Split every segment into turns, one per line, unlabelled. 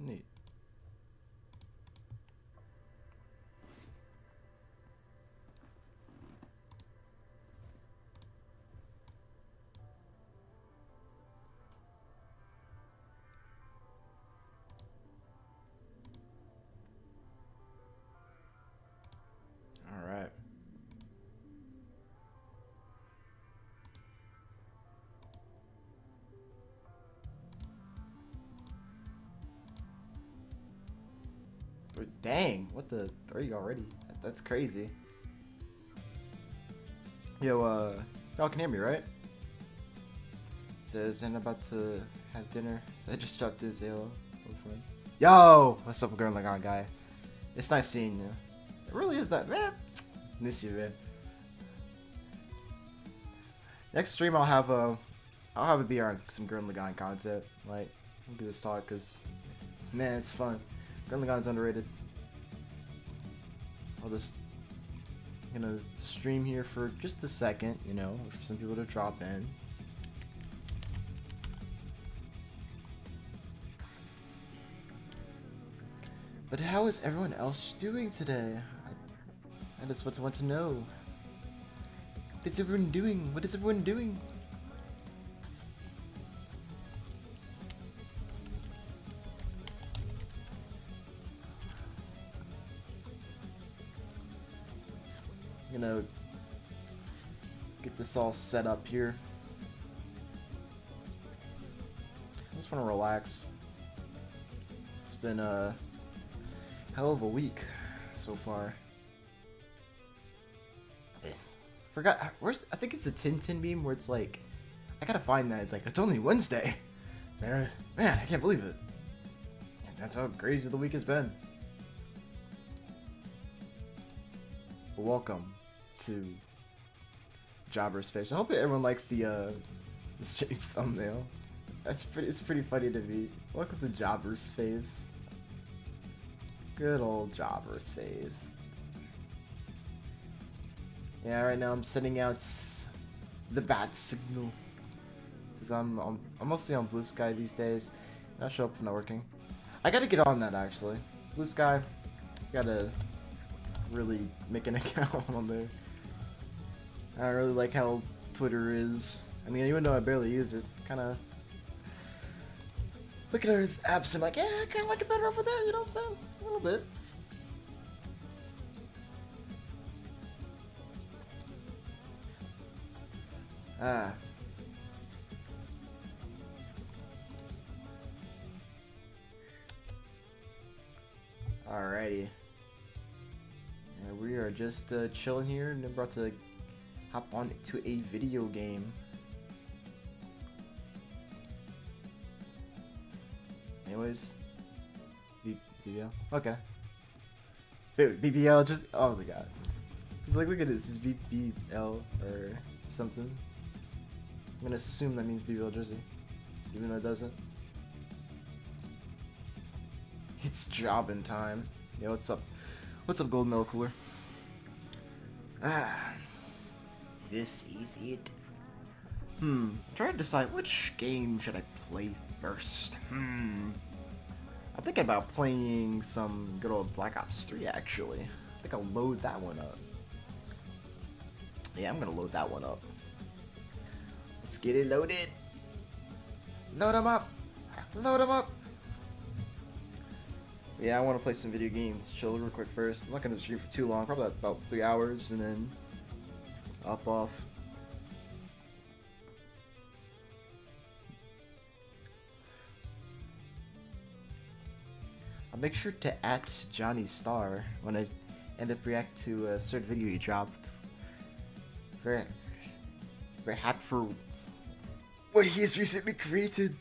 Neat. All right. Dang, what the 3 already? That's crazy. Yo, y'all can hear me, right? Says, I'm about to have dinner. So I just dropped his Halo. Yo, what's up, girl? Guy? It's nice seeing you. It really is that, man. Miss you, man. Next stream, I'll have it be on some Gurren Lagann content. Like, we'll do this talk, cause man, it's fun. Gurren Lagann's underrated. I'll just stream here for just a second, you know, for some people to drop in. But how is everyone else doing today? I just want to know. What is everyone doing? What is everyone doing? Get this all set up here. I just want to relax. It's been a hell of a week so far. Forgot I think it's a Tintin meme where it's like, I gotta find that. It's like, it's only Wednesday. Man, I can't believe it. And that's how crazy the week has been. Welcome to Jobberspace. I hope everyone likes the stream thumbnail. It's pretty funny to me. Welcome to Jobberspace. Good old Jobberspace. Yeah, right now I'm sending out the bat signal. Cause I'm mostly on Blue Sky these days. And I show up for networking. I gotta get on that actually. Blue Sky, gotta really make an account on there. I don't really like how Twitter is. I mean, even though I barely use it, kind of look at other apps and like, yeah, I kind of like it better over there. You know what I'm saying? A little bit. Ah. Alrighty. Yeah, we are just chilling here and about to hop on to a video game. Anyways, BBL. Okay. BBL just. Oh my god. Cause like, look at this. This is BBL or something. I'm gonna assume that means BBL jersey, even though it doesn't. It's jobbing time. Yeah, what's up? What's up, Gold Milk Cooler? Ah, this is it. I'm trying to decide which game should I play first. I'm thinking about playing some good old Black Ops 3 actually. I think I'll load that one up. Yeah, I'm gonna load that one up. Let's get it loaded. Load them up. Load them up. Yeah, I want to play some video games. Chill real quick first. I'm not gonna stream for too long. Probably about 3 hours, and then up off. I'll make sure to @ Johhny Star when I end up react to a certain video you dropped. Very happy for what he has recently created.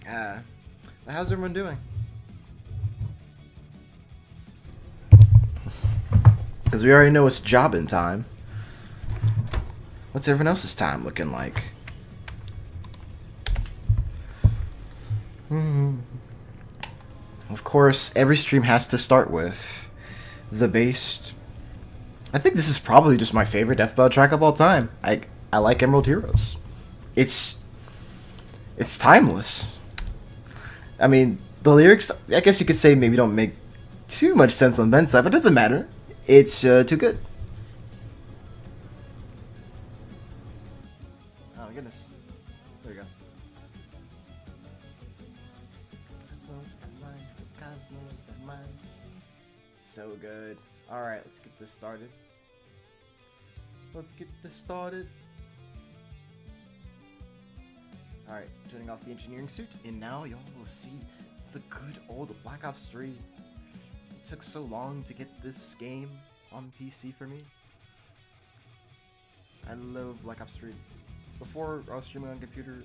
How's everyone doing? Because we already know it's jobbing time. What's everyone else's time looking like? Of course, every stream has to start with the bass. I think this is probably just my favorite death battle track of all time. I like Emerald Heroes. It's timeless. I mean, the lyrics, I guess you could say maybe don't make too much sense on Ben's side, but it doesn't matter. It's too good. Oh my goodness. There we go. Cosmos are mine. Cosmos are mine. So good. Alright, let's get this started. Let's get this started. Alright, turning off the engineering suit, and now y'all will see the good old Black Ops 3. It took so long to get this game on PC for me. I love Black Ops 3. Before I was streaming on computer,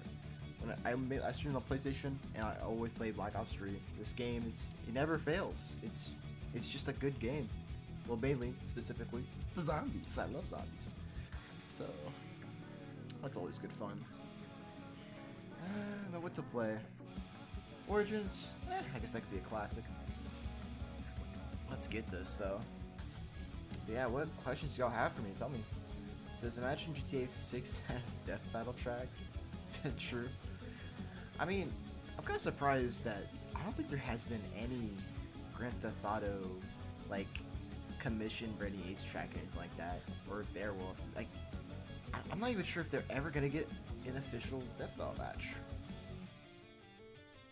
when I streamed on PlayStation, and I always played Black Ops 3. This game, it never fails. It's just a good game. Well, mainly, specifically, the zombies. I love zombies. So, that's always good fun. Know what to play. Origins? I guess that could be a classic. Let's get this, though. But yeah, what questions do y'all have for me? Tell me. It says, imagine GTA 6 has death battle tracks. True. I mean, I'm kind of surprised that I don't think there has been any Grand Theft Auto, like, commission-ready ace track or anything like that. Or Beowulf. Like, I'm not even sure if they're ever gonna get an official death battle match.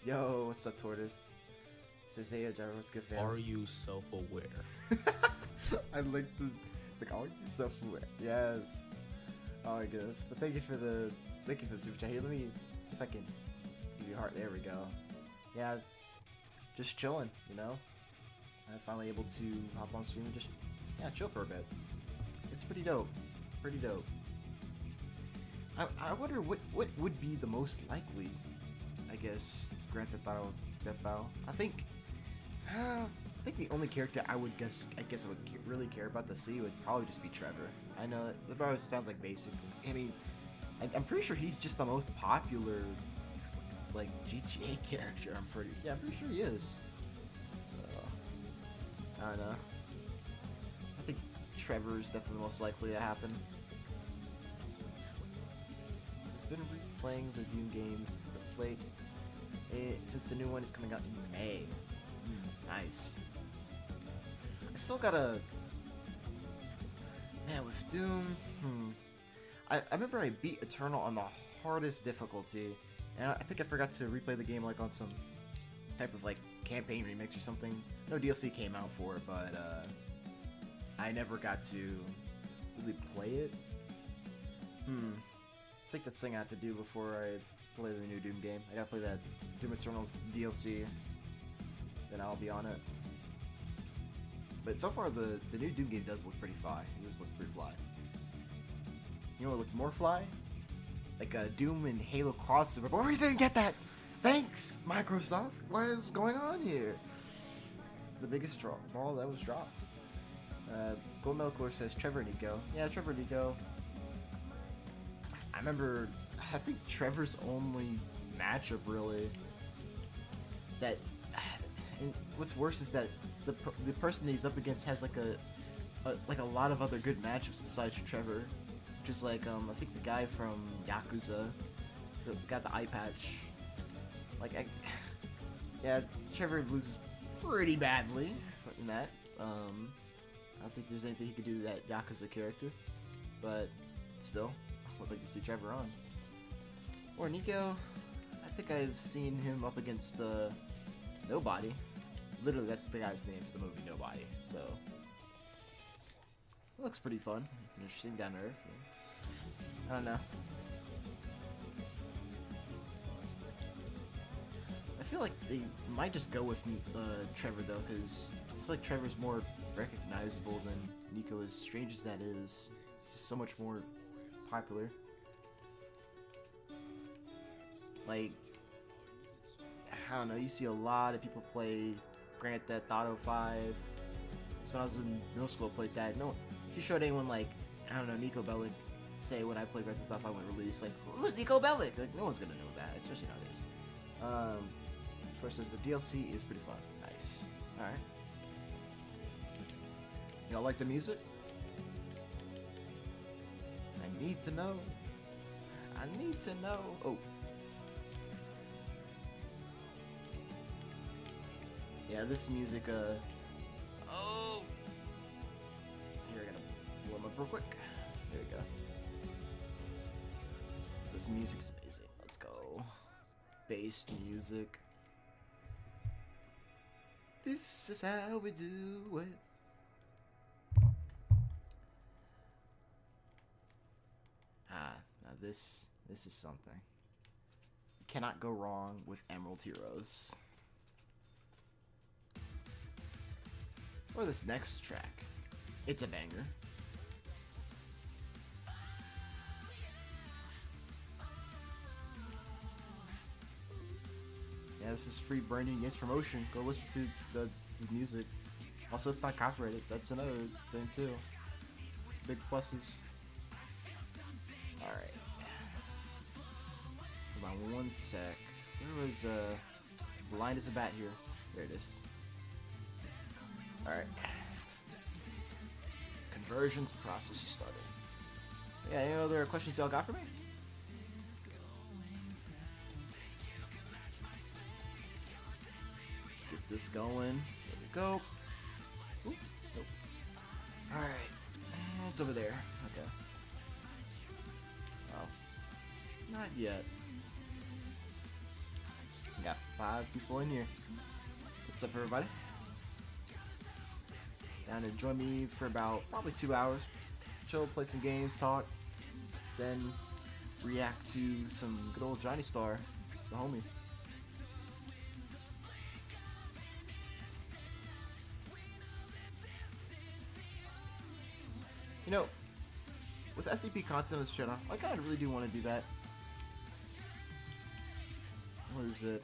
Yo, what's up, Tortoise? Says, hey, Jabber, what's good, fam?
Are you self-aware?
I like the. It's like, are you self-aware? Yes. Oh my goodness. But thank you for the super chat. Here, let me see if I can give you a heart. There we go. Yeah, just chilling, you know. I'm finally able to hop on stream and just chill for a bit. It's pretty dope. Pretty dope. I wonder what would be the most likely, I guess, Grand Theft Auto death battle. I think the only character I would I would really care about to see would probably just be Trevor. I know that probably sounds like basic. I mean, I'm pretty sure he's just the most popular, like, GTA character. I'm pretty sure he is. So I don't know. I think Trevor is definitely the most likely to happen. Been replaying the Doom games since the new one is coming out in May. Nice. I still gotta, man, with Doom. I remember I beat Eternal on the hardest difficulty, and I think I forgot to replay the game like on some type of like campaign remix or something. No DLC came out for it, but I never got to really play it. I think that's the thing I have to do before I play the new Doom game. I gotta play that Doom Eternal's DLC, then I'll be on it. But so far, the new Doom game does look pretty fly. It does look pretty fly. You know what looked more fly? Like a Doom and Halo crossover. But where did they get that? Thanks, Microsoft. What is going on here? The biggest ball that was dropped. Gold Melkor says Trevor Nico. Yeah, Trevor Nico. I remember, I think Trevor's only matchup really that, and what's worse is that the person that he's up against has like a lot of other good matchups besides Trevor, which is like I think the guy from Yakuza that got the eye patch. Like yeah, Trevor loses pretty badly in that. I don't think there's anything he could do to that Yakuza character, but still. Would like to see Trevor on. Or Nico, I think I've seen him up against Nobody. Literally, that's the guy's name for the movie Nobody. So, it looks pretty fun. Interesting down to earth. I don't know. I feel like they might just go with Trevor though, because I feel like Trevor's more recognizable than Nico, as strange as that is. It's just so much more popular. Like, I don't know, you see a lot of people play Grand Theft Auto 5. That's when I was in middle school, I played that. No, if you showed anyone like, I don't know, Nico Bellic, say when I played Grand Theft Auto 5 when released, like, who's Nico Bellic? Like, no one's gonna know that, especially nowadays. First says the DLC is pretty fun. Nice. Alright. Y'all like the music? I need to know. I need to know. Oh. Yeah, this music, oh! Here, I gotta blow 'em up real quick. There we go. So this music's amazing. Let's go. Bass music. This is how we do it. Now this is something. You cannot go wrong with Emerald Heroes. Or this next track. It's a banger. Yeah, this is free branding against promotion. Go listen to this music. Also, it's not copyrighted. That's another thing too. Big pluses. Alright. Hold on one sec. Where was blind as a bat here? There it is. Alright. Conversions process is started. Yeah, any other questions y'all got for me? Let's get this going. There we go. Oops. Nope. Alright. It's over there. Okay. Oh. Not yet. We got 5 people in here. What's up, everybody? Down to join me for about probably 2 hours. Chill, play some games, talk, then react to some good old Johhny Star, the homie. You know, with SCP Content on this channel, I kind of really do want to do that. What is it?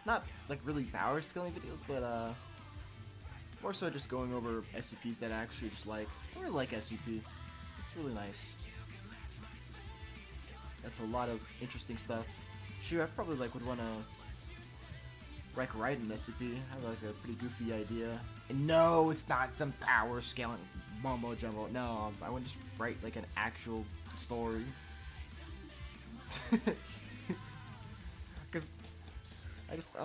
Not like really power scaling videos, but more so just going over SCPs that I actually just like. I really like SCP. It's really nice. That's a lot of interesting stuff. Shoot, I probably like would want to write an SCP. I have like a pretty goofy idea. And no, it's not some power scaling mumbo jumbo. No, I want to just write like an actual story. Because I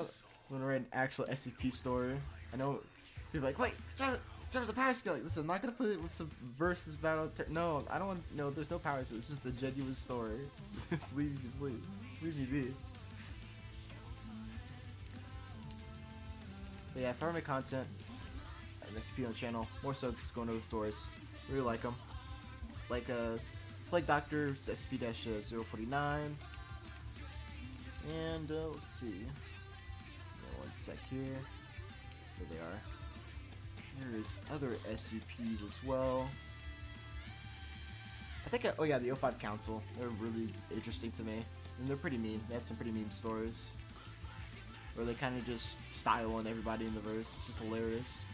want to write an actual SCP story. I know people are like, wait, Trevor's a power skill. Listen, I'm not gonna put it with some versus battle. No, I don't want. No, there's no power skill. It's just a genuine story. Please, leave me be. But yeah, farming content, an SCP on the channel. More so just going over the stories. Really like them. Like Plague Doctor, SCP-049. And let's see. One sec here. There they are. There's other SCPs as well. I think, oh yeah, the O5 Council. They're really interesting to me. And they're pretty mean. They have some pretty mean stories. Where they kind of just style on everybody in the verse. It's just hilarious.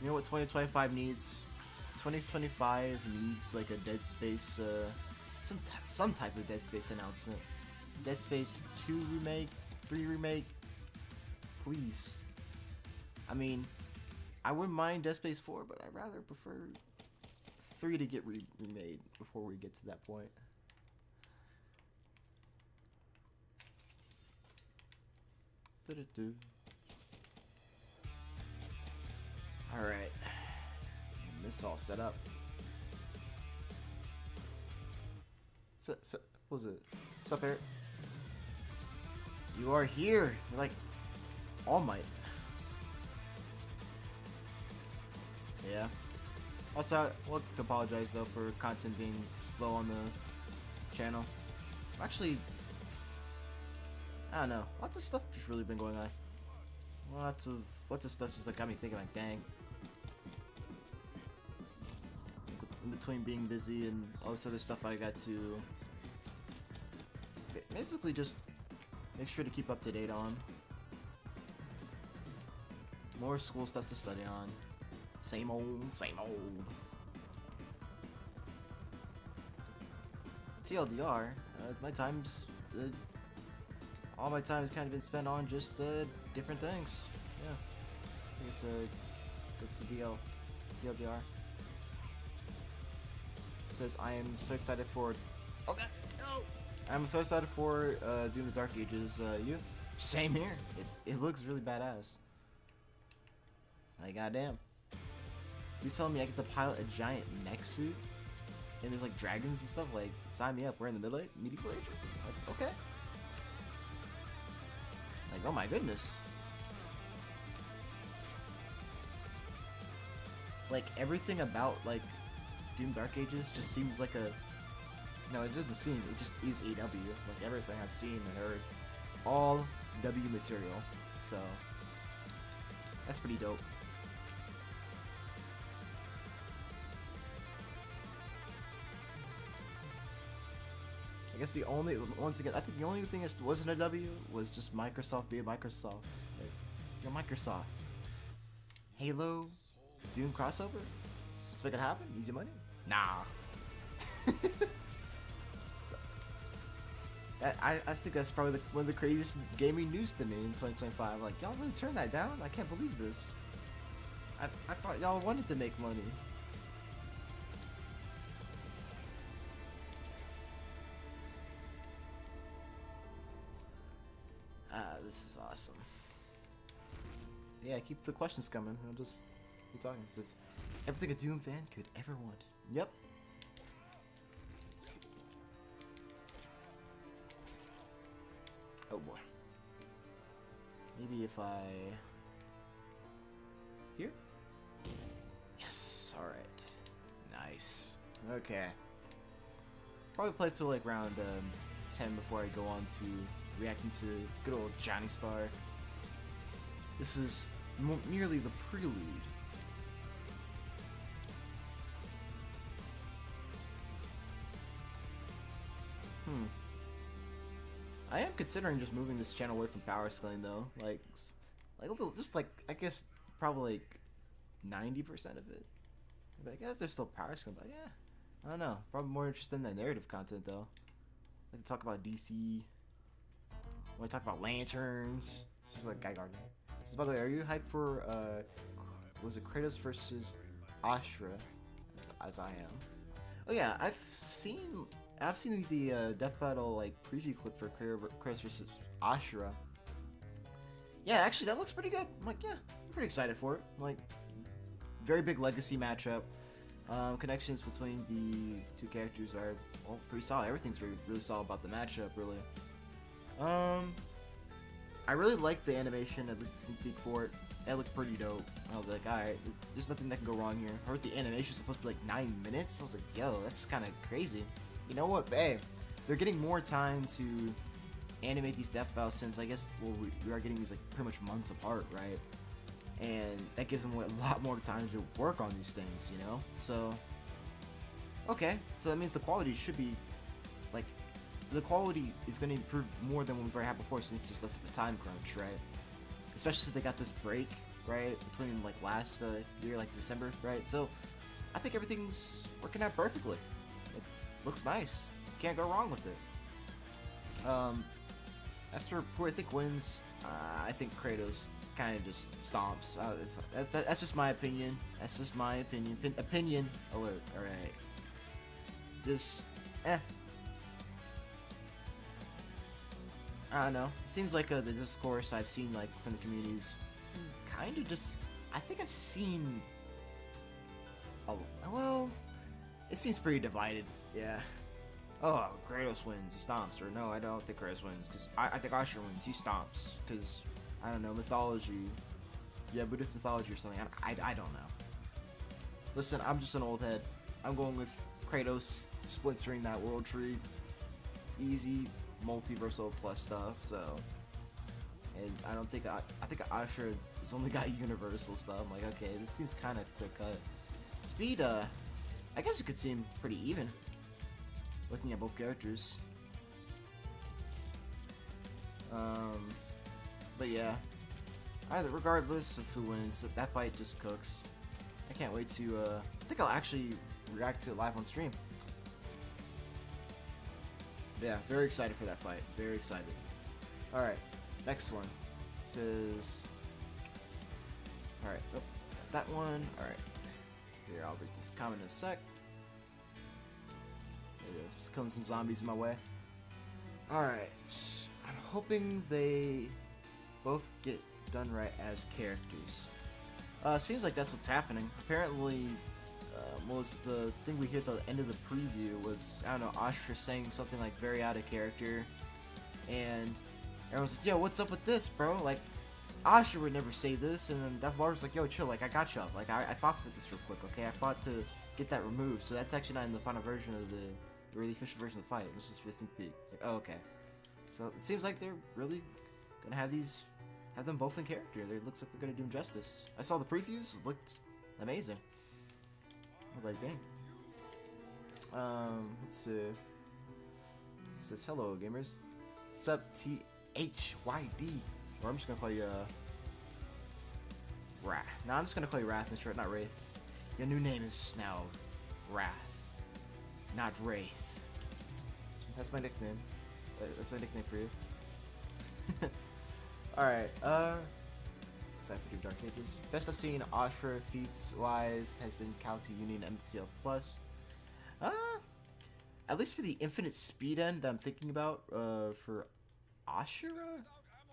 You know what 2025 needs? 2025 needs like a Dead Space, some type of Dead Space announcement. Dead Space 2 remake, 3 remake, please. I mean, I wouldn't mind Dead Space 4, but I'd rather prefer 3 to get remade before we get to that point. Alright. This all set up. So, what was it? What's up, Eric? You are here. You're like All Might. Yeah. Also, I want to apologize though for content being slow on the channel. Actually, I don't know. Lots of stuff just really been going on. Lots of stuff just like got me thinking like, dang. In between being busy and all this other stuff, I got to basically just make sure to keep up to date on. More school stuff to study on. Same old, same old. TLDR, my time's, all my time's kind of been spent on just different things. Yeah, I think it's a TLDR. It says I am so excited for. Oh god, no! I'm so excited for doing the Dark Ages. You? Same here. It looks really badass. Like, goddamn. You telling me I get to pilot a giant mech suit? And there's like dragons and stuff? Like, sign me up. We're in the medieval ages? Like, okay. Like, oh my goodness. Like, everything about, like, Doom Dark Ages just seems like a... No, it doesn't seem. It just is AW. Like, everything I've seen and heard. All W material. So, that's pretty dope. I guess the only, once again, I think the only thing that wasn't a W was just Microsoft being Microsoft. Like, you're Microsoft. Halo, Doom crossover? Let's make it happen? Easy money? Nah. So, I think that's probably one of the craziest gaming news to me in 2025. Like, y'all really turned that down? I can't believe this. I thought y'all wanted to make money. This is awesome. Yeah, keep the questions coming. I'll just keep talking. It says, everything a Doom fan could ever want. Yep. Oh boy. Maybe if I... Here? Yes, alright. Nice. Okay. Probably play till like round 10 before I go on to reacting to good old Johhny Star. This is merely the prelude. I am considering just moving this channel away from power scaling though. Like a little, just like, I guess probably like 90% of it. But I guess there's still power scaling, but yeah. I don't know. Probably more interested in the narrative content though. I can talk about DC. When I talk about lanterns. This is like Guy Gardner. So by the way, are you hyped for was it Kratos versus Ashra? As I am. Oh yeah, I've seen the Death Battle like preview clip for Kratos versus Ashra. Yeah, actually that looks pretty good. I'm like, yeah, I'm pretty excited for it. Like, very big legacy matchup. Connections between the two characters are pretty solid. Everything's really solid about the matchup, really. I really like the animation, at least the sneak peek for it. It looked pretty dope. I was like, alright, there's nothing that can go wrong here. I heard the animation's supposed to be like 9 minutes. I was like, yo, that's kind of crazy. You know what? Hey, they're getting more time to animate these death battles since I guess, well, we are getting these like pretty much months apart, right? And that gives them a lot more time to work on these things, you know? So, okay. So that means the quality should be, like, the quality is going to improve more than what we've ever had before since there's less of a time crunch, right? Especially since they got this break, right? Between, like, last year, like, December, right? So, I think everything's working out perfectly. It looks nice. Can't go wrong with it. As for who I think wins, I think Kratos kind of just stomps. That's just my opinion. That's just my opinion. Opinion alert. All right. Just I don't know. It seems like the discourse I've seen like from the communities, kind of just. I think I've seen. Oh well, it seems pretty divided. Yeah. Oh, Kratos wins. He stomps. Or no, I don't think Kratos wins because I think Ashra wins. He stomps because. I don't know, mythology. Yeah, Buddhist mythology or something. I don't know. Listen, I'm just an old head. I'm going with Kratos splintering that world tree. Easy, multiversal plus stuff, so. And I don't think, I think Ashra has only got universal stuff. I'm like, okay, this seems kind of quick cut. Speed, I guess it could seem pretty even. Looking at both characters. But yeah, either regardless of who wins, that fight just cooks. I can't wait to. I think I'll actually react to it live on stream. Yeah, very excited for that fight. Very excited. All right, next one says. All right, oh, that one. All right, here I'll read this comment in a sec. There you go. Just killing some zombies in my way. Alright, I'm hoping they both get done right as characters. Seems like that's what's happening. Apparently, was the thing we hear at the end of the preview was, I don't know, Ashra saying something like very out of character, and everyone's like, yo, what's up with this, bro? Like, Ashra would never say this, and then Death Barber's like, yo, chill, like, I got you up. Like, I fought for this real quick, okay? I fought to get that removed, so that's actually not in the final version of the official version of the fight. It's just for the sneak peek. It's like, oh, okay. So it seems like they're really gonna have them both in character. It looks like they're gonna do them justice. I saw the previews, it looked amazing. I was like, dang. Let's see. It says, hello, gamers. Sup, THYD. Or I'm just gonna call you, Wrath. No, I'm just gonna call you Wrath in short, not Wraith. Your new name is now Wrath, not Wraith. That's my nickname. That's my nickname for you. Alright, Cypher Dark Ages. Best I've seen Ashra feats wise has been County Union MTL Plus. At least for the infinite speed end I'm thinking about for Ashra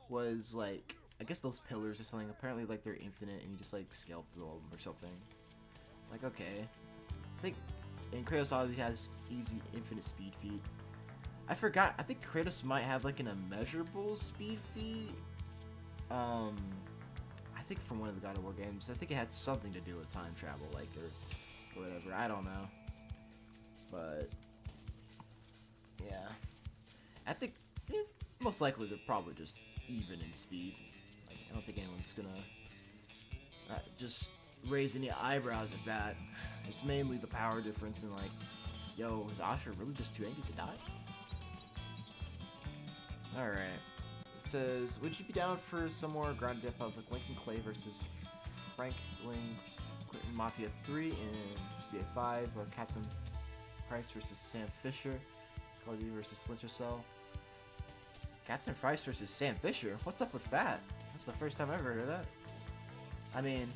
was like, I guess those pillars or something. Apparently like they're infinite and you just like scale through them or something. Like, okay. I think and Kratos obviously has easy infinite speed feat. I forgot, I think Kratos might have like an immeasurable speed feat. I think from one of the God of War games. I think it has something to do with time travel, like, or whatever. I don't know. But yeah, I think most likely they're probably just even in speed. Like, I don't think anyone's gonna just raise any eyebrows at that. It's mainly the power difference and like, yo, is Ashra really just too angry to die? Alright. It says, would you be down for some more grounded death battles like Lincoln Clay versus Franklin Clinton Mafia 3 in CA 5, or Captain Price versus Sam Fisher, Call of Duty versus Splinter Cell? Captain Price versus Sam Fisher? What's up with that? That's the first time I've ever heard of that. I mean,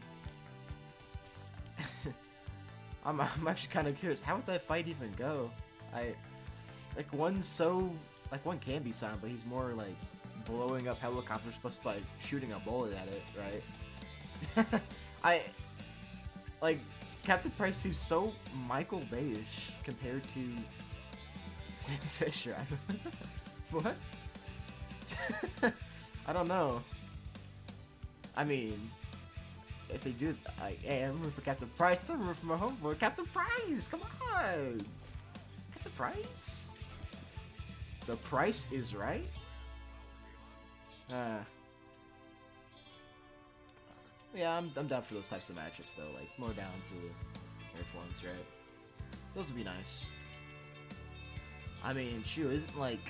I'm actually kind of curious. How would that fight even go? One can be silent, but he's more like blowing up helicopters plus by shooting a bullet at it, right? Captain Price seems so Michael Bay-ish compared to Sam Fisher. What? I don't know. I mean, if they do, I'm rooting for Captain Price. I'm rooting for my homeboy, Captain Price. Come on, Captain Price. The price is right. Yeah, I'm down for those types of matchups though. Like more down to Earth ones, right? Those would be nice. I mean, shoot, isn't like,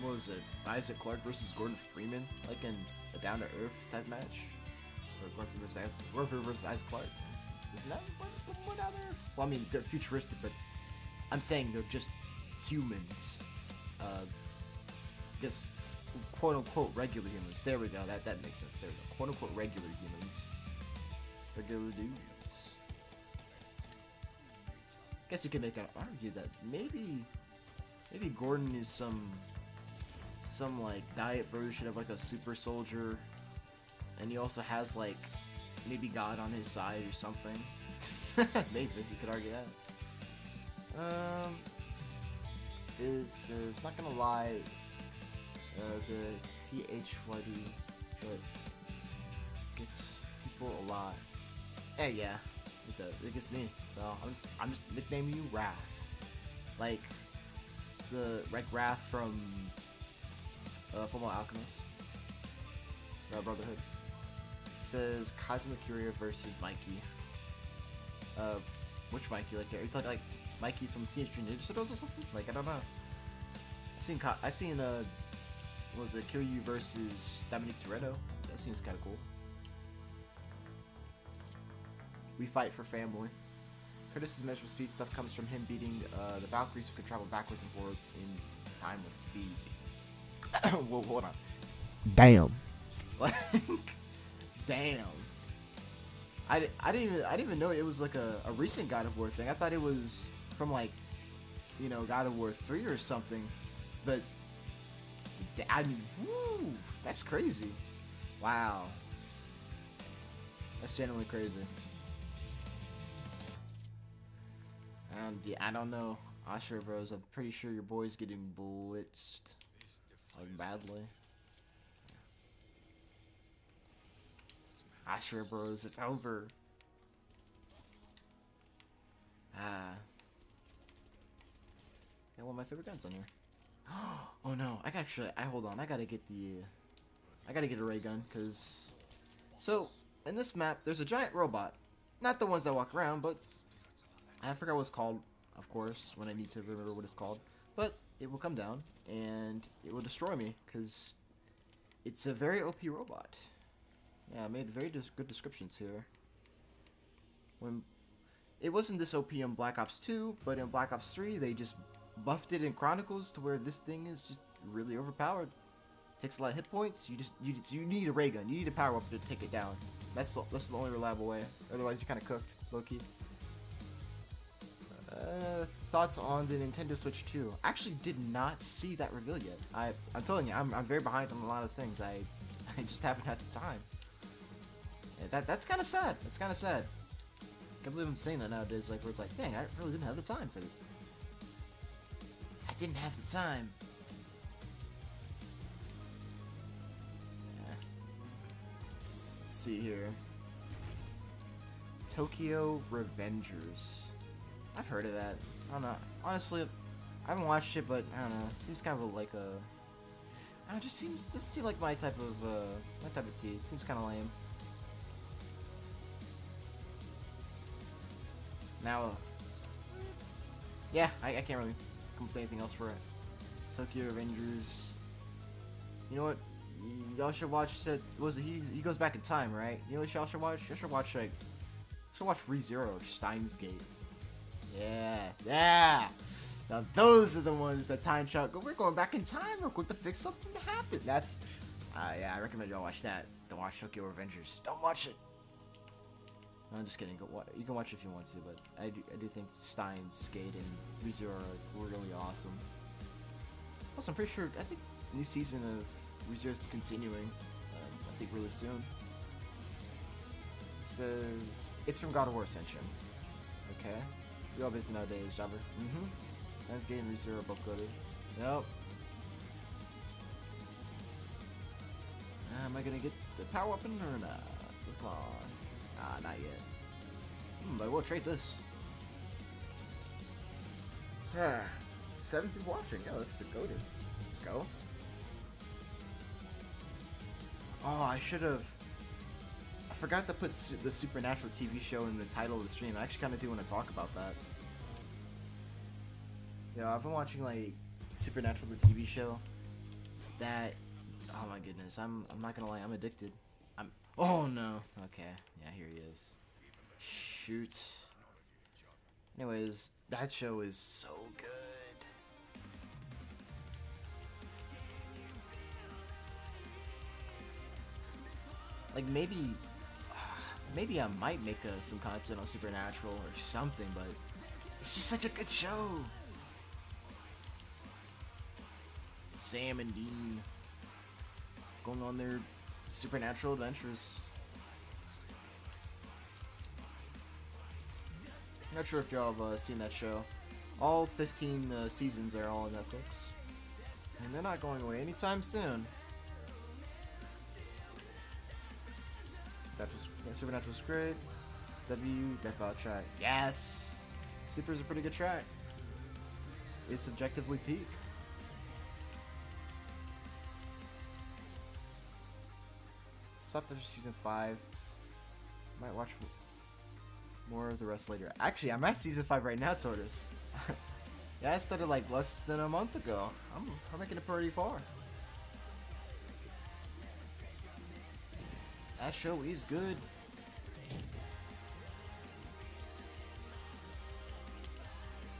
what was it? Isaac Clarke versus Gordon Freeman, like in a down to earth type match? Or Gordon versus Isaac Clarke? Isn't that what down to earth? Well, I mean, they're futuristic, but I'm saying they're just humans. Guess quote unquote regular humans. There we go. That makes sense. There we go. Quote unquote regular humans. Regular dudes. Guess you could make an argue that maybe Gordon is some like diet version of like a super soldier, and he also has like maybe God on his side or something. Maybe you could argue that. It's not gonna lie, the THYD, but gets people a lot. Hey, yeah, it does. It gets me. So I'm just nicknaming you Wrath, like Wrath from Fullmetal Alchemist, Brotherhood. It says Kazuma Kiryu versus Mikey. Which Mikey? Like, are you talking like Mikey from Teenage Mutant Ninja Turtles or something? Like, I don't know. I've seen what was it, Kiryu versus Dominic Toretto? That seems kind of cool. We fight for family. Curtis's measurable speed stuff comes from him beating the Valkyries who can travel backwards and forwards in time with speed. Whoa, hold on. Damn. Like, damn. I didn't even know it was like a recent God of War thing. I thought it was from like, you know, God of War 3 or something. But I mean, woo, that's crazy. Wow. That's genuinely crazy. And yeah, I don't know. Osher Bros, I'm pretty sure your boy's getting blitzed. Like, badly. Osher Bros, it's over. Yeah, one of my favorite guns on here. Oh no, hold on, I gotta get a ray gun, cause so in this map there's a giant robot, not the ones that walk around, but I forgot what it's called, of course, when I need to remember what it's called, but it will come down and it will destroy me, cause it's a very OP robot. Yeah, I made very good descriptions here. When it wasn't this OP in Black Ops 2, but in Black Ops 3 they just buffed it in Chronicles to where this thing is just really overpowered. Takes a lot of hit points. You need a ray gun. You need a power up to take it down. That's the only reliable way. Otherwise, you're kind of cooked, low key. Thoughts on the Nintendo Switch 2? I actually did not see that reveal yet. I'm telling you, I'm very behind on a lot of things. I just haven't had the time. Yeah, that's kind of sad. That's kind of sad. I can't believe I'm saying that nowadays. Like, where it's like, dang, I really didn't have the time for it. I didn't have the time. Yeah. Let's see here. Tokyo Revengers. I've heard of that. I don't know. Honestly, I haven't watched it, but I don't know. It seems kind of like a. I don't know. Just seems like my type of tea. It seems kind of lame. Now, yeah, I can't really come up with anything else for it. Tokyo Revengers. You know what? Y'all should watch it. He goes back in time, right? You know what y'all should watch? You should watch ReZero, Steins Gate. Yeah. Now those are the ones that time travel. We're going back in time real quick to fix something that happened. That's, yeah, I recommend y'all watch that. Don't watch Tokyo Revengers. Don't watch it. No, I'm just kidding. You can watch it if you want to, but I do think Steins Gate and ReZero are really awesome. Also, I'm pretty sure, I think new season of ReZero is continuing, I think really soon. It says, it's from God of War Ascension. Okay. We all busy nowadays, Jobber. Steins Gate and ReZero are both goated. Nope. Am I gonna get the power weapon or not? Come on. Not yet. But we'll trade this. 7 people watching. Yeah, let's go to. Let's go. Oh, I should have. I forgot to put the Supernatural TV show in the title of the stream. I actually kind of do want to talk about that. Yeah, I've been watching like Supernatural, the TV show. That. Oh my goodness, I'm not gonna lie, I'm addicted. Oh no. Okay, yeah, here he is. Shoot. Anyways, that show is so good. Like maybe I might make some content on Supernatural or something, but it's just such a good show. Sam and Dean going on their supernatural adventures. Not sure if y'all have seen that show. All 15 seasons are all on Netflix. And they're not going away anytime soon. Supernatural's great. Death Battle track. Yes! Super's a pretty good track. It's objectively peak. Stopped after season 5. Might watch more of the rest later. Actually, I'm at season 5 right now, Tortoise. Yeah, I started like less than a month ago. I'm making it pretty far. That show is good.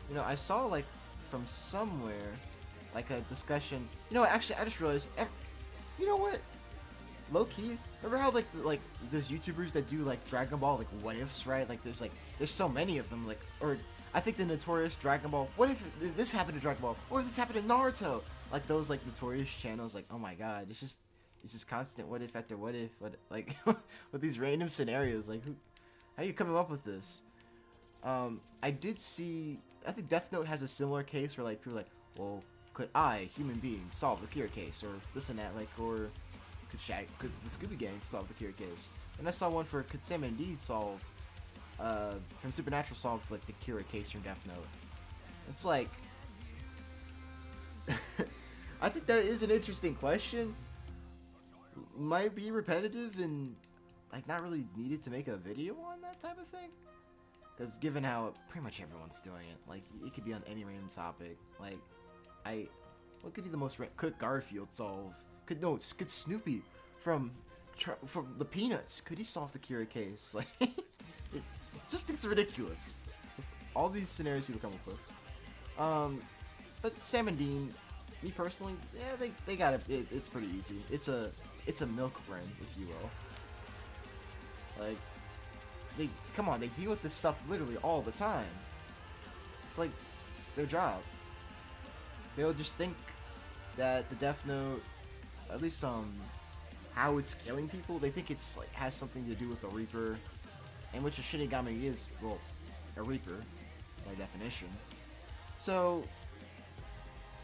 You know, I saw like from somewhere, like a discussion. You know, actually, I just realized. You know what? Low key, remember how like there's YouTubers that do like Dragon Ball like what ifs, right? Like there's so many of them, like, or I think the notorious Dragon Ball. What if this happened to Dragon Ball? What if this happened to Naruto? like those like notorious channels. Like, oh my god, it's just constant what if after what if, like with these random scenarios. Like, how are you coming up with this? I did see. I think Death Note has a similar case where like people are like, well, could I, human being, solve the Kira case, or this and that, like, or could the Scooby Gang solve the Kira case? And I saw one for could Sam and Dean solve, from Supernatural solve like the Kira case from Death Note. It's like, I think that is an interesting question. Might be repetitive and like not really needed to make a video on that type of thing. Because given how pretty much everyone's doing it, like it could be on any random topic. Like, what could be the most? Could Garfield solve? Could Snoopy from the Peanuts? Could he solve the Kira case? Like, it's ridiculous. All these scenarios people come up with. But Sam and Dean, me personally, yeah, they got it. It's pretty easy. It's a milk run, if you will. Like, come on, they deal with this stuff literally all the time. It's like their job. They'll just think that the Death Note, at least how it's killing people, they think it's like has something to do with a Reaper, and which a Shinigami is, well, a Reaper by definition. So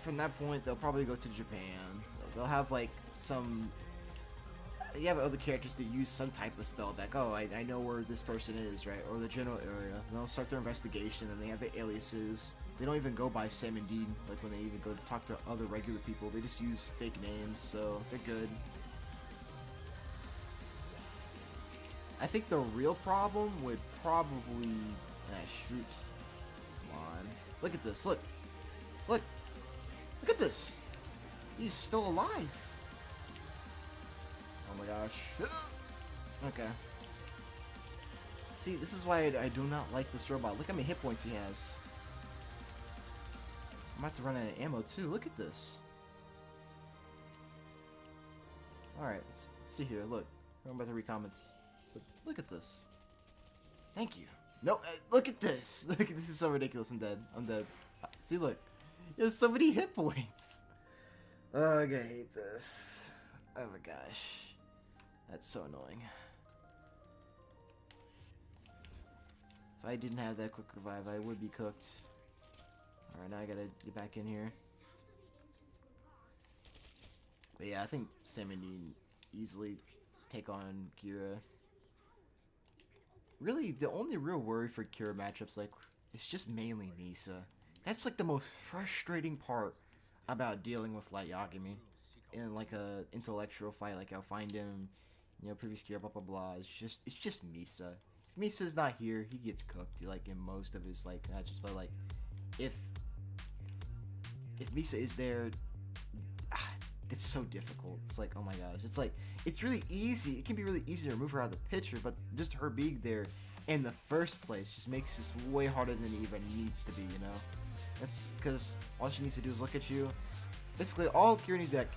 from that point, they'll probably go to Japan. They'll have like some. You have other characters that use some type of spell deck. Oh, I know where this person is, right? Or the general area. And they'll start their investigation, and they have the aliases. They don't even go by Sam and Dean, like when they even go to talk to other regular people. They just use fake names, so they're good. I think the real problem would probably... shoot. Come on. Look at this, look! Look! Look at this! He's still alive! Oh my gosh. Okay. See, this is why I do not like this robot. Look how many hit points he has. I'm about to run out of ammo too. Look at this. Alright, let's see here. Look. I'm about to read comments. Look at this. Thank you. No, look at this. Look, this is so ridiculous. I'm dead. I'm dead. See, look. He has so many hit points. Oh, I hate this. Oh my gosh. That's so annoying. If I didn't have that quick revive, I would be cooked. Alright, now I gotta get back in here. But yeah, I think Sam and Dean easily take on Kira. Really, the only real worry for Kira matchups, like, it's just mainly Misa. That's like the most frustrating part about dealing with Light Yagami in like a intellectual fight. Like, I'll find him, you know, previous Kira, blah blah blah. It's just Misa. If Misa's not here, he gets cooked. Like in most of his like matches, but like if Misa is there, it's so difficult. It's like, oh my gosh, it's like it's really easy. It can be really easy to remove her out of the picture, but just her being there in the first place just makes this way harder than it even needs to be. You know, that's because all she needs to do is look at you. Basically, all Kira needs to be like,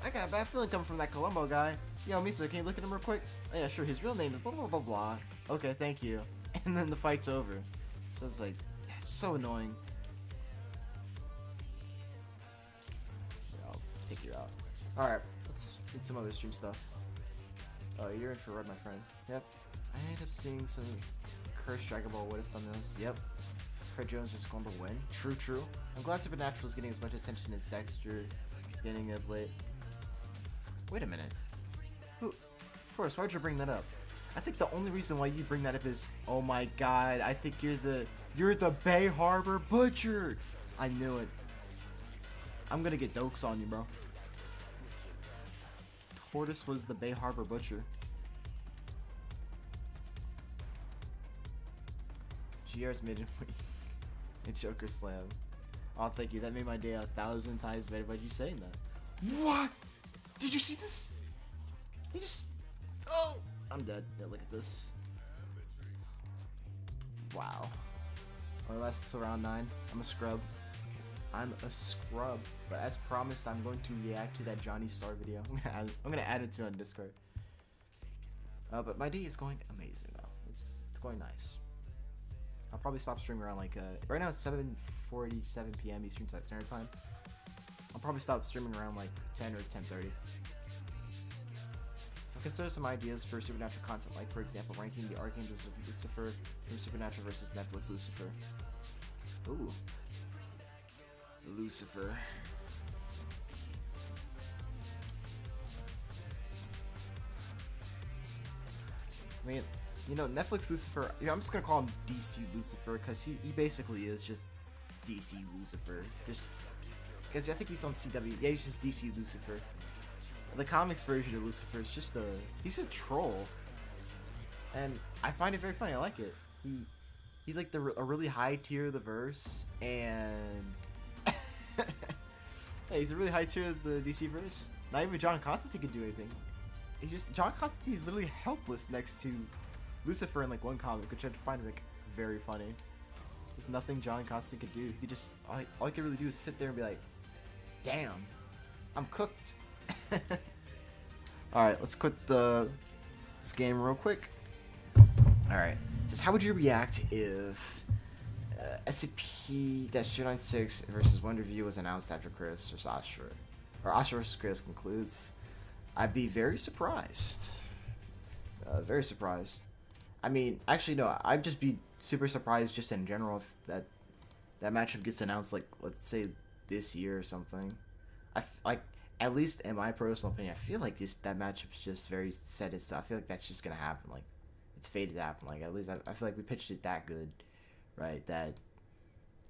I got a bad feeling coming from that Columbo guy. Yo, Misa, can you look at him real quick? Oh, yeah, sure. His real name is blah blah blah blah. Okay, thank you. And then the fight's over. So it's like, it's so annoying. Yeah, I'll take you out. All right, let's get some other stream stuff. Oh, you're in for red, my friend. Yep. I ended up seeing some cursed Dragon Ball what if thumbnails. Yep. Fred Jones was going to win. True. I'm glad Supernatural is getting as much attention as Dexter is getting of late. Wait a minute. Forrest, why'd you bring that up? I think the only reason why you bring that up is, oh my god, I think you're the Bay Harbor Butcher. I knew it. I'm gonna get dokes on you, bro. Tortoise was the Bay Harbor Butcher. GR's mid and Joker Slam. Oh, thank you. That made my day 1,000 times better by you saying that. What? Did you see this? He just... Oh! I'm dead. Yeah, look at this. Wow. Only lasts till round 9. I'm a scrub. But as promised, I'm going to react to that Johhny Star video. I'm gonna add it to on Discord. But my day is going amazing though. It's going nice. I'll probably stop streaming around like right now it's 7:47 p.m. Eastern Standard Time. I'll probably stop streaming around like 10 or 10:30. I'll consider some ideas for supernatural content, like for example, ranking the Archangels of Lucifer from Supernatural versus Netflix Lucifer. Ooh, Lucifer. I mean, you know, Netflix Lucifer, you know, I'm just gonna call him DC Lucifer, because he basically is just DC Lucifer. Just, because I think he's on CW. Yeah, he's just DC Lucifer. The comics version of Lucifer is just he's a troll. And I find it very funny, I like it. He's like a really high tier of the verse, and yeah, he's a really high tier of the DC verse. Not even John Constantine can do anything. John Constantine is literally helpless next to Lucifer in like one comic, which I find like very funny. There's nothing John Constantine could do. He just all he can really do is sit there and be like, "Damn, I'm cooked." All right, let's quit this game real quick. All right, just how would you react if SCP-096 versus Wonder View was announced after Chris versus Astra, or Astra versus Chris concludes? I'd be very surprised. Very surprised. I mean, actually, no. I'd just be super surprised just in general if that matchup gets announced, like, let's say this year or something. Like, at least in my personal opinion, I feel like that matchup's just very set in stone. I feel like that's just gonna happen. Like, it's fated to happen. Like, at least I feel like we pitched it that good, right? That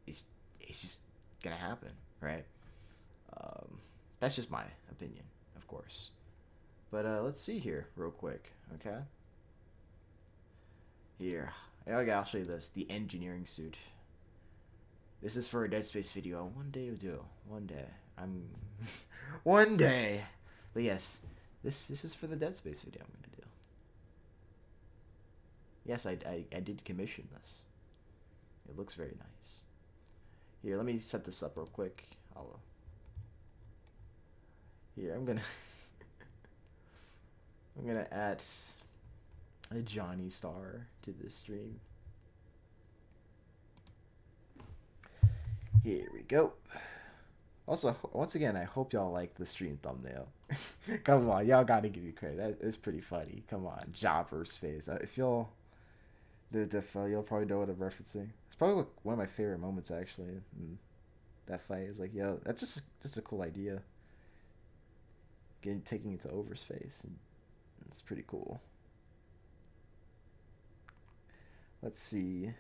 it's just gonna happen, right? That's just my opinion, of course. But let's see here real quick, okay? Here, okay, I'll show you this. The engineering suit. This is for a Dead Space video. One day we'll do. One day. One day. But yes, this is for the Dead Space video I'm gonna do. Yes, I did commission this. It looks very nice. Here, let me set this up real quick. Here, I'm gonna add a Johhny Star to this stream. Here we go. Also, once again, I hope y'all like the stream thumbnail. Come on, y'all gotta give me credit. That is pretty funny. Come on, Jobberspace. If y'all, you'll probably know what I'm referencing. It's probably like one of my favorite moments actually. In that fight is like, yo, that's just a cool idea. Taking it to overspace, and it's pretty cool. Let's see.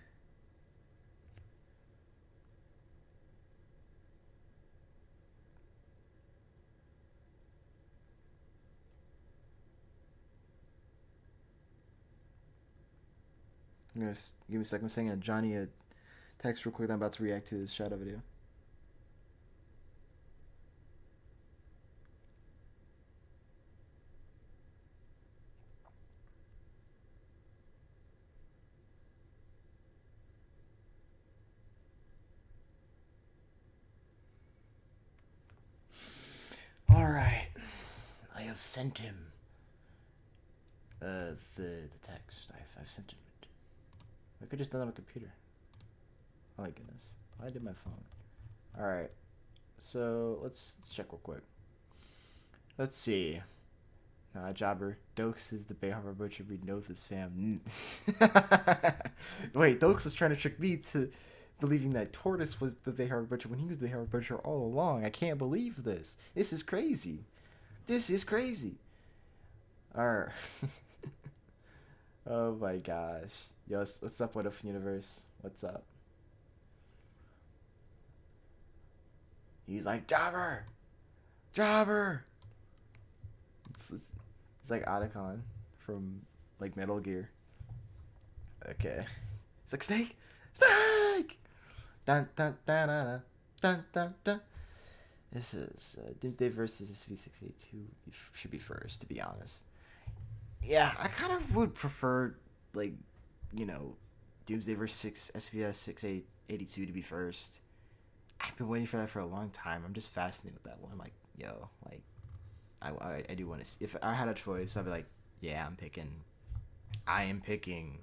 I'm gonna give me a second. I'm sending Johhny a text real quick. I'm about to react to his shadow video. All right, I have sent him the text. I've sent him it. I could just done it on my computer. Oh my goodness, I did my phone. All right, so let's check real quick. Let's see. Jobber, Dokes is the Bay Harbor Butcher. We know this, fam. Wait, Dokes was trying to trick me to believing that Tortoise was the Bay Harbor Butcher when he was the Bay Harbor Butcher all along. I can't believe this. This is crazy. This is crazy. Alright. Oh my gosh. Yo, what's up, What If Universe? What's up? He's like, Jobber! Jobber! It's like Otacon from like Metal Gear. Okay. It's like, Snake! Snake! Dun dun dun dun dun dun dun. This is Doomsday versus SCP-682 should be first, to be honest. Yeah, I kind of would prefer, like, you know, Doomsday versus SCP-682 to be first. I've been waiting for that for a long time. I'm just fascinated with that one. Like, yo, like, I do want to see. If I had a choice, I'd be like, yeah, I am picking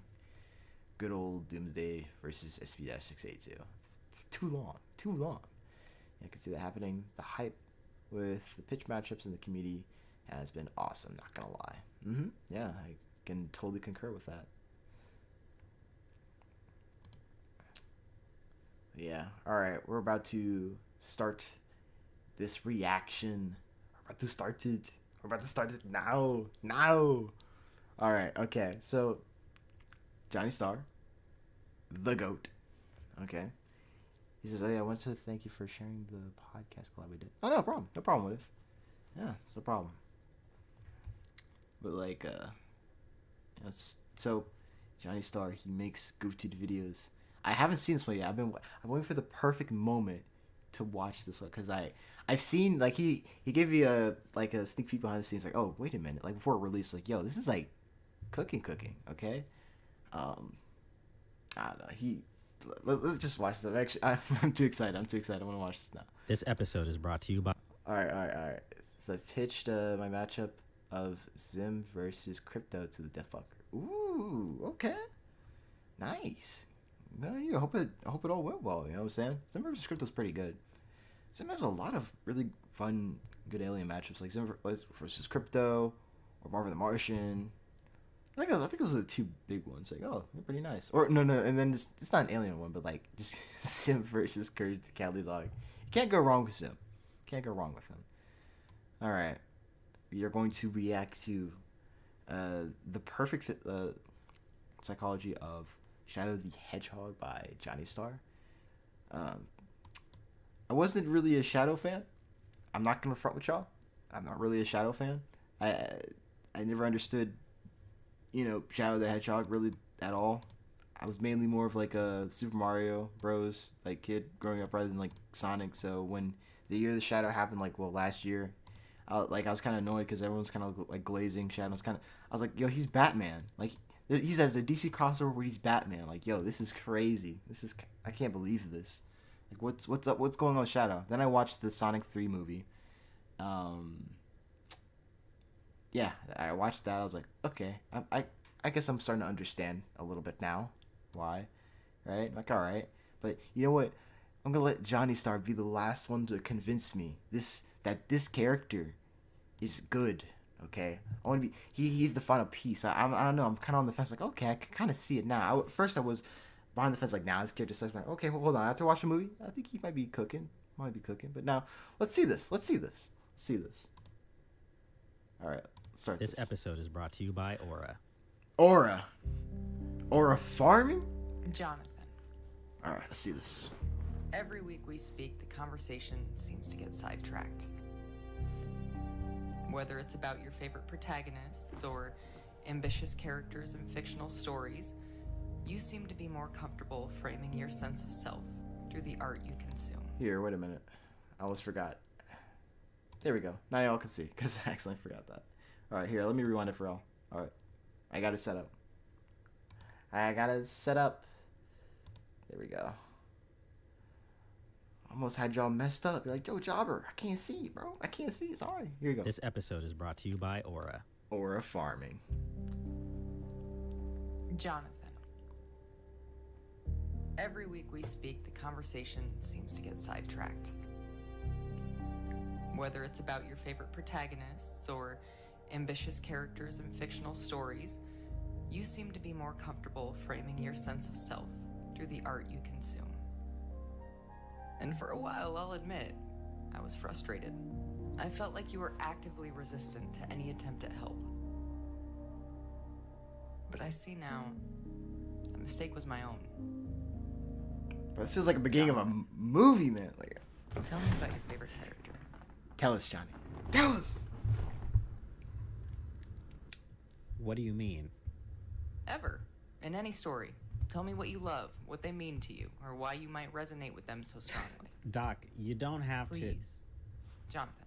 good old Doomsday versus SCP-682. It's too long. Yeah, I can see that happening. The hype with the pitch matchups in the community has been awesome, not gonna lie. Yeah, I can totally concur with that. Yeah, alright, we're about to start this reaction. We're about to start it. We're about to start it now. Now! Alright, okay, so Johhny Star, the GOAT. Okay. He says, oh yeah, I want to thank you for sharing the podcast collab we did. Oh, no problem. No problem with it. Yeah, it's no problem. But like, so Johhny Star, he makes GoTube videos. I haven't seen this one yet. I'm waiting for the perfect moment to watch this one, because I've seen, like, he gave me a sneak peek behind the scenes, like, oh wait a minute, like before it released, like, yo, this is like cooking, okay. I don't know. Let's just watch this. Actually, I'm too excited. I want to watch this now.
This episode is brought to you by.
All right. So I pitched my matchup of Zim versus Crypto to the Deathbucker. Ooh, okay, nice. No, I hope it all went well. You know what I'm saying? Zim versus Crypto's pretty good. Zim has a lot of really fun, good alien matchups, like Zim versus Crypto or Marvin the Martian. I think those are the two big ones. Like, oh, they're pretty nice. Or no, and then it's not an alien one, but like just Sim versus Courage the Cowardly Dog. You can't go wrong with Sim. Can't go wrong with him. All right, we are going to react to the perfect psychology of Shadow the Hedgehog by Johhny Star. I wasn't really a Shadow fan. I'm not gonna front with y'all. I'm not really a Shadow fan. I never understood, Shadow the Hedgehog really at all. I was mainly more of like a Super Mario Bros. Like kid growing up rather than like Sonic. So when the year the Shadow happened, like last year, I was kind of annoyed because everyone's kind of like glazing Shadow. I was like, yo, he's Batman. Like he's as a DC crossover where he's Batman. Like, yo, this is crazy. I can't believe this. Like what's up? What's going on with Shadow? Then I watched the Sonic 3 movie. Yeah, I watched that. I was like, okay, I guess I'm starting to understand a little bit now why, right? Like, all right, but you know what? I'm gonna let Johhny Star be the last one to convince me that this character is good. Okay, I want to be. He's the final piece. I don't know. I'm kind of on the fence. Like, okay, I can kind of see it now. At first, I was behind the fence. Like, nah, this character sucks. Like, okay, well, hold on. After watching the movie, I think he might be cooking. But now, let's see this. All right, let's start this.
This episode is brought to you by Aura.
Aura farming?
Jonathan.
All right, let's see this.
Every week we speak, the conversation seems to get sidetracked. Whether it's about your favorite protagonists or ambitious characters in fictional stories, you seem to be more comfortable framing your sense of self through the art you consume.
Here, wait a minute. I almost forgot. There we go. Now y'all can see, because I accidentally forgot that. All right, here, let me rewind it for all. All right. I got it set up. There we go. Almost had y'all messed up. You're like, yo, Jobber, I can't see, bro. I can't see. Sorry. Here you go.
This episode is brought to you by Aura.
Aura farming.
Jonathan. Every week we speak, the conversation seems to get sidetracked. Whether it's about your favorite protagonists or ambitious characters in fictional stories, you seem to be more comfortable framing your sense of self through the art you consume. And for a while, I'll admit, I was frustrated. I felt like you were actively resistant to any attempt at help. But I see now, the mistake was my own.
But this feels like a beginning of a movie, man. Like,
tell me about your favorite character.
Tell us, Johnny. Tell us!
What do you mean?
Ever. In any story. Tell me what you love, what they mean to you, or why you might resonate with them so strongly.
Doc, you don't have
Please. Jonathan.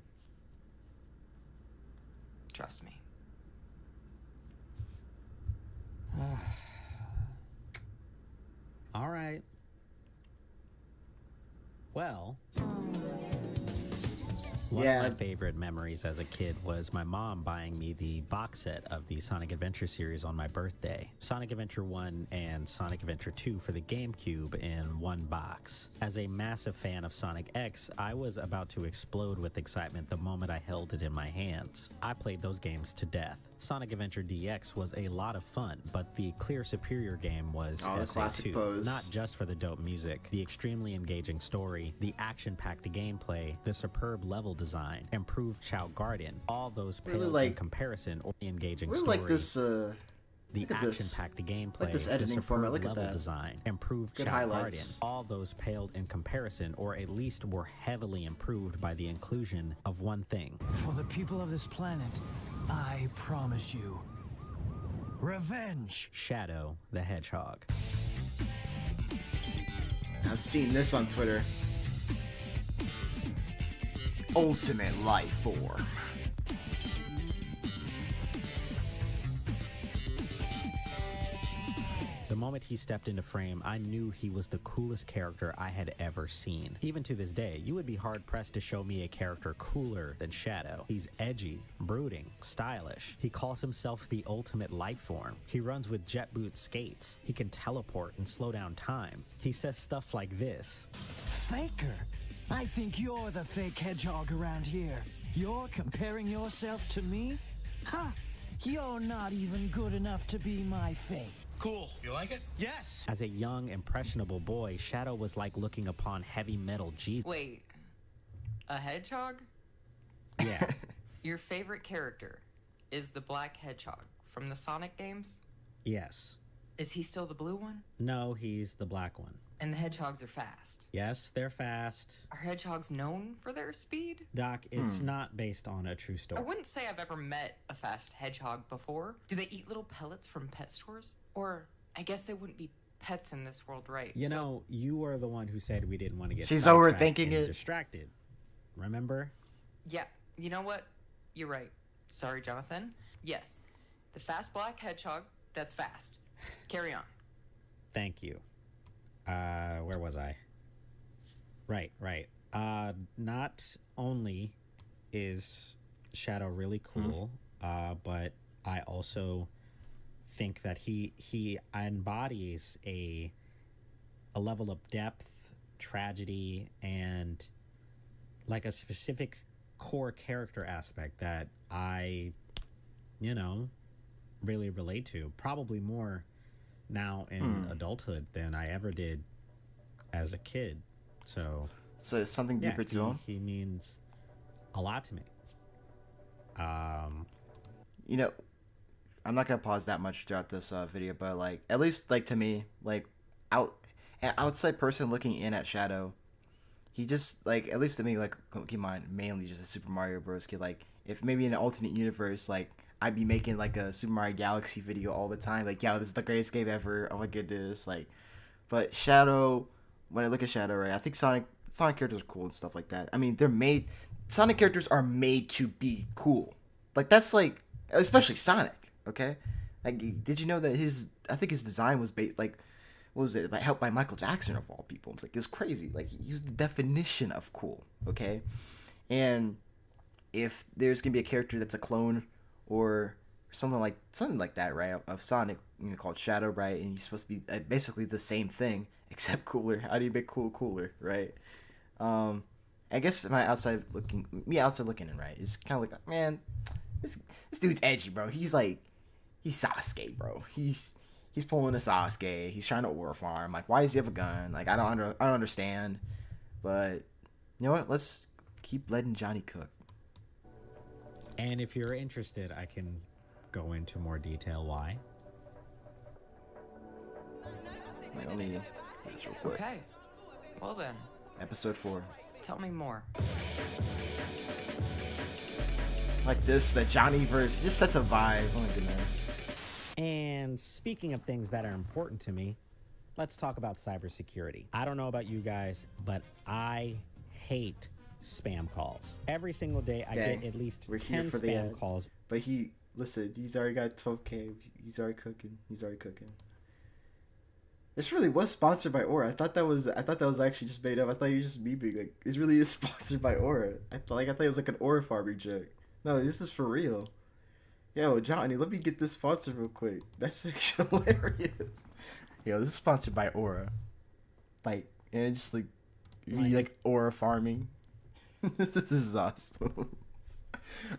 Trust me.
All right. Well, One of my favorite memories as a kid was my mom buying me the box set of the Sonic Adventure series on my birthday. Sonic Adventure 1 and Sonic Adventure 2 for the GameCube in one box. As a massive fan of Sonic X, I was about to explode with excitement the moment I held it in my hands. I played those games to death. Sonic Adventure DX was a lot of fun, but the clear superior game was SA2.
Pose.
Not just for the dope music, the extremely engaging story, the action-packed gameplay, the superb level design, improved Chow Garden, all those pale in comparison or the engaging story.
Like this,
the action-packed gameplay,
like this editing
the
format.
superb
Look at
level
that.
design, improved
Good
Chow
highlights.
Garden, all those paled in comparison, or at least were heavily improved by the inclusion of one thing.
For the people of this planet, I promise you, revenge.
Shadow the Hedgehog.
I've seen this on Twitter. Ultimate life form.
The moment he stepped into frame, I knew he was the coolest character I had ever seen. Even to this day, you would be hard-pressed to show me a character cooler than Shadow. He's edgy, brooding, stylish. He calls himself the ultimate life form. He runs with jet boot skates. He can teleport and slow down time. He says stuff like this.
Faker, I think you're the fake hedgehog around here. You're comparing yourself to me? Ha! You're not even good enough to be my fate.
Cool. You like it? Yes.
As a young, impressionable boy, Shadow was like looking upon heavy metal Jesus.
Wait, a hedgehog?
Yeah.
Your favorite character is the Black Hedgehog from the Sonic games?
Yes.
Is he still the blue one?
No, he's the black one.
And the hedgehogs are fast.
Yes, they're fast.
Are hedgehogs known for their speed?
Doc, it's not based on a true story.
I wouldn't say I've ever met a fast hedgehog before. Do they eat little pellets from pet stores? Or I guess they wouldn't be pets in this world, right?
You know, you were the one who said we didn't want to get
She's
sidetracked
overthinking
and
it.
distracted. Remember?
Yeah, you know what? You're right. Sorry, Jonathan. Yes, the fast black hedgehog, that's fast. Carry on.
Thank you. Where was I? Right. Not only is Shadow really cool, but I also think that he embodies a level of depth, tragedy, and like a specific core character aspect that I, really relate to. Probably more now in adulthood than I ever did as a kid. So
it's something deeper to him.
He means a lot to me.
I'm not gonna pause that much throughout this video, but like at least like to me, like an outside person looking in at Shadow, he just like at least to me, like keep in mind mainly just a Super Mario Bros. Kid. Like if maybe in an alternate universe, like I'd be making like a Super Mario Galaxy video all the time, like yeah, this is the greatest game ever. Oh my goodness, like. But Shadow, when I look at Shadow, right, I think Sonic characters are cool and stuff like that. I mean, Sonic characters are made to be cool. Like that's like especially Sonic. Okay, like did you know that I think his design was based like, what was it? Helped by Michael Jackson of all people. It's like it was crazy. Like he used the definition of cool. Okay, and if there's gonna be a character that's a clone or something like that, right, of Sonic, called Shadow, right, and he's supposed to be basically the same thing except cooler. How do you make cooler, right? I guess my outside looking in, right, is kind of like, man, this dude's edgy, bro. He's Sasuke, bro. He's pulling a Sasuke. He's trying to ore farm. Like, why does he have a gun? Like, I don't understand. But you know what? Let's keep letting Johhny cook.
And if you're interested, I can go into more detail why.
Wait, let me do this real quick.
Okay. Well then,
Episode 4.
tell me more.
Like this, the Johhny verse just sets a vibe. Oh my goodness.
And speaking of things that are important to me, let's talk about cybersecurity. I don't know about you guys, but I hate spam calls. Every single day I get at least 10 spam calls.
But he's already got 12K. He's already cooking. This really was sponsored by Aura. I thought that was actually just made up. I thought you were just me being like, it really is sponsored by Aura. I thought it was like an Aura farming joke. No, this is for real. Yo, Johhny, let me get this sponsored real quick. That's actually hilarious. Yo, this is sponsored by Aura. Like, and just like, like Aura farming. This is awesome.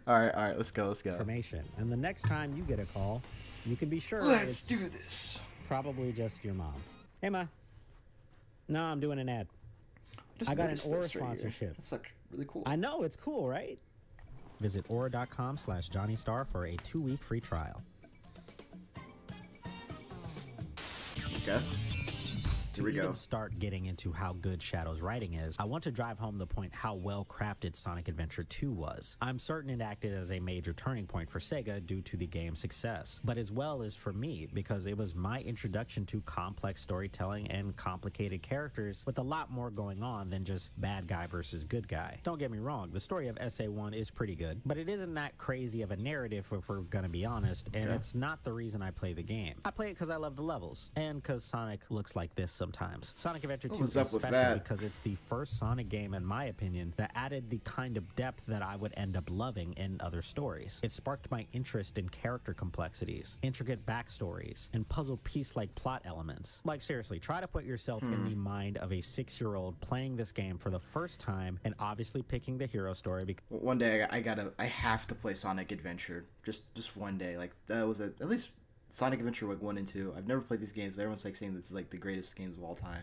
All right, let's go.
Information. And the next time you get a call, you can be sure
Let's
it's
do this.
probably just your mom. Hey, Ma. No, I'm doing an ad.
Just
I got an
noticed
Aura
this right here.
sponsorship.
That's like really cool.
I know, it's cool, right? Visit aura.com/Johhny Star for a 2-week free trial.
Okay. Here we
To
go.
even start getting into how good Shadow's writing is, I want to drive home the point how well crafted Sonic Adventure 2 was. I'm certain it acted as a major turning point for Sega due to the game's success, but as well as for me because it was my introduction to complex storytelling and complicated characters with a lot more going on than just bad guy versus good guy. Don't get me wrong, the story of SA1 is pretty good, but it isn't that crazy of a narrative if we're gonna be honest, and it's not the reason I play the game. I play it because I love the levels, and because Sonic looks like this sometimes. Sonic Adventure 2 is
up with
special
that?
because it's the first Sonic game, in my opinion, that added the kind of depth that I would end up loving in other stories. It sparked my interest in character complexities, intricate backstories, and puzzle piece-like plot elements. Like seriously, try to put yourself in the mind of a 6-year-old playing this game for the first time and obviously picking the hero story because
One day I have to play Sonic Adventure. Just one day. Like that was at least Sonic Adventure like 1 and 2. I've never played these games, but everyone's like saying this is like the greatest games of all time.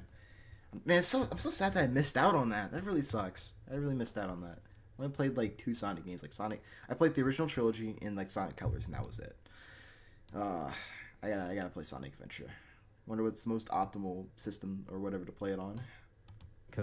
Man, I'm so sad that I missed out on that. That really sucks. I really missed out on that. I played like 2 Sonic games, like Sonic. I played the original trilogy in like Sonic Colors, and that was it. I gotta play Sonic Adventure. Wonder what's the most optimal system or whatever to play it on.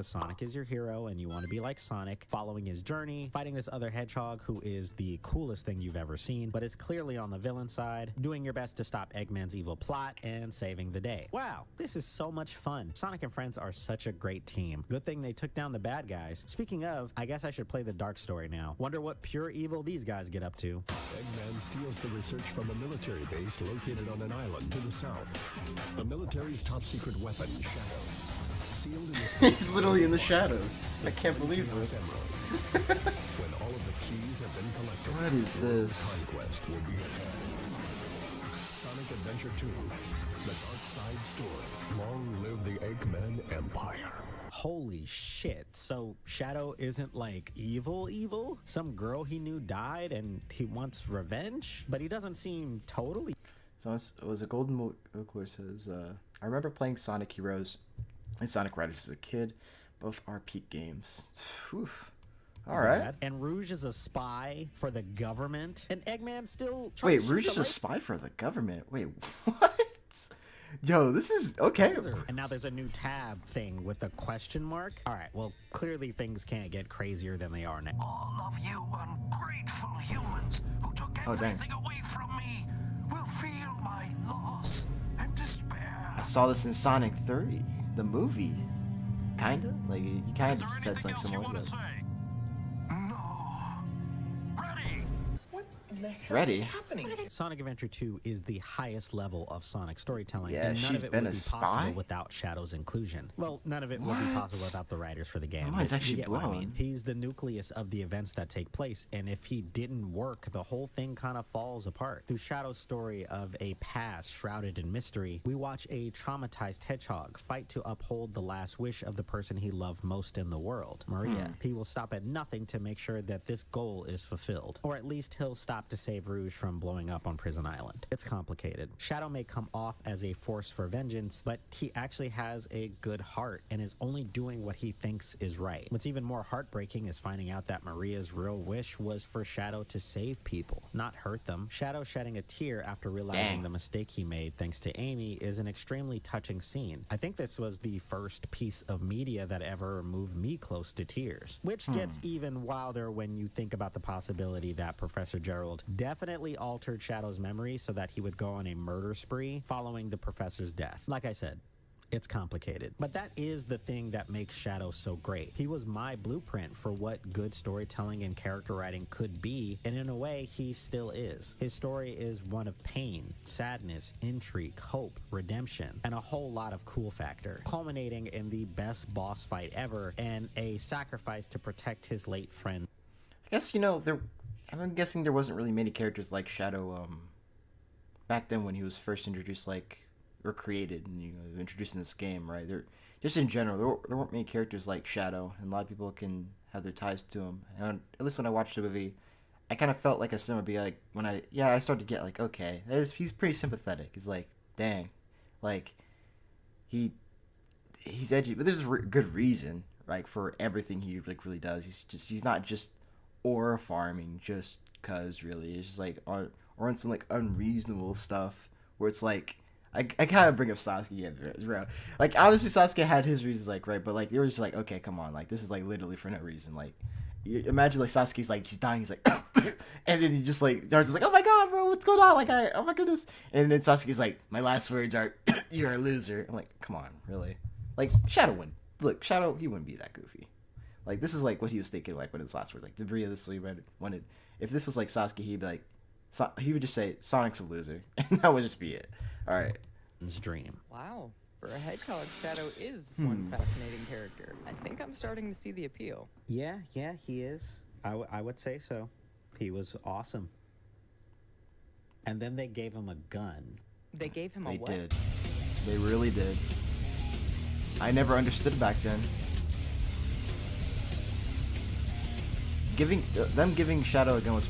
Sonic is your hero and you want to be like Sonic, following his journey, fighting this other hedgehog who is the coolest thing you've ever seen, but is clearly on the villain side, doing your best to stop Eggman's evil plot, and saving the day. Wow, this is so much fun. Sonic and friends are such a great team. Good thing they took down the bad guys. Speaking of, I guess I should play the dark story now. Wonder what pure evil these guys get up to.
Eggman steals the research from a military base located on an island to the south. The military's top secret weapon, Shadow. Sealed in the
He's literally in the shadows. I can't believe this.
When all of the keys have been collected,
What is this?
conquest will be ahead. Sonic Adventure 2, The Dark Side Story. Long live the Eggman Empire.
Holy shit. So Shadow isn't like evil? Some girl he knew died and he wants revenge? But he doesn't seem totally...
So it was a Golden Molecule says, I remember playing Sonic Heroes and Sonic Riders as a kid. Both are peak games. Oof. All right.
And Rouge is a spy for the government. And Eggman still...
Wait, Rouge is a spy for the government? Wait, what? Yo, this is... Okay.
And now there's a new tab thing with a question mark. All right, well, clearly things can't get crazier than they are now.
All of you ungrateful humans who took everything away from me will feel my loss and despair.
I saw this in Sonic 3, the movie. Kinda? Like, he kind of said something similar. But... Ready?
Sonic Adventure 2 is the highest level of Sonic storytelling,
Yeah,
and none
she's
of it
been
would
a
be
spy?
possible without Shadow's inclusion. Well, none of it would be possible without the writers for the game.
My mind's
but
actually
you get what I
blown.
mean. He's the nucleus of the events that take place, and if he didn't work, the whole thing kind of falls apart. Through Shadow's story of a past shrouded in mystery, we watch a traumatized hedgehog fight to uphold the last wish of the person he loved most in the world, Maria. He will stop at nothing to make sure that this goal is fulfilled, or at least he'll stop to save Rouge from blowing up on Prison Island. It's complicated. Shadow may come off as a force for vengeance, but he actually has a good heart and is only doing what he thinks is right. What's even more heartbreaking is finding out that Maria's real wish was for Shadow to save people, not hurt them. Shadow shedding a tear after realizing the mistake he made thanks to Amy is an extremely touching scene. I think this was the first piece of media that ever moved me close to tears, which gets even wilder when you think about the possibility that Professor Gerald definitely altered Shadow's memory so that he would go on a murder spree following the professor's death. Like I said, It's complicated, but that is the thing that makes Shadow so great. He was my blueprint for what good storytelling and character writing could be, and in a way, he still is. His story is one of pain, sadness, intrigue, hope, redemption, and a whole lot of cool factor, culminating in the best boss fight ever and a sacrifice to protect his late friend.
I guess, I'm guessing there wasn't really many characters like Shadow back then when he was first introduced, or created and introduced in this game, right? Just in general, there weren't many characters like Shadow, and a lot of people can have their ties to him. And at least when I watched the movie, I kind of felt like a similar, be like when I started to get like, okay, he's pretty sympathetic. He's like, dang, like he's edgy, but there's a good reason, like, for everything he like really does. He's not just aura farming just cause, really. It's just like or on some like unreasonable stuff where it's like. I kind of bring up Sasuke as well. Like, obviously Sasuke had his reasons, like, right, but like they were just like, okay, come on, like this is like literally for no reason. Like, you imagine like Sasuke's like he's dying, he's like, and then he just like Naruto's like, oh my god, bro, what's going on? Like, oh my goodness, and then Sasuke's like, my last words are, you're a loser. I'm like, come on, really? Like, Shadow wouldn't. Look, Shadow, he wouldn't be that goofy. Like, this is like what he was thinking, like when his last words, like, did Bria this wanted. If this was like Sasuke, he'd be like, he would just say Sonic's a loser, and that would just be it. All right.
Dream.
Wow. For a hedgehog, Shadow is one fascinating character. I think I'm starting to see the appeal.
Yeah, he is. I would say so. He was awesome. And then they gave him a gun.
They gave him a what?
They did. They really did. I never understood back then. Them giving Shadow a gun was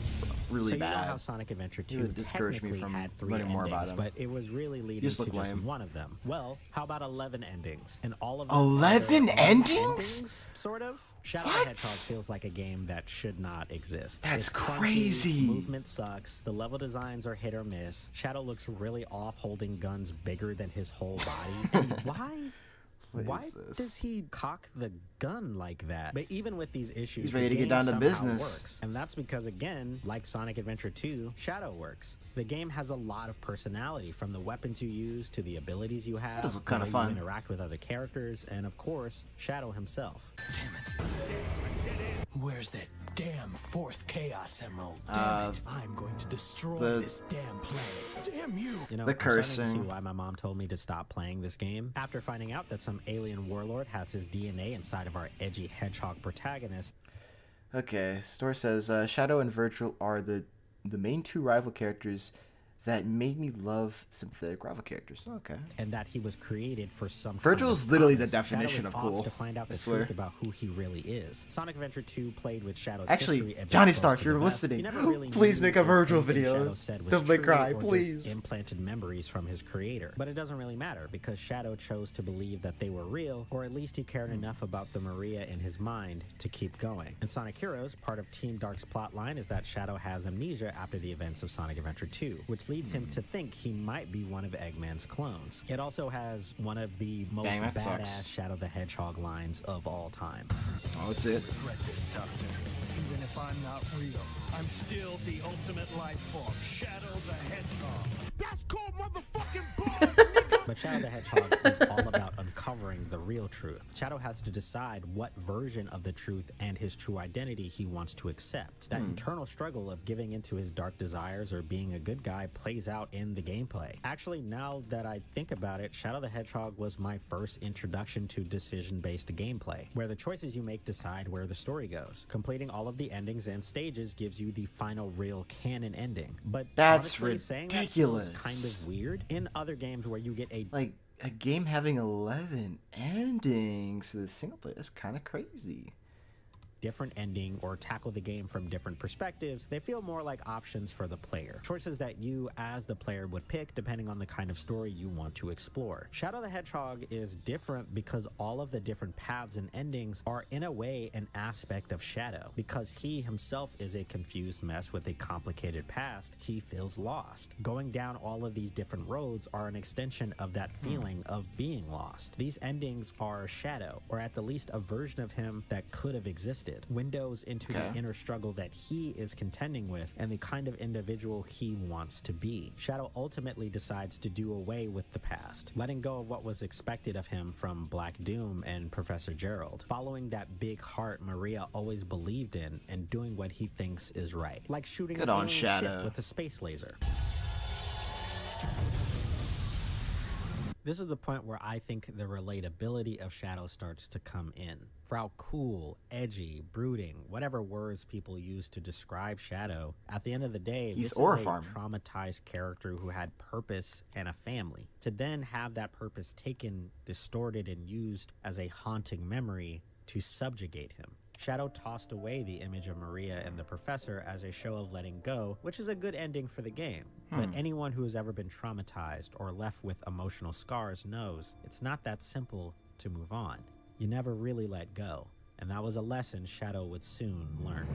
really bad.
So you know how Sonic Adventure 2
discouraged me
technically
from
had 3
learning more about
endings,
him.
but it was really leading to just one of them. Well, how about 11 endings? And all of them
11 endings?
Sort of. Shadow the Hedgehog feels like a game that should not exist.
That's
it's clunky,
crazy.
Movement sucks. The level designs are hit or miss. Shadow looks really off holding guns bigger than his whole body. And why does he cock the gun like that? But even with these issues,
he's ready to get down to business.
Works. And that's because, again, like Sonic Adventure 2, Shadow works. The game has a lot of personality, from the weapons you use to the abilities you have,
this is kind of fun.
You interact with other characters, and of course, Shadow himself.
Damn it. Where's that damn 4th Chaos Emerald? Damn it. I'm going to destroy this damn planet. Damn you.
You know,
the cursing.
I'm starting to see why my mom told me to stop playing this game. After finding out that some alien warlord has his DNA inside of our edgy hedgehog protagonist.
Okay, story says, Shadow and Virgil are the main 2 rival characters that made me love sympathetic rival characters. Okay.
And that he was created for some
Virgil's
kind of
literally
promise.
the definition of cool.
To find out the truth about who he really is. Sonic Adventure 2 played with Shadow's
actually,
history.
Johhny Star, if you're listening, please make a Virgil video. Don't make cry, please.
Implanted memories from his creator. But it doesn't really matter, because Shadow chose to believe that they were real, or at least he cared enough about the Maria in his mind to keep going. In Sonic Heroes, part of Team Dark's plotline is that Shadow has amnesia after the events of Sonic Adventure 2, which leads him to think he might be one of Eggman's clones. It also has one of the most badass Shadow the Hedgehog lines of all time.
Oh, that's it.
Even if I'm not real, I'm still the ultimate life form, Shadow the Hedgehog. That's called motherfucking balls, nigga!
But Shadow the Hedgehog is all about uncovering the real truth. Shadow has to decide what version of the truth and his true identity he wants to accept. That internal struggle of giving into his dark desires or being a good guy plays out in the gameplay. Actually, now that I think about it, Shadow the Hedgehog was my first introduction to decision-based gameplay, where the choices you make decide where the story goes. Completing all of the endings and stages gives you the final real canon ending. But
that's
honestly, saying
ridiculous.
That feels kind of weird. In other games where you get
a game having 11 endings for the single player, that's kind of crazy.
different ending or tackle the game from different perspectives, they feel more like options for the player. Choices that you as the player would pick depending on the kind of story you want to explore. Shadow the Hedgehog is different because all of the different paths and endings are in a way an aspect of Shadow. Because he himself is a confused mess with a complicated past, he feels lost. Going down all of these different roads are an extension of that feeling of being lost. These endings are Shadow, or at the least a version of him that could have existed. expected. Windows into the inner struggle that he is contending with and the kind of individual he wants to be. Shadow ultimately decides to do away with the past, letting go of what was expected of him from Black Doom and Professor Gerald, following that big heart Maria always believed in and doing what he thinks is right, like shooting an alien ship with a space laser. This is the point where I think the relatability of Shadow starts to come in. For how cool, edgy, brooding, whatever words people use to describe Shadow, at the end of the day, this is a traumatized character who had purpose and a family. To then have that purpose taken, distorted, and used as a haunting memory to subjugate him. Shadow tossed away the image of Maria and the Professor as a show of letting go, which is a good ending for the game. But anyone who has ever been traumatized or left with emotional scars knows it's not that simple to move on. You never really let go, and that was a lesson Shadow would soon learn.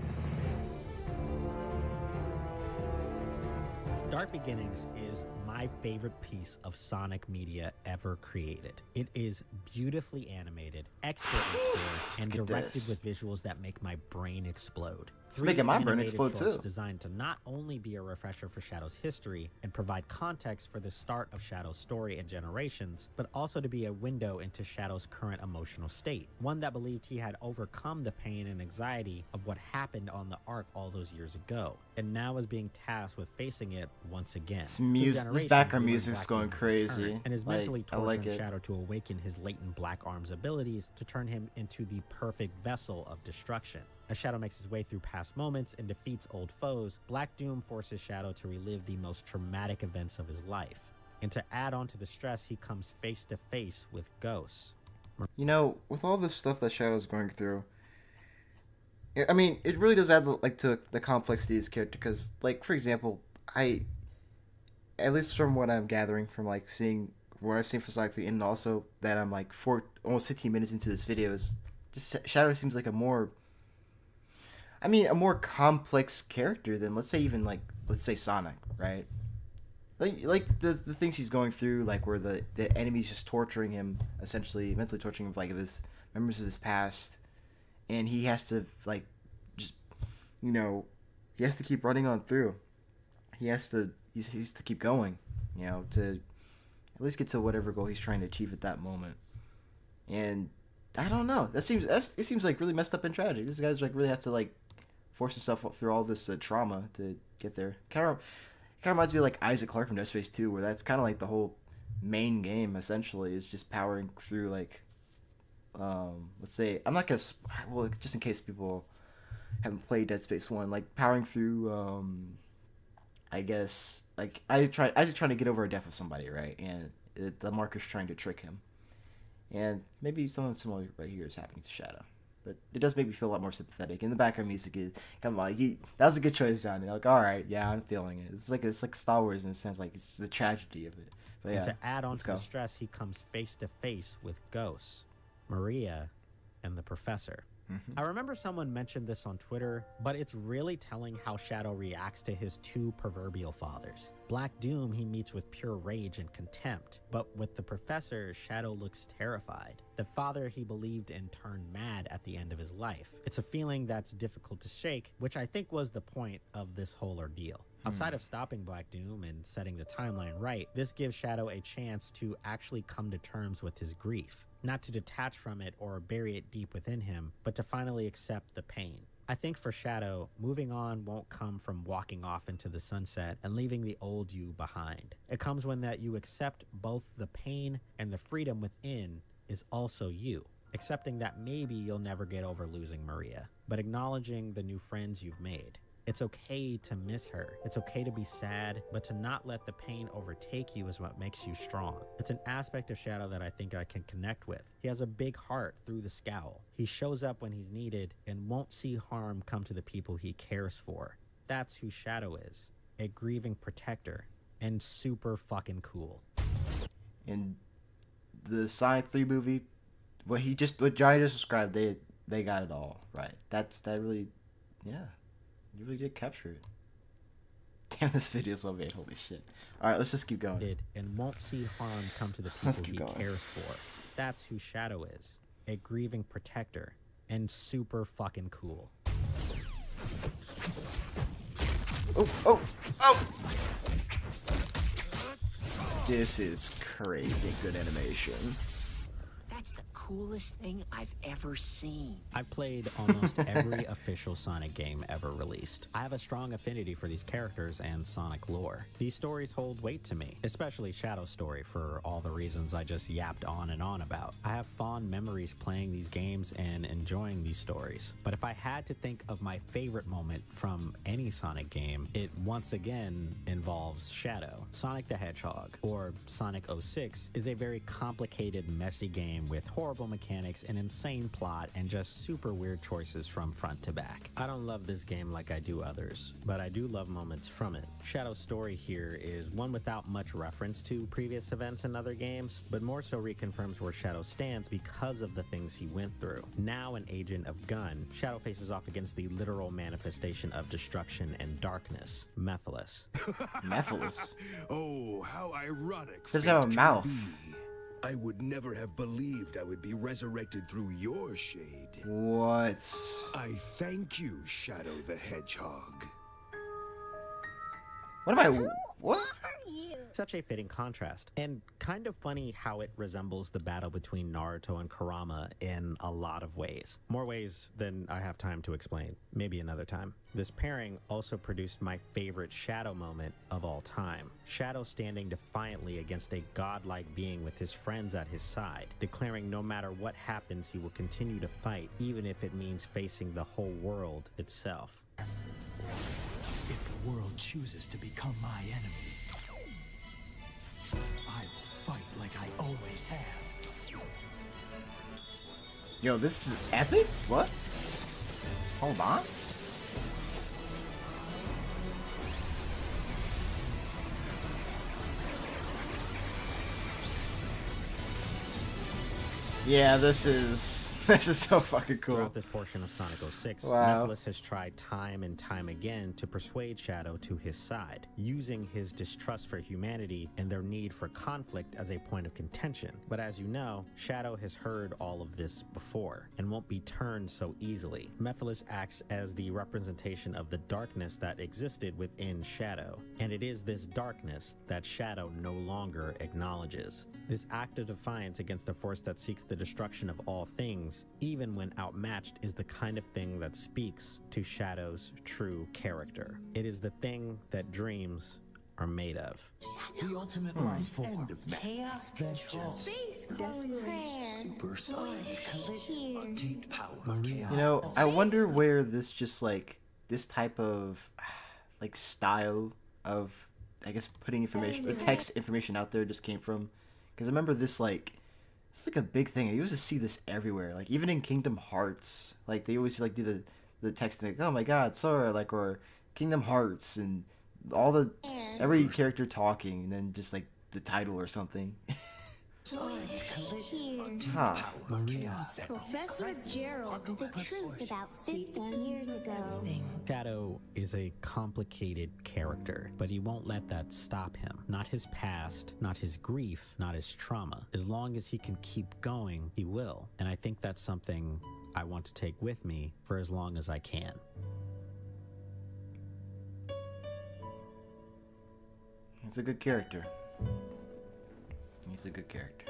Dark Beginnings is my favorite piece of Sonic media ever created. It is beautifully animated, expertly scored, and directed with visuals that make my brain explode.
It's making my brain explode too.
Designed to not only be a refresher for Shadow's history and provide context for the start of Shadow's story and generations, but also to be a window into Shadow's current emotional state. One that believed he had overcome the pain and anxiety of what happened on the Ark all those years ago, and now is being tasked with facing it once again.
This background music's going crazy.
And is mentally torturing Shadow to awaken his latent Black Arms abilities to turn him into the perfect vessel of destruction. As Shadow makes his way through past moments and defeats old foes, Black Doom forces Shadow to relive the most traumatic events of his life. And to add on to the stress, he comes face to face with ghosts.
You know, with all this stuff that Shadow's going through, I mean, it really does add to the complexity of his character. Because, for example, at least from what I'm gathering from seeing what I've seen for Sonic 3, and also that I'm almost 15 minutes into this video, is just Shadow seems like a more complex character than let's say Sonic, right? Like the things he's going through, where the enemy's just torturing him, essentially mentally torturing him, of his members of his past, and he has to he has to keep running on through. He has to keep going, to at least get to whatever goal he's trying to achieve at that moment. And I don't know. It seems really messed up and tragic. This guy's really has to force himself through all this trauma to get there. Kind of reminds me of Isaac Clarke from Jobberspace 2, where that's kind of the whole main game essentially is just powering through let's say I'm not gonna just in case people haven't played Dead Space 1, powering through I guess Isaac trying to get over a death of somebody, right? And the marker's trying to trick him. And maybe something similar right here is happening to Shadow. But it does make me feel a lot more sympathetic. And the background music is come on, that was a good choice, Johhny. All right, yeah, I'm feeling it. It's like Star Wars in a sense, it's the tragedy of it. But yeah,
and to add on to the stress, he comes face to face with ghosts, Maria, and the Professor. I remember someone mentioned this on Twitter, but it's really telling how Shadow reacts to his two proverbial fathers. Black Doom he meets with pure rage and contempt, but with the Professor, Shadow looks terrified. The father he believed in turned mad at the end of his life. It's a feeling that's difficult to shake, which I think was the point of this whole ordeal. Outside of stopping Black Doom and setting the timeline right, this gives Shadow a chance to actually come to terms with his grief. Not to detach from it or bury it deep within him, but to finally accept the pain. I think for Shadow, moving on won't come from walking off into the sunset and leaving the old you behind. It comes when that you accept both the pain and the freedom within is also you. Accepting that maybe you'll never get over losing Maria, but acknowledging the new friends you've made. It's okay to miss her. It's okay to be sad, but to not let the pain overtake you is what makes you strong. It's an aspect of Shadow that I think I can connect with. He has a big heart through the scowl. He shows up when he's needed and won't see harm come to the people he cares for. That's who Shadow is. A grieving protector. And super fucking cool.
In the Sonic 3 movie, what Johhny just described, they got it all right. That really, yeah. You really did capture it. Damn, this video's well made. Holy shit. Alright, let's just keep going.
And won't see harm come to the people he cares for. That's who Shadow is. A grieving protector. and super fucking cool.
Oh, oh, oh! This is crazy good animation.
That's the coolest thing I've ever seen.
I've played almost every official Sonic game ever released. I have a strong affinity for these characters and Sonic lore. These stories hold weight to me, especially Shadow's story for all the reasons I just yapped on and on about. I have fond memories playing these games and enjoying these stories. But if I had to think of my favorite moment from any Sonic game, it once again involves Shadow. Sonic the Hedgehog, or Sonic 06, is a very complicated, messy game with horrible mechanics, an insane plot, and just super weird choices from front to back. I don't love this game like I do others, but I do love moments from it. Shadow's story here is one without much reference to previous events in other games, but more so reconfirms where Shadow stands because of the things he went through. Now an agent of Gun, Shadow faces off against the literal manifestation of destruction and darkness, Mephiles.
Mephiles?
Oh, how ironic.
Doesn't have a
fate can
mouth.
be. I would never have believed I would be resurrected through your shade.
What?
I thank you, Shadow the Hedgehog.
What am I? What?
Such a fitting contrast, and kind of funny how it resembles the battle between Naruto and Kurama in a lot of ways. More ways than I have time to explain, maybe another time. This pairing also produced my favorite Shadow moment of all time. Shadow standing defiantly against a godlike being with his friends at his side, declaring no matter what happens he will continue to fight, even if it means facing the whole world itself.
If the world chooses to become my enemy, I will fight like I always have.
Yo, this is epic? What? Hold on. Yeah, this is so fucking cool.
Throughout this portion of Sonic 06,
Wow.
Mephiles has tried time and time again to persuade Shadow to his side, using his distrust for humanity and their need for conflict as a point of contention. But as you know, Shadow has heard all of this before and won't be turned so easily. Mephiles acts as the representation of the darkness that existed within Shadow, and it is this darkness that Shadow no longer acknowledges. This act of defiance against a force that seeks the destruction of all things, even when outmatched, is the kind of thing that speaks to Shadow's true character. It is the thing that dreams are made of.
The ultimate life form. Chaos control. Deep power of chaos.
You know, I wonder where this just like this type of like style of, I guess, putting information, text information out there just came from. Because I remember this like, it's like a big thing. I used to see this everywhere. Like even in Kingdom Hearts, like they always like do the text like, oh my God, Sora, like, or Kingdom Hearts, and all the every character talking, and then just like the title or something. Huh.
Professor Gerald did the truth about 50 years ago.
Shadow is a complicated character, but he won't let that stop him. Not his past, not his grief, not his trauma. As long as he can keep going, he will. And I think that's something I want to take with me for as long as I can.
He's a good character. He's a good character.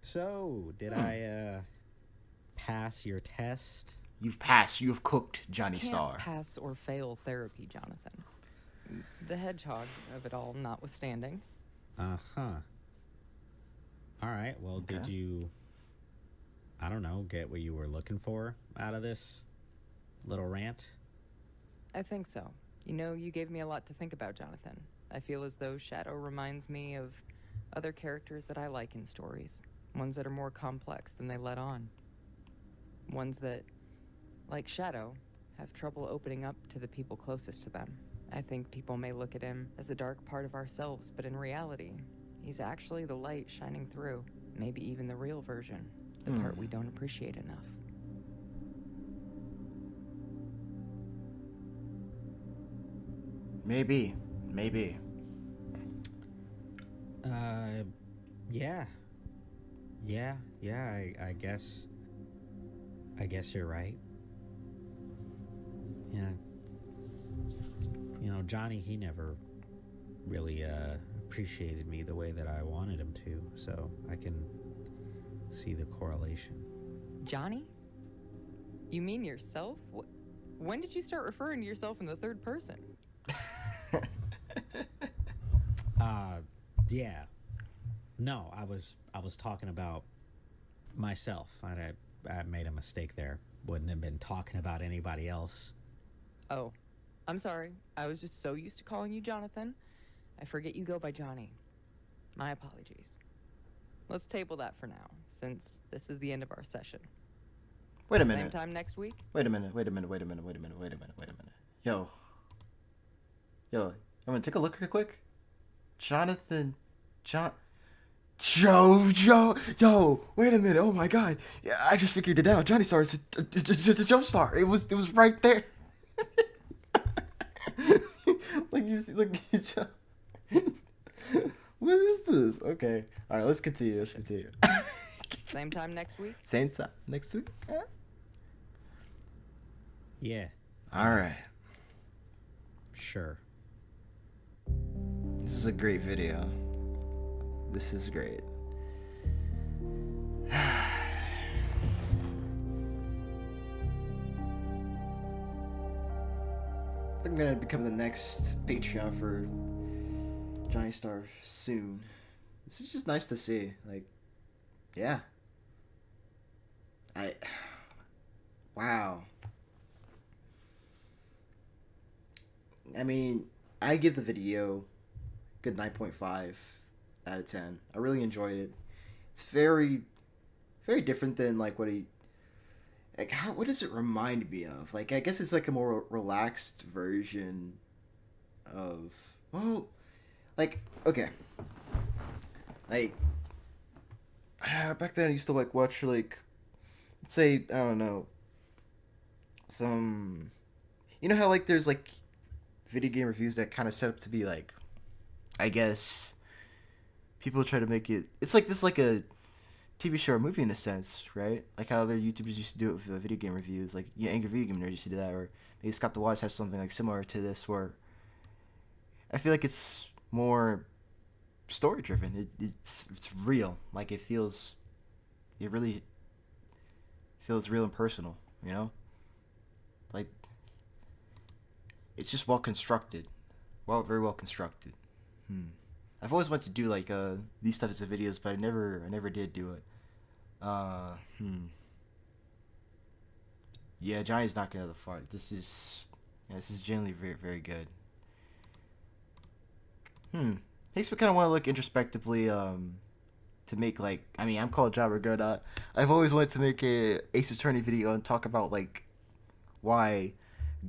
So, did I pass your test?
You've passed. You have cooked, Johhny
Can't
Star.
pass or fail therapy, Jonathan. The hedgehog of it all notwithstanding.
Uh-huh. All right, well, did
Okay.
you, I don't know, get what you were looking for out of this little rant?
I think so. You know, you gave me a lot to think about, Jonathan. I feel as though Shadow reminds me of other characters that I like in stories. Ones that are more complex than they let on. Ones that, like Shadow, have trouble opening up to the people closest to them. I think people may look at him as the dark part of ourselves, but in reality, he's actually the light shining through. Maybe even the real version, the part we don't appreciate enough.
Maybe.
Yeah. I guess you're right. Yeah. Johhny, he never really appreciated me the way that I wanted him to, so I can see the correlation.
Johhny? You mean yourself? When did you start referring to yourself in the third person?
Yeah. No, I was talking about myself. I made a mistake there. Wouldn't have been talking about anybody else.
Oh, I'm sorry. I was just so used to calling you Jonathan. I forget you go by Johhny. My apologies. Let's table that for now, since this is the end of our session.
Wait a minute.
Same time next week?
Wait a minute. Yo, I'm gonna take a look real quick. Jonathan, yo, wait a minute. Oh my god. Yeah, I just figured it out. Johhny Star is just a Joe Star. It was right there. Look, what is this? Okay. All right, let's continue.
Same time next week?
Same time next week?
Yeah.
All right.
Sure.
This is a great video. This is great. I'm gonna become the next Patreon for Johhny Star soon. This is just nice to see. Like, yeah. Wow. I mean, I give the video a good 9.5 out of 10. I really enjoyed it. It's very, very different than like what what does it remind me of? Like, I guess it's like a more relaxed version of, well, like, okay. Like, back then I used to like watch like, let's say, I don't know, some, you know how like there's like video game reviews that kind of set up to be like, I guess, people try to make it, it's like this like a TV show or movie in a sense, right? Like how other YouTubers used to do it with video game reviews, like Angry Video Game Nerd used to do that, or maybe Scott the Wise has something like similar to this, where I feel like it's more story driven. It's real. Like it really feels real and personal, you know? Like it's just well constructed, very well constructed. I've always wanted to do like these types of videos, but I never did do it. Yeah, Johnny's knocking out of the fart. This is genuinely very, very good. Makes me kind of want to look introspectively to make like, I mean, I'm called Jobber Godot. I've always wanted to make a Ace Attorney video and talk about like why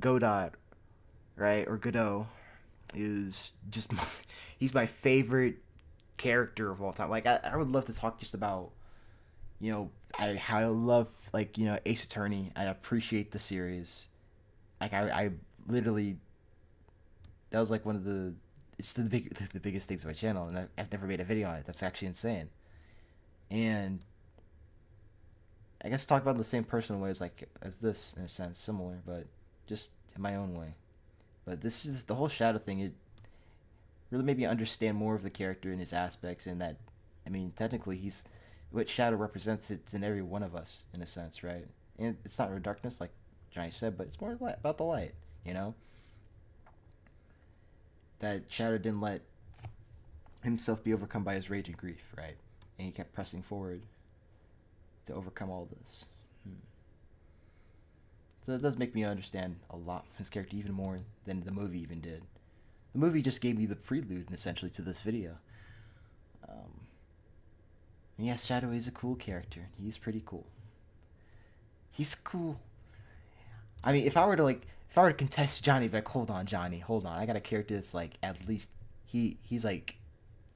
Godot, right, or Godot is just he's my favorite character of all time. Like I would love to talk just about, you know, how I love, like, you know, Ace Attorney. I appreciate the series. Like I literally, that was like one of the, it's the biggest things on my channel, and I've never made a video on it. That's actually insane. And I guess talk about in the same personal ways like as this, in a sense, similar, but just in my own way. But this is the whole Shadow thing. It really made me understand more of the character and his aspects, and that, I mean, technically he's, what Shadow represents, it's in every one of us, in a sense, right? And it's not darkness, like Johnny said, but it's more about the light, you know? That Shadow didn't let himself be overcome by his rage and grief, right? And he kept pressing forward to overcome all this. So it does make me understand a lot his character even more than the movie even did. The movie just gave me the prelude, essentially, to this video. Yes, Shadow is a cool character. He's pretty cool. He's cool. I mean, if I were to contest Johnny, I'd be like, hold on, Johnny, hold on. I got a character that's like, at least he's like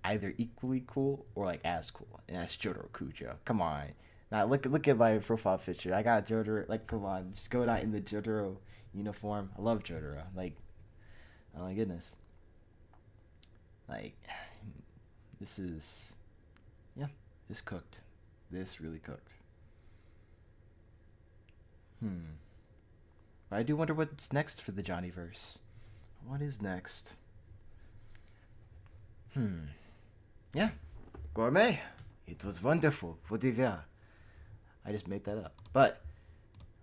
either equally cool or like as cool, and that's Jotaro Kujo. Come on. Now look at my profile picture. I got Jotaro. Like, come on, just go out in the Jotaro uniform. I love Jotaro. Like, oh my goodness. Like, this is Yeah, this cooked. This really cooked. But I do wonder what's next for the Johnnyverse. What is next? Yeah. Gourmet. It was wonderful. Vous divers. I just made that up. But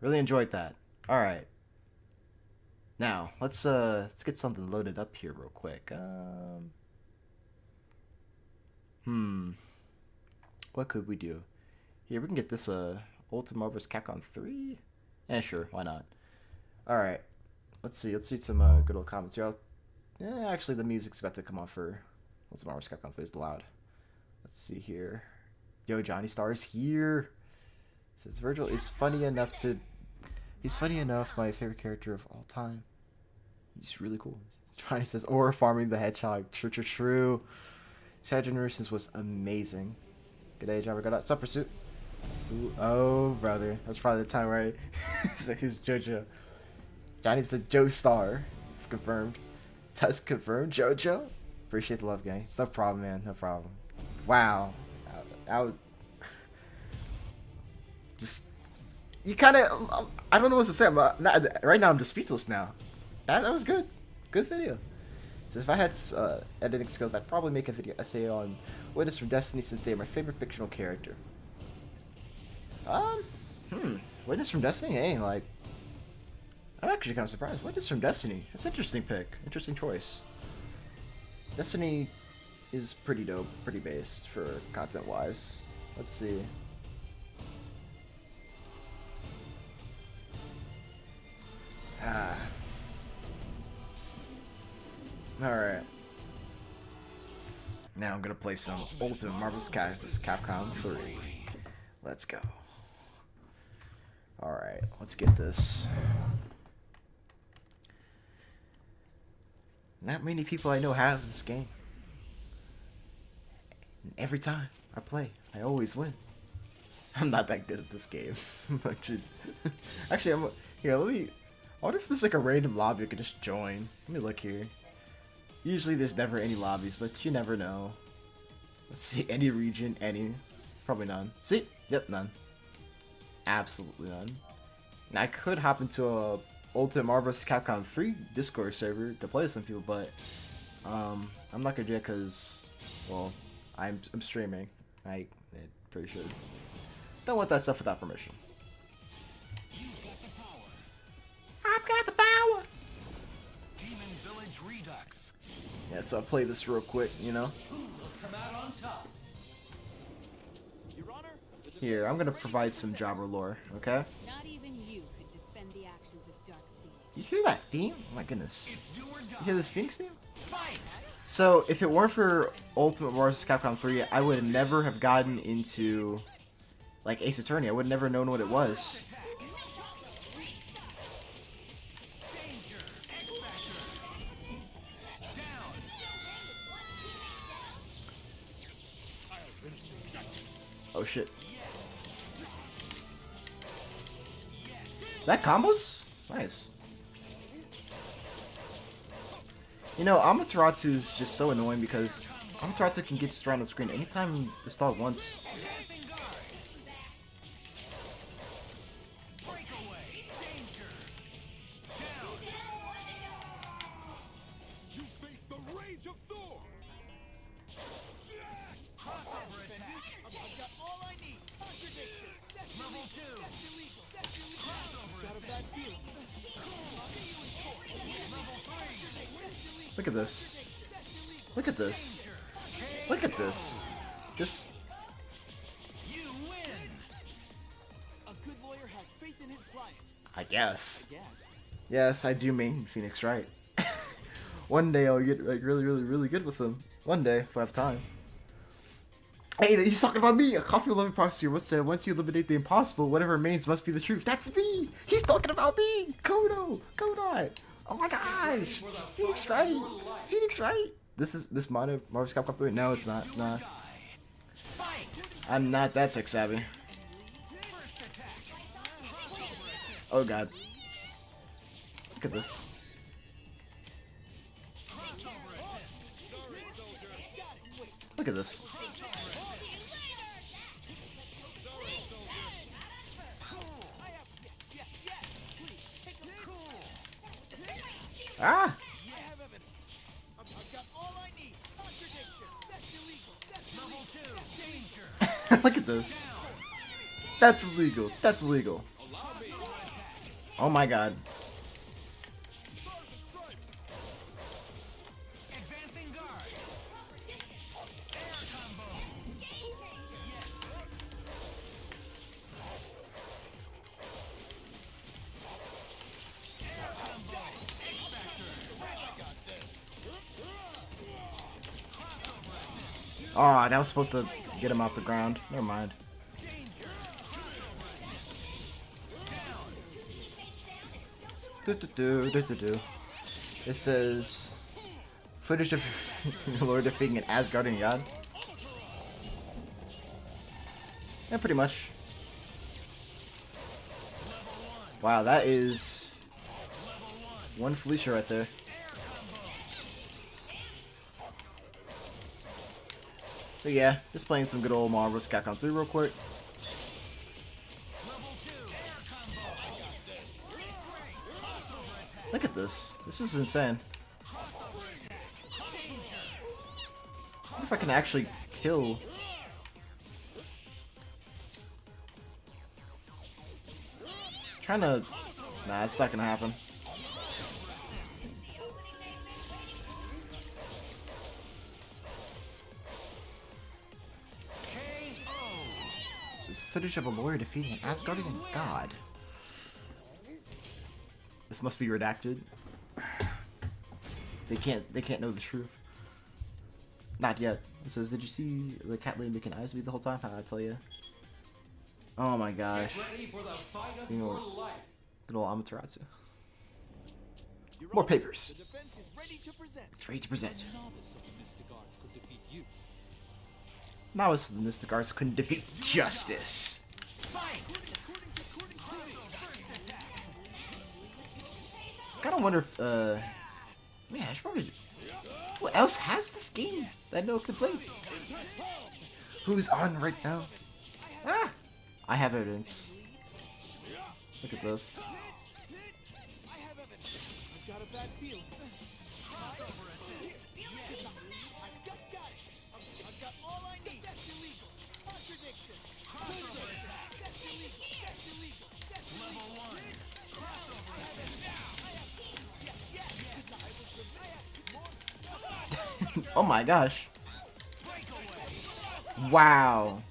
really enjoyed that. Alright. Now, let's get something loaded up here real quick. What could we do? Here, we can get this Ultimate Marvel's Capcom 3. Yeah, sure, why not? Alright. Let's see some good old comments here. Actually the music's about to come on for Ultimate Marvel's Capcom 3 is loud. Let's see here. Yo, Johhny Star is here. Says Virgil is funny enough he's funny enough, my favorite character of all time. He's really cool. Johhny says, or farming the hedgehog. True. Shadow Generations was amazing. Good day, Jobber. Got out. What's up, Pursuit? Ooh, oh, brother. That's probably the time, right? It's like, who's JoJo? Johnny's the Joe Star. It's confirmed. Tusk confirmed. JoJo? Appreciate the love, gang. It's no problem, man. No problem. Wow. That was... just... You kind of... I don't know what to say. Right now, I'm just speechless now. That was good. Good video. So if I had editing skills, I'd probably make a video essay on Witness from Destiny since they're my favorite fictional character. Witness from Destiny? Hey, like... I'm actually kind of surprised. Witness from Destiny. That's an interesting pick. Interesting choice. Destiny is pretty dope. Pretty based for content-wise. Let's see. Alright. Now I'm gonna play some Ultimate Marvel's Capcom 3. Let's go. Alright, let's get this. Not many people I know have this game. And every time I play, I always win. I'm not that good at this game. Actually, here, I wonder if there's like a random lobby I could just join. Let me look here. Usually there's never any lobbies, but you never know. Let's see, any region, any. Probably none. See? Yep, none. Absolutely none. Now I could hop into a Ultimate Marvel's Capcom 3 Discord server to play with some people, but I'm not gonna do it because, well, I'm streaming. I'm pretty sure. Don't want that stuff without permission. I've got the power! Demon Village Redux. Yeah, so I'll play this real quick, you know? Here, I'm gonna provide some Jobber lore, okay?
Not even you could defend the actions of Dark Phoenix.
You hear that theme? Oh my goodness. You hear this Phoenix theme? So, if it weren't for Ultimate Marvel's Capcom 3, I would never have gotten into, like, Ace Attorney. I would have never known what it was. Oh shit. That combos? Nice. You know, Amaterasu is just so annoying because Amaterasu can get just around the screen anytime the stall once. Look at this. Look at this. Look at this. Just... I guess. Yes, I do mean Phoenix Wright. One day I'll get like really good with him. One day, if I have time. Hey, he's talking about me! A coffee-loving prosecutor once said, once you eliminate the impossible, whatever remains must be the truth. That's me! He's talking about me! Kodo! Kodai! Oh my gosh! Phoenix Wright! Phoenix Wright! This Marvel's Capcom 3? No, it's not. Nah. I'm not that tech savvy. Oh god. Look at this. Look at this. Ah! Look at this. That's illegal. That's illegal. Oh my god. Oh, that was supposed to get him off the ground. Never mind. It says footage of Lord defeating an Asgardian god. Yeah, pretty much. Wow, that is one Felicia right there. But yeah, just playing some good old Marvel Capcom 3 real quick. Look at this. This is insane. I wonder if I can actually kill. Trying to. Nah, it's not gonna happen. This is footage of a lawyer defeating an Asgardian god. This must be redacted. They can't know the truth. Not yet. It says, did you see the cat lady making eyes at me the whole time? How'd I tell you? Oh my gosh. Good old Amaterasu. More papers. It's ready to present. Novice of the Mystic Arts couldn't defeat justice. Kinda wonder if, man, I should probably. What else has this game that no one can play? Who's on right now? Ah! I have evidence. Look at this. Oh my gosh. Wow.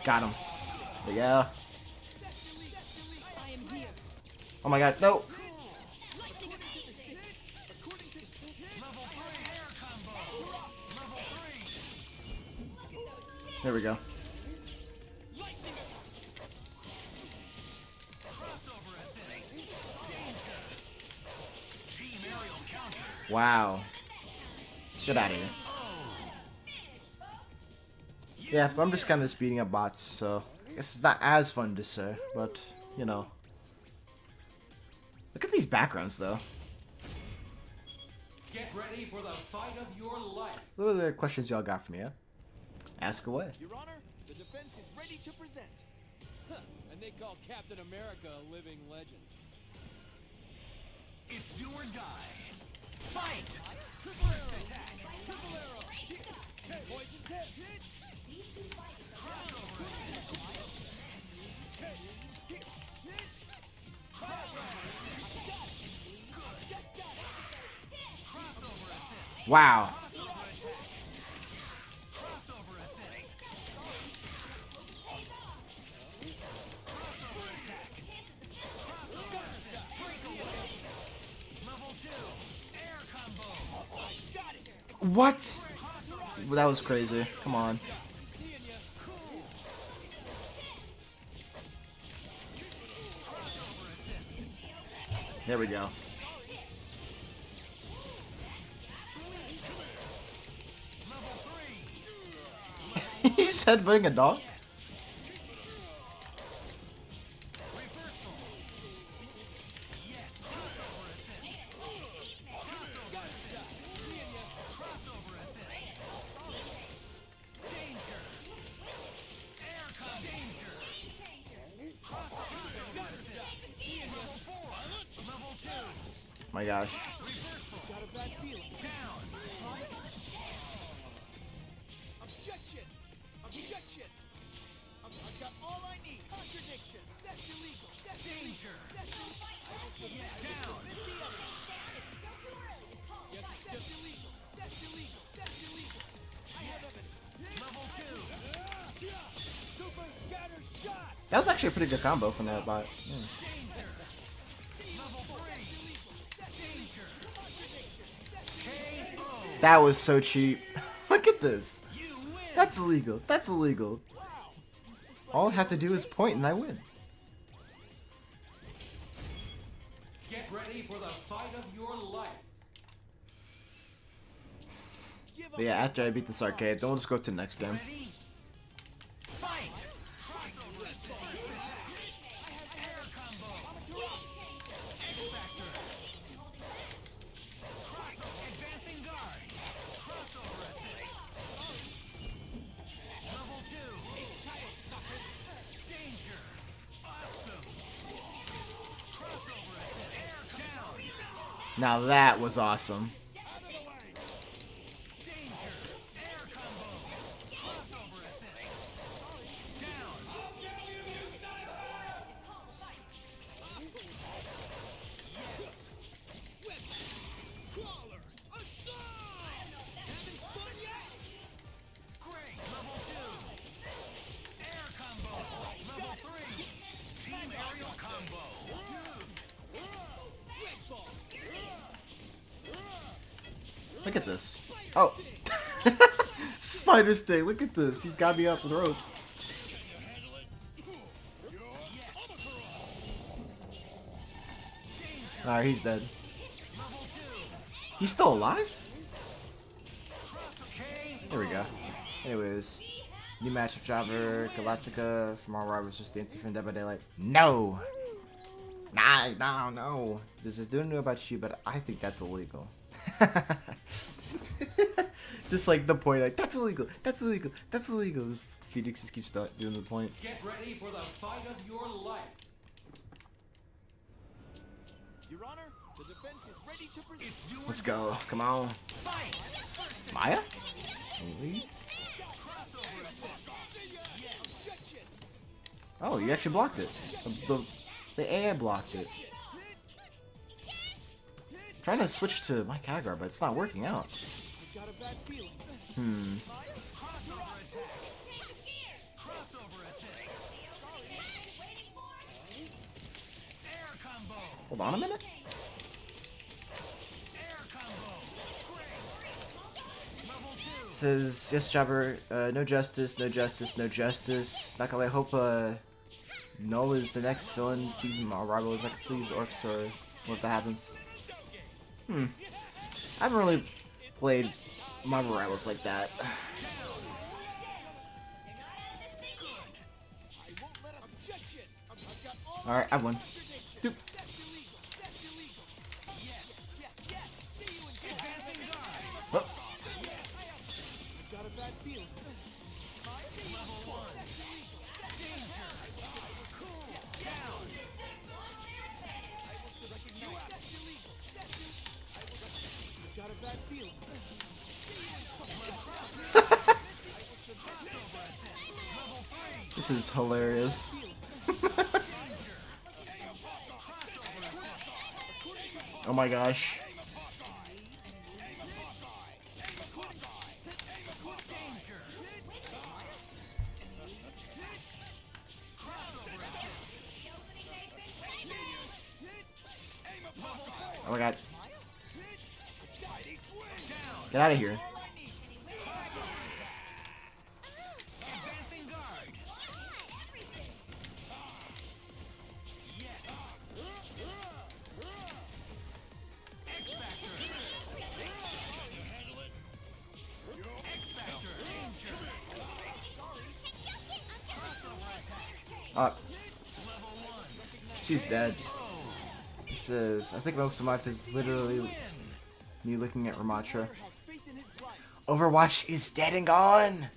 Got him. Yeah. Oh my god, no. There we go. Wow. Get out of here. Yeah, but I'm just kind of beating up bots, so I guess it's not as fun to say, but, you know. Look at these backgrounds, though.
Get ready for the fight of your life.
What are the questions y'all got for me, yeah? Ask away.
Your Honor, the defense is ready to present. Huh, and they call Captain America a living legend.
It's do or die. Fight!
Triple arrow! Triple arrow! Hit! Poison tip! Hit!
Wow. What? Well, that was crazy. Come on. There we go. He's headbutting a dog? my gosh.
Got a bad feeling. Objection! Objection! I've got all I need. Contradiction. That's illegal. That's illegal. That's illegal. I will submit. I will submit the evidence. Yes, it's just illegal. That's illegal. That's illegal. I have evidence. Level 2. Super scatter shot.
That was actually a pretty good combo from that bot. Yeah. That was so cheap. Look at this. That's illegal. That's illegal. All I have to do is point and I win.
Get ready for the fight of your life.
But yeah, after I beat this arcade, then we'll just go to the next game. Now that was awesome. Look at this. Oh. Spider Sting, look at this. He's got me up with ropes. Alright, he's dead. He's still alive? There we go. Anyways. New match of Jobber, Galactica, from our rivals, just the Anti-Friend Dead by Daylight. No! No. This is doing new about you, but I think that's illegal. Just like the point, like that's illegal. This Phoenix just keeps doing the point.
Get ready for the fight of your life.
Your Honor, the defense is ready to present.
Let's go. Come on. Maya? Really? Oh, you actually blocked it. The AI blocked it. I'm trying to switch to Mike Hagar, but it's not working out. Hold on a minute. It says, yes, Jobber, no justice. Not gonna I hope, Null is the next villain season rivals. I can see these orcs or what that happens. I haven't really played Marvel Rivals like that. Alright, I won. Doop. Oh. This is hilarious. Oh my gosh. Oh my god. Get out of here. She's dead. He says, I think most of my life is literally me looking at Ramatra. Overwatch is dead and gone!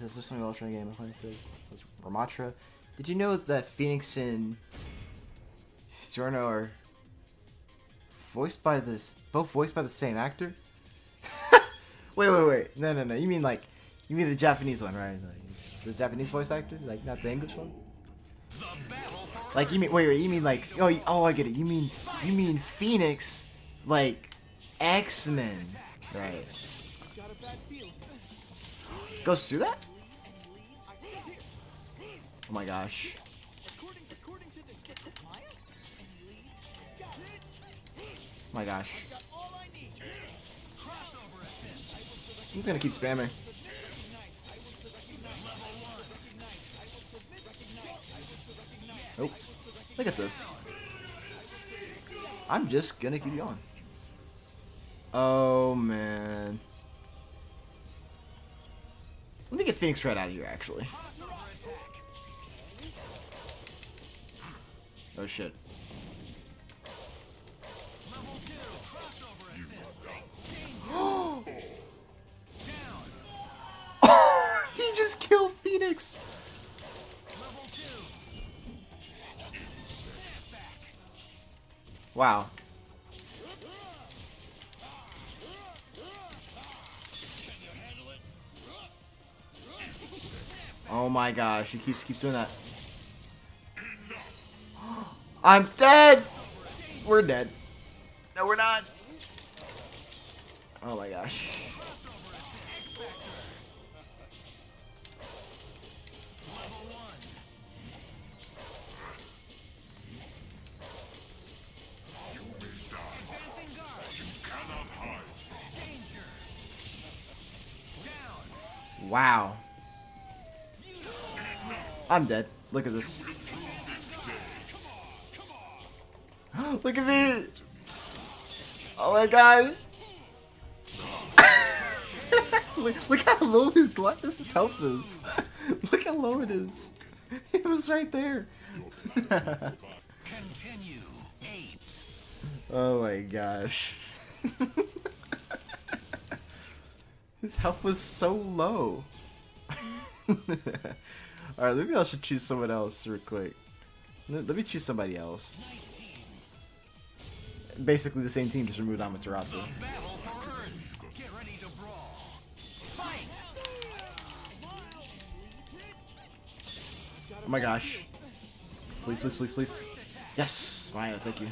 This is something Ultra game. Ramatra. Did you know that Phoenix and Johhny are both voiced by the same actor? wait. No. You mean the Japanese one, right? Like, the Japanese voice actor, like not the English one. Like you mean you mean like oh I get it. You mean Phoenix, like X-Men, right? Goes through that? Oh my gosh. Oh my gosh. I'm just gonna keep spamming. Nope. Look at this. I'm just gonna keep going. Oh man. Let me get Phoenix right out of here, actually. Oh shit. He just killed Phoenix. Wow. Oh my gosh, he keeps doing that. I'm dead! We're dead. No, we're not. Oh my gosh. Wow. I'm dead. Look at this. Look at me! Oh my god! look how low his his health is. Look how low it is. It was right there. Oh my gosh. His health was so low. Alright, maybe I should choose someone else real quick. Let me choose somebody else. Basically the same team, just removed Amaterasu. Oh my gosh. Please, please, please, please. Yes! Maya, thank you.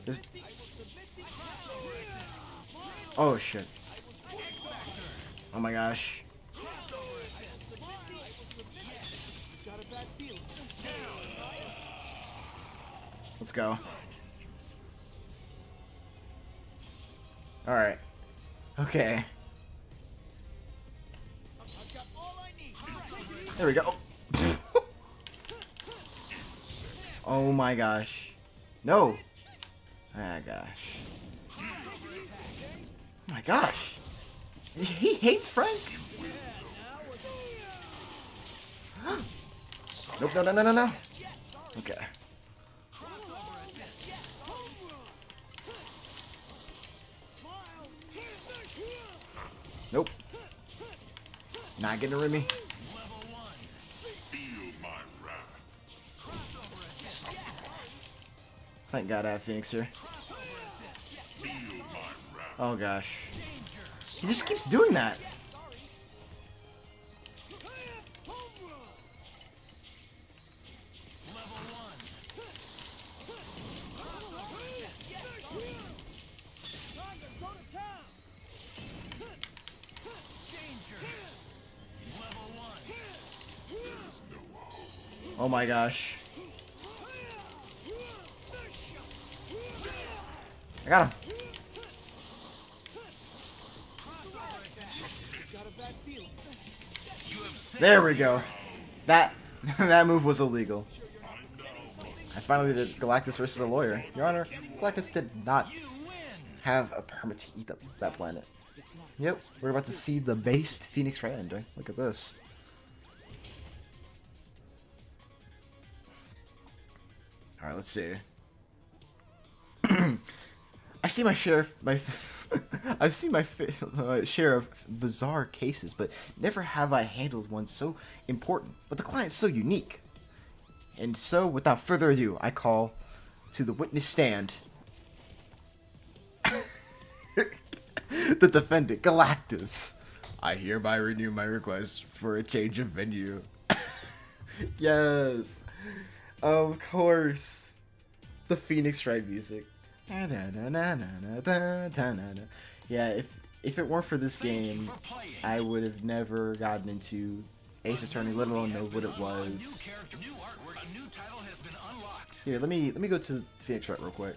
There's... Oh shit. Oh my gosh. Let's go. Alright. Okay. There we go. Oh my gosh. No. Ah gosh. Oh my gosh. He hates Frank. Nope, no. Okay. Nope. Not getting rid of me. Thank God I have Phoenix here. Oh gosh. He just keeps doing that. Oh my gosh. I got him. There we go. That move was illegal. I finally did Galactus versus a lawyer. Your Honor, Galactus did not have a permit to eat that planet. Yep, we're about to see the based Phoenix Wright ending. Look at this. Alright, let's see. I see my I've seen my share of bizarre cases, but never have I handled one so important. But the client's so unique. And so, without further ado, I call to the witness stand the defendant, Galactus. I hereby renew my request for a change of venue. Yes, of course. The Phoenix Wright music. Yeah, if it weren't for this game, I would have never gotten into Ace Attorney, let alone know what it was. Here, let me go to Phoenix Wright real quick.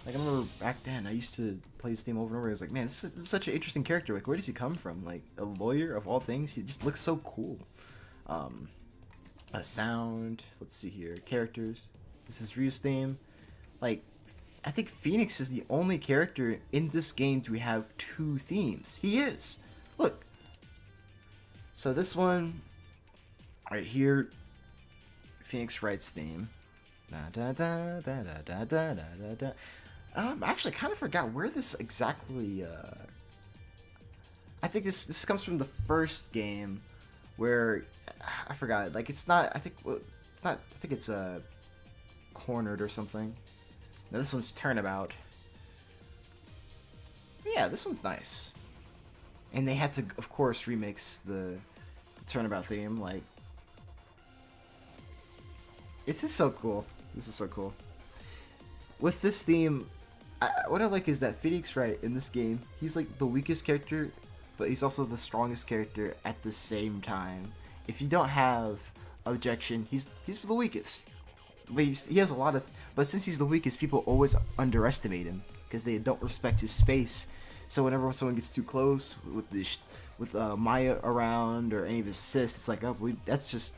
Like, I remember back then, I used to play this game over and over. I was like, man, this is such an interesting character. Like, where does he come from? Like, a lawyer of all things? He just looks so cool. A sound. Let's see here. Characters. This is Ryu's theme. Like, I think Phoenix is the only character in this game to have 2 themes. He is. Look. So this one, right here, Phoenix Wright's theme. Actually, I kind of forgot where this exactly. I think this comes from the first game, where I forgot. Like, it's not. I think it's not. I think it's cornered or something. Now this one's Turnabout. Yeah, this one's nice. And they had to, of course, remix the Turnabout theme. Like, it's just so cool. This is so cool. With this theme, what I like is that Phoenix Wright in this game, he's like the weakest character, but he's also the strongest character at the same time. If you don't have objection, he's the weakest. But he has a lot of. But since he's the weakest, people always underestimate him because they don't respect his space. So whenever someone gets too close with Maya around or any of his assists, it's like, oh, that's just,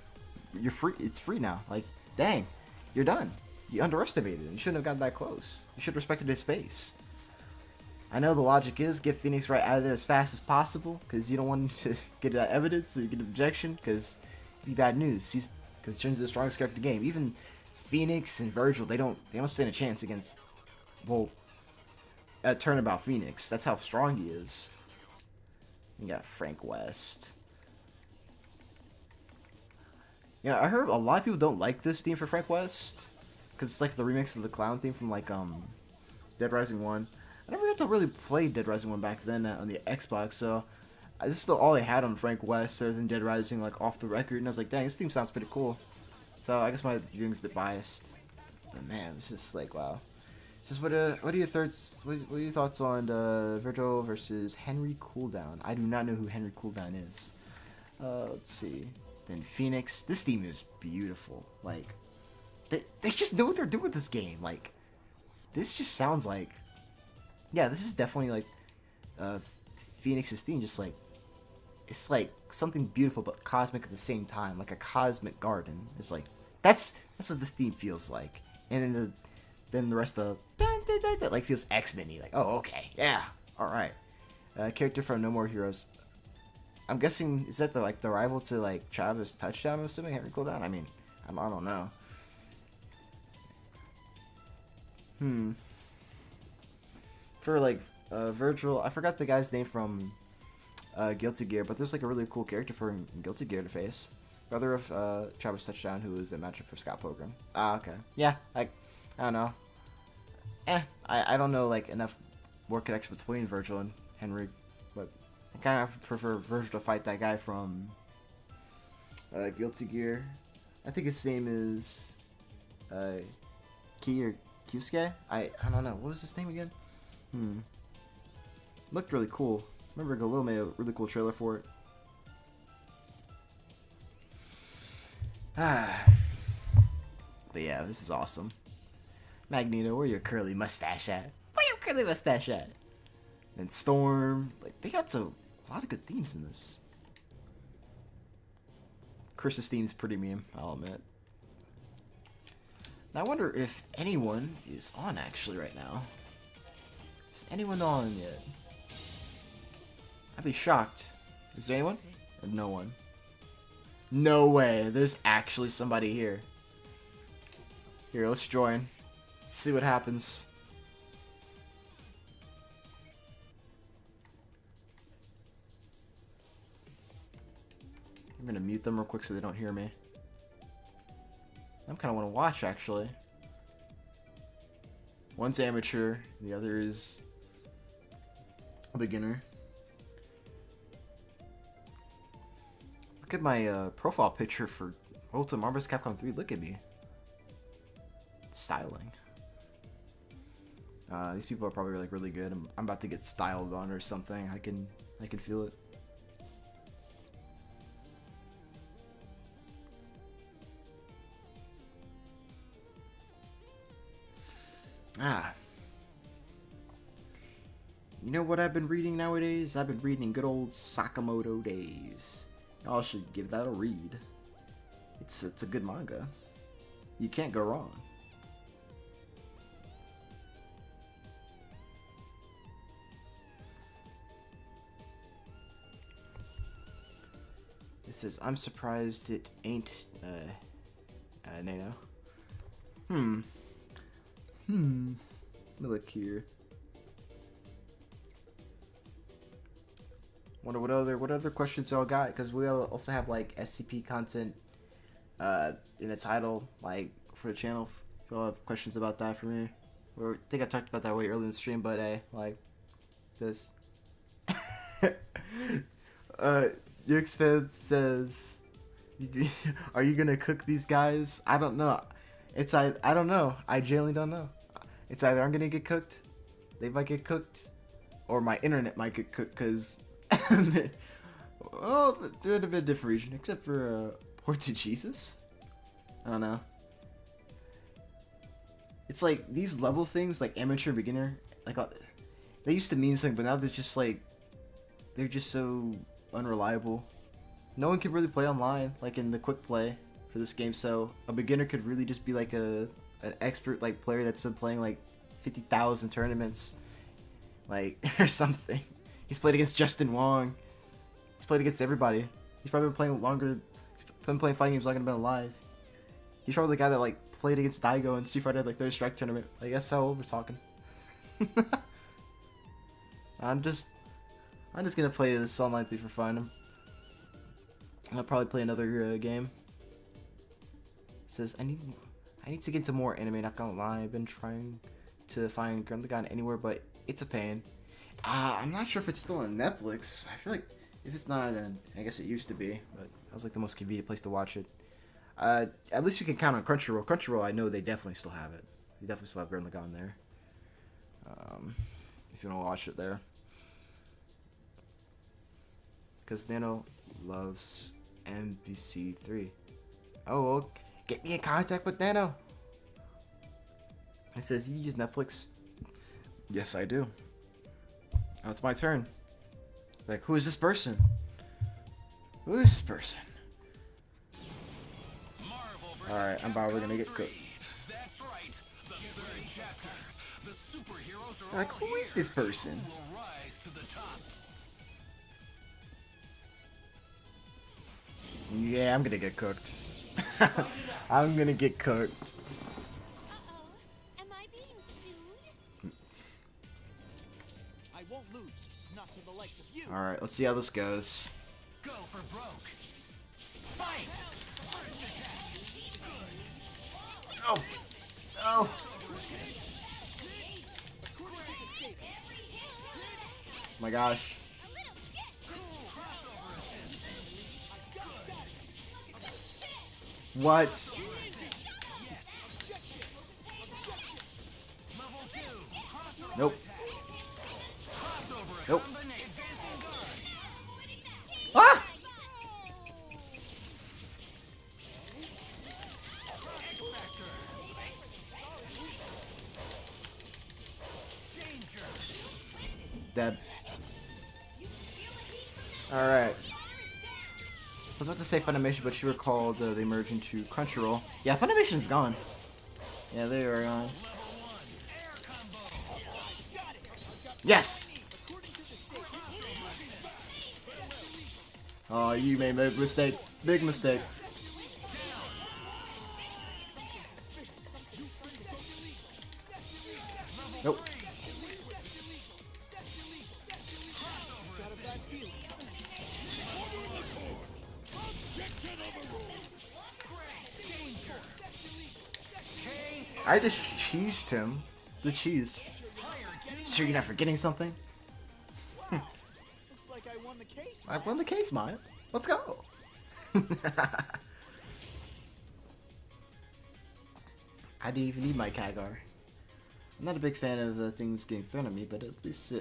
you're free. It's free now. Like, dang, you're done. You underestimated him. You shouldn't have gotten that close. You should have respected his space. I know the logic is get Phoenix Wright out of there as fast as possible because you don't want him to get that evidence, so you get an objection, because it'd be bad news. Because he turns into the strongest character in the game. Even Phoenix and Virgil, they don't stand a chance against, well, a Turnabout Phoenix. That's how strong he is. You got Frank West. Yeah, I heard a lot of people don't like this theme for Frank West because it's like the remix of the clown theme from like Dead Rising 1. I never got to really play Dead Rising 1 back then on the Xbox, so this is all I had on Frank West other than Dead Rising, like, off the record, and I was like, dang, this theme sounds pretty cool. So I guess my viewing's a bit biased, but man, it's just like, wow. Just what are your thoughts on Virgil versus Henry Cooldown? I do not know who Henry Cooldown is. Let's see. Then Phoenix. This theme is beautiful. Like, they just know what they're doing with this game. Like, this just sounds like, yeah, this is definitely like Phoenix's theme. Just like, it's like something beautiful but cosmic at the same time, like a cosmic garden. It's like that's what this theme feels like. And then the rest of the like feels X-Men-y. Like, oh, okay, yeah, all right. Character from No More Heroes. I'm guessing, is that the rival to like Travis Touchdown? I'm assuming Henry Cooldown. I mean, I don't know. For like Virgil, I forgot the guy's name from Guilty Gear, but there's like a really cool character for Guilty Gear to face. Brother of Travis Touchdown, who is a matchup for Scott Pilgrim. Ah, okay. Yeah, I don't know. I don't know like enough more connection between Virgil and Henry, but I kind of prefer Virgil to fight that guy from Guilty Gear. I think his name is Ki or Kyusuke? I don't know. What was his name again? Looked really cool. Remember Galil made a really cool trailer for it. But yeah, this is awesome. Magneto, where your curly mustache at? Where your curly mustache at? And Storm. Like, they got a lot of good themes in this. Chris's theme's pretty meme, I'll admit. Now I wonder if anyone is on actually right now. Is anyone on yet? I'd be shocked. Is there anyone? Or no one? No way. There's actually somebody here. Here, let's join. Let's see what happens. I'm gonna mute them real quick so they don't hear me. I'm kind of want to watch actually. One's amateur, the other is a beginner. Look at my profile picture for Ultimate Marvel vs. Capcom 3. Look at me. It's styling. These people are probably like really good. I'm about to get styled on or something. I can feel it. You know what I've been reading nowadays? I've been reading good old Sakamoto Days. Y'all should give that a read. It's a good manga. You can't go wrong. It says, I'm surprised it ain't Nano. Let me look here. Wonder what other questions y'all got, because we also have like SCP content in the title, like for the channel. If y'all have questions about that for me, or I think I talked about that way early in the stream, but hey, like this. Yxfed says, "Are you gonna cook these guys?" I don't know. I don't know. I genuinely don't know. It's either I'm gonna get cooked, they might get cooked, or my internet might get cooked, because well, they're in a bit different region, except for Portuguese. I don't know. It's like these level things, like amateur, beginner, like they used to mean something, but now they're just so unreliable. No one can really play online, like in the quick play for this game. So a beginner could really just be like an expert like player that's been playing like 50,000 tournaments, like or something. He's played against Justin Wong. He's played against everybody. He's probably been playing fighting games longer than been alive. He's probably the guy that like played against Daigo in Street Fighter like Third Strike tournament. I guess how old we're talking. I'm just gonna play this online thing for fun. I'll probably play another game. It says I need to get into more anime. Not gonna lie, I've been trying to find Gurren Lagann anywhere, but it's a pain. I'm not sure if it's still on Netflix. I feel like if it's not, then I guess it used to be, but that was like the most convenient place to watch it. At least you can count on Crunchyroll. Crunchyroll, I know they definitely still have it. They definitely still have Gurren Lagann there. If you want to watch it there. Because Nano loves MVC3. Oh, well, get me in contact with Nano. It says, you use Netflix? Yes, I do. Now it's my turn. Like, who is this person? Who is this person? Alright, I'm probably gonna get cooked.
That's right. The third chapter. The superheroes are
Like, who is this person?
will rise to the top.
Yeah, I'm gonna get cooked. I'm gonna get cooked.
Am I being sued?
I won't lose. Not to the likes of you.
Alright, let's see how this goes.
Go for broke. Fight!
Oh! Oh! My gosh. What? Nope. Nope. Ah! Dead. Alright. I was about to say Funimation, but she recalled they merged into Crunchyroll. Yeah, Funimation's gone. Yeah, they are gone. Yes! Oh, you made a mistake. Big mistake. Nope. I just cheesed him. The cheese. Sure you're not forgetting something?
Looks like I won the case.
I won the case, Maya. Let's go. I didn't even need my Kagar. I'm not a big fan of things getting thrown at me, but at least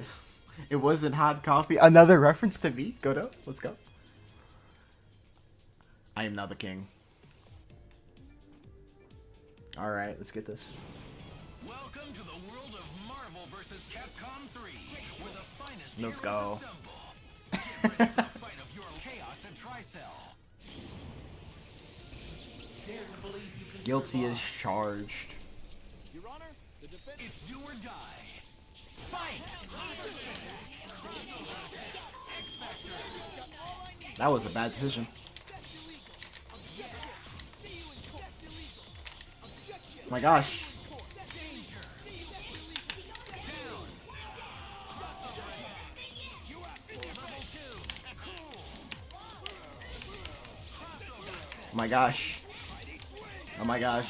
it wasn't hot coffee. Another reference to me. Godo. Let's go. I am now the king. Alright, let's get this.
Welcome to the world of Marvel vs. Capcom 3, where the finest
Let's
heroes
go.
assemble. Ready for the fight of your Chaos and Tricell.
Guilty as charged.
Your Honor, the defense.
It's do or die. Fight!
That was a bad decision. Oh my gosh. Oh my gosh. Oh my gosh.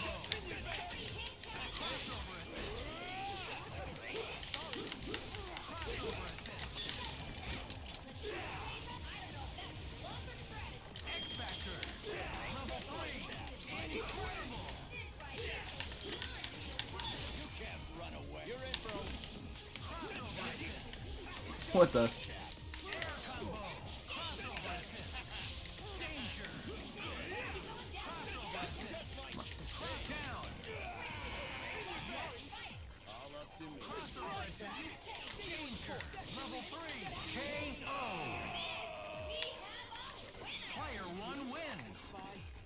What the?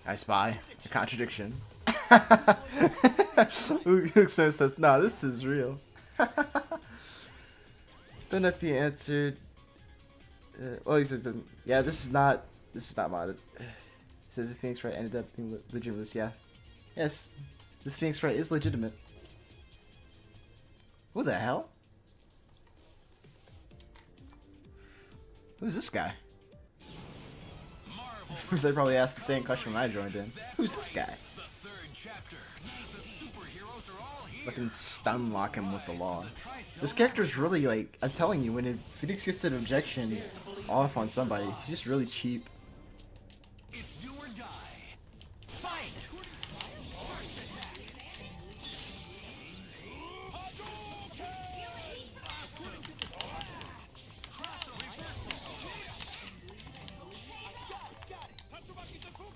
I spy a contradiction. Who says, "No, this is real." Then if he answered, well, he said, "Yeah, this is not modded." He says the Phoenix Wright ended up being legitimate. Yeah, yes, this Phoenix Wright is legitimate. Who the hell? Who's this guy? They probably asked the same question when I joined in. Who's this guy? Fucking stun lock him with the law. This character's really like, I'm telling you, when Phoenix gets an objection off on somebody, he's just really cheap.
It's do or die. Fight!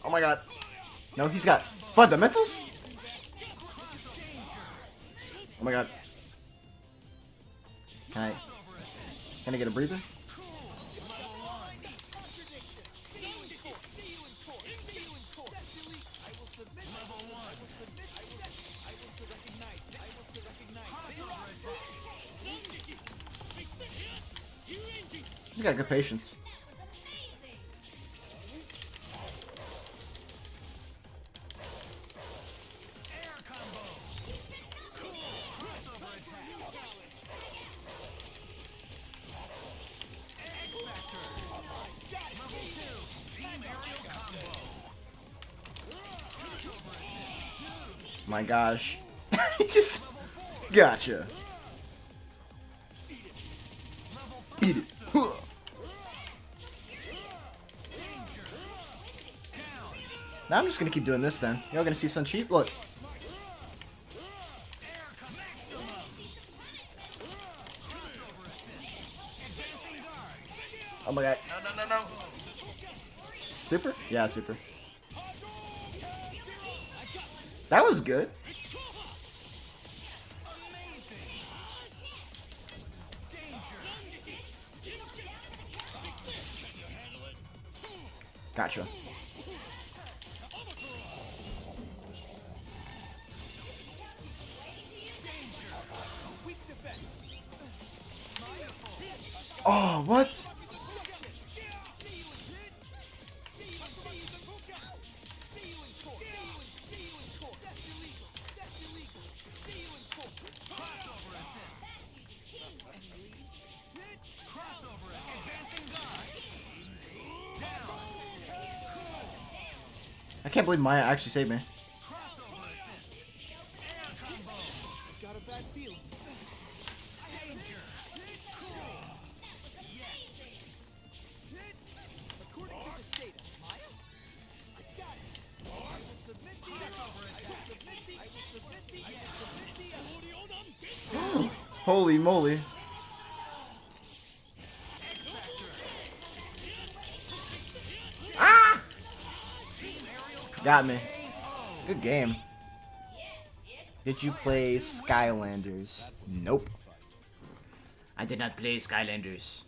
Oh my god. No, he's got fundamentals? Oh my god. Can I get a breather? He's got good patience. My gosh. He just gotcha. Eat it. Now I'm just gonna keep doing this then. Y'all gonna see some cheap? Look. Oh my god. No. Super? Yeah, super. That was good. Gotcha. Oh, what? I can't believe Maya actually saved me. Holy moly. Ah! Got me. Good game. Did you play Skylanders? Nope. I did not play Skylanders.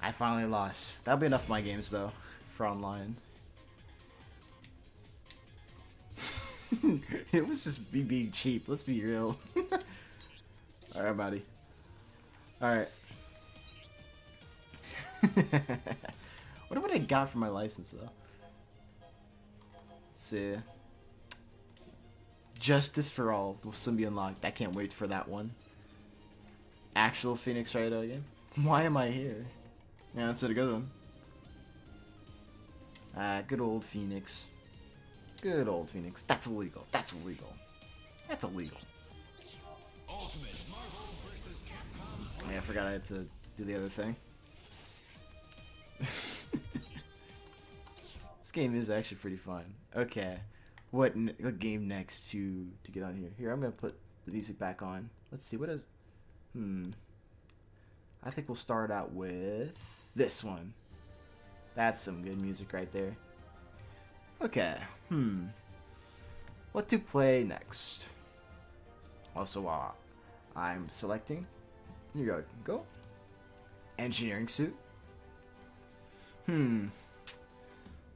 I finally lost. That'll be enough of my games though, for online. It was just me being cheap, let's be real. Alright, buddy. Alright. Wonder what I got for my license though. Let's see. Justice for All will soon be unlocked. I can't wait for that one. Actual Phoenix Rider again? Why am I here? Yeah, that's a good one. Good old Phoenix. Good old Phoenix. That's illegal. That's illegal. That's illegal. Yeah, I forgot I had to do the other thing. This game is actually pretty fun. Okay. What game next to get on here? Here, I'm gonna put the music back on. Let's see, what is... I think we'll start out with this one. That's some good music right there. Okay, what to play next? Also, I'm selecting. Here you go. Engineering suit.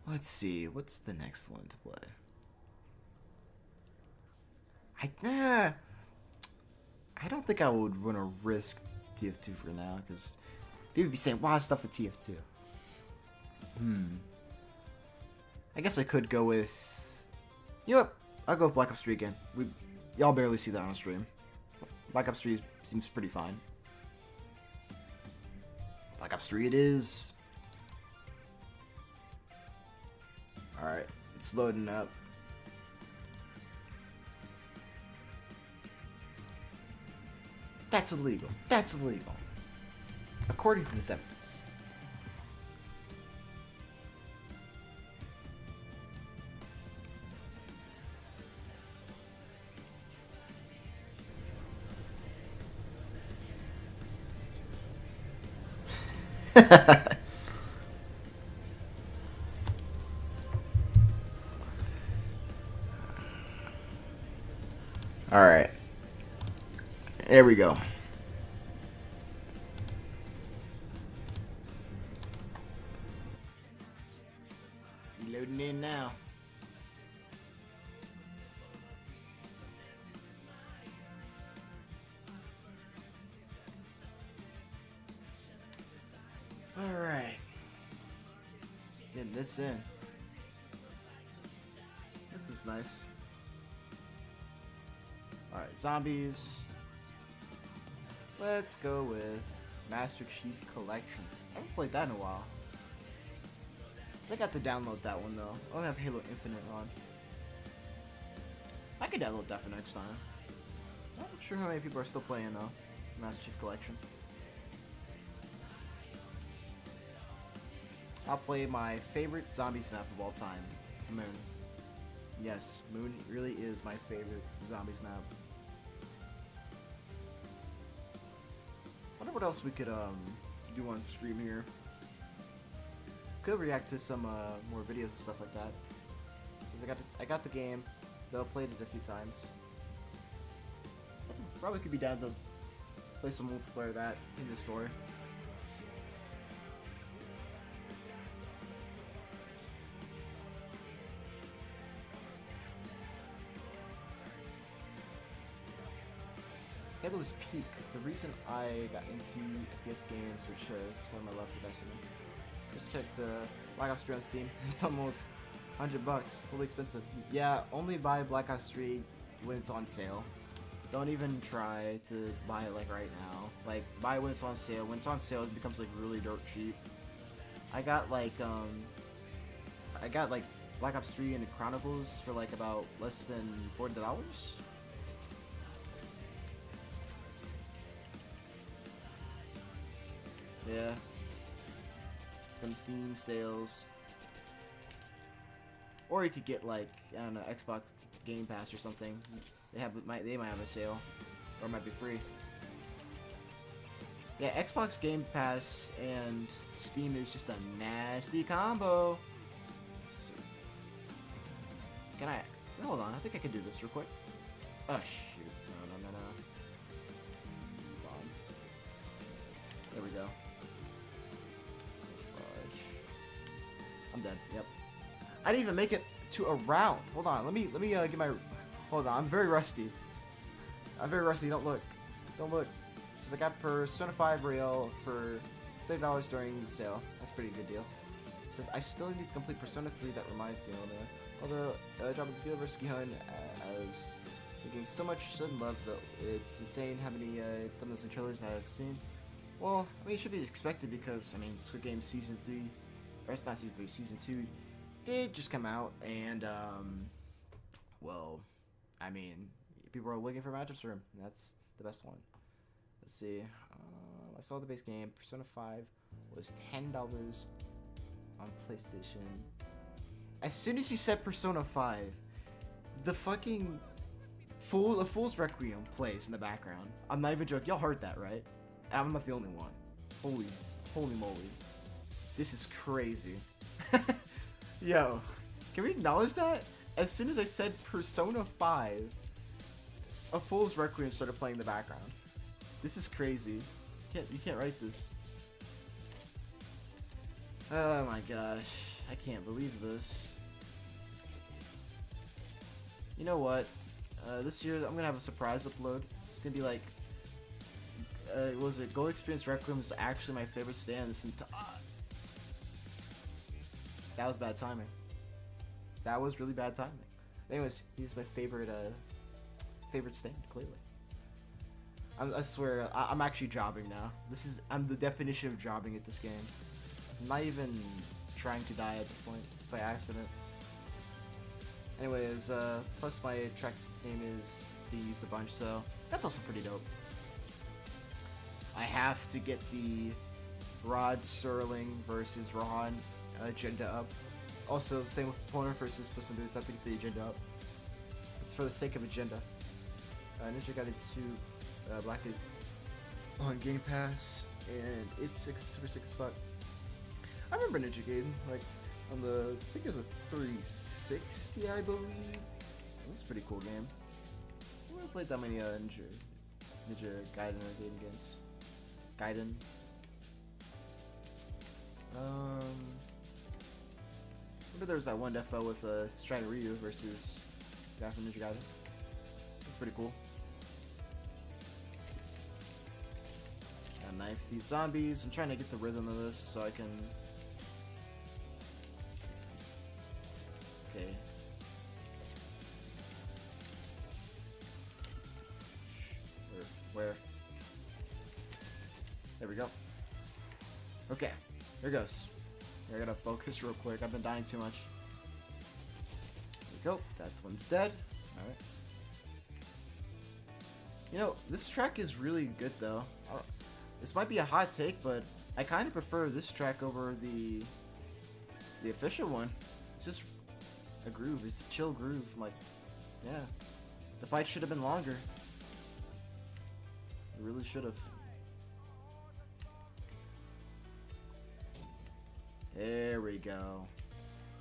Let's see, what's the next one to play? I don't think I would want to risk TF2 for now, because they would be saying wild stuff with TF2. I guess I could go with... You know what? I'll go with Black Ops 3 again. Y'all barely see that on stream. Black Ops 3 seems pretty fine. Black Ops 3 it is. Alright, it's loading up. That's illegal. That's illegal. According to this evidence. Alright. There we go. Loading in now. Alright. Getting this in. This is nice. Alright, zombies. Let's go with Master Chief Collection. I haven't played that in a while. I think I have to download that one though. I don't have Halo Infinite on. I could download that for next time. I'm not sure how many people are still playing though. Master Chief Collection. I'll play my favorite zombies map of all time, Moon. Yes, Moon really is my favorite zombies map. Wonder what else we could do on stream here. Could react to some more videos and stuff like that. Cause I got the game. Though played it a few times. Probably could be down to play some multiplayer of that in the story. Halo's peak. The reason I got into FPS games, which started my love for Destiny. Just check the Black Ops 3 on Steam. It's almost $100. Really expensive. Yeah, only buy Black Ops 3 when it's on sale. Don't even try to buy it like right now. Like, buy it when it's on sale. When it's on sale, it becomes like really dirt cheap. I got like Black Ops 3 and the Chronicles for like about less than $40. Yeah. From Steam sales. Or you could get like, I don't know, Xbox Game Pass or something. They might have a sale, or it might be free. Yeah, Xbox Game Pass and Steam is just a nasty combo. Can I? Hold on, I think I can do this real quick. Oh shoot! No. Hold on. There we go. Fudge. I'm dead. Yep. I didn't even make it to a round. Hold on. Let me get my. Hold on. I'm very rusty. Don't look. Don't look. Since I got Persona 5 Real for $30 during the sale. That's a pretty good deal. It says I still need to complete Persona 3. That reminds me. Although Job of the Deal vs. Gihun has been getting so much sudden love that it's insane how many thumbnails and trailers I have seen. Well, I mean, it should be expected because, I mean, Squid Game Season 3, or it's not Season 3, Season 2 did just come out, and, well, I mean, people are looking for matchups for him, and that's the best one. Let's see, I saw the base game, Persona 5 was $10 on PlayStation. As soon as you said Persona 5, the fucking Fool's Requiem plays in the background. I'm not even joking. Y'all heard that, right? I'm not the only one. Holy moly. This is crazy. Yo, can we acknowledge that? As soon as I said Persona 5, a Fool's Requiem started playing in the background. This is crazy. You can't write this. Oh my gosh. I can't believe this. You know what? This year I'm gonna have a surprise upload. It's gonna be like, was it Gold Experience Requiem was actually my favorite stand this entire. That was bad timing. That was really bad timing. Anyways, he's my favorite stand, clearly. I swear, I'm actually jobbing now. I'm the definition of jobbing at this game. I'm not even trying to die at this point. It's by accident. Anyways, plus my track name is being used a bunch, so that's also pretty dope. I have to get the Rod Serling versus Rohan agenda up. Also, same with Poner versus Puss in Boots. I have to get the agenda up. It's for the sake of agenda. Ninja Gaiden 2 Black is on Game Pass, and it's super sick as fuck. I remember Ninja Gaiden, like, on the, I think it was a 360, I believe. It was a pretty cool game. I haven't played that many Ninja Gaiden games. Gaiden. Remember there was that one death battle with Strider Ryu versus the guy from Ninja Gaiden. That's pretty cool. Gotta knife these zombies. I'm trying to get the rhythm of this so I can. Okay. Where? There we go. Okay, here goes. I gotta focus real quick. I've been dying too much. There we go. That's one's dead. Alright. You know, this track is really good though. This might be a hot take, but I kind of prefer this track over the official one. It's just a groove. It's a chill groove. I'm like, yeah. The fight should have been longer. It really should have. There we go.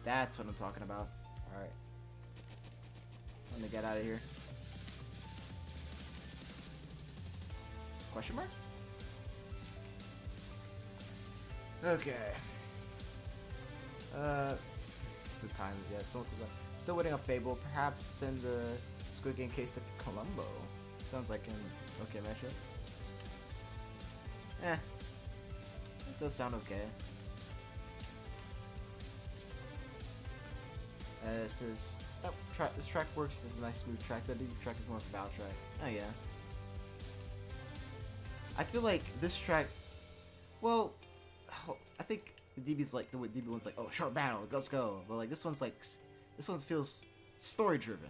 That's what I'm talking about. Alright. I'm gonna get out of here. Question mark? Okay. The time, yeah, still waiting on Fable. Perhaps send the Squid Game case to Colombo. Sounds like an okay matchup. It does sound okay. It says this track works as a nice smooth track. That track is more of a battle track. Oh yeah. I feel like this track. Well, I think the DB's like the DB one's like, oh, short battle, let's go. But like this one feels story driven.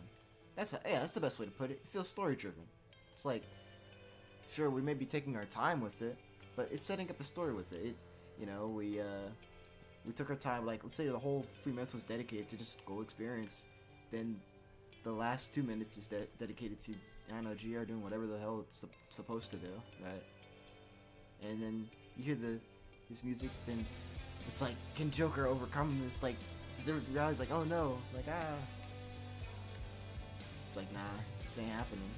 That's the best way to put it. It feels story driven. It's like, sure, we may be taking our time with it, but it's setting up a story with it. You know, we took our time. Like, let's say the whole 3 minutes was dedicated to just Gold Experience, then the last 2 minutes is dedicated to, I don't know, GR doing whatever the hell it's supposed to do, right? And then you hear this music, then it's like, can Joker overcome this? Like, the guy's like, oh no, like It's like, nah, this ain't happening.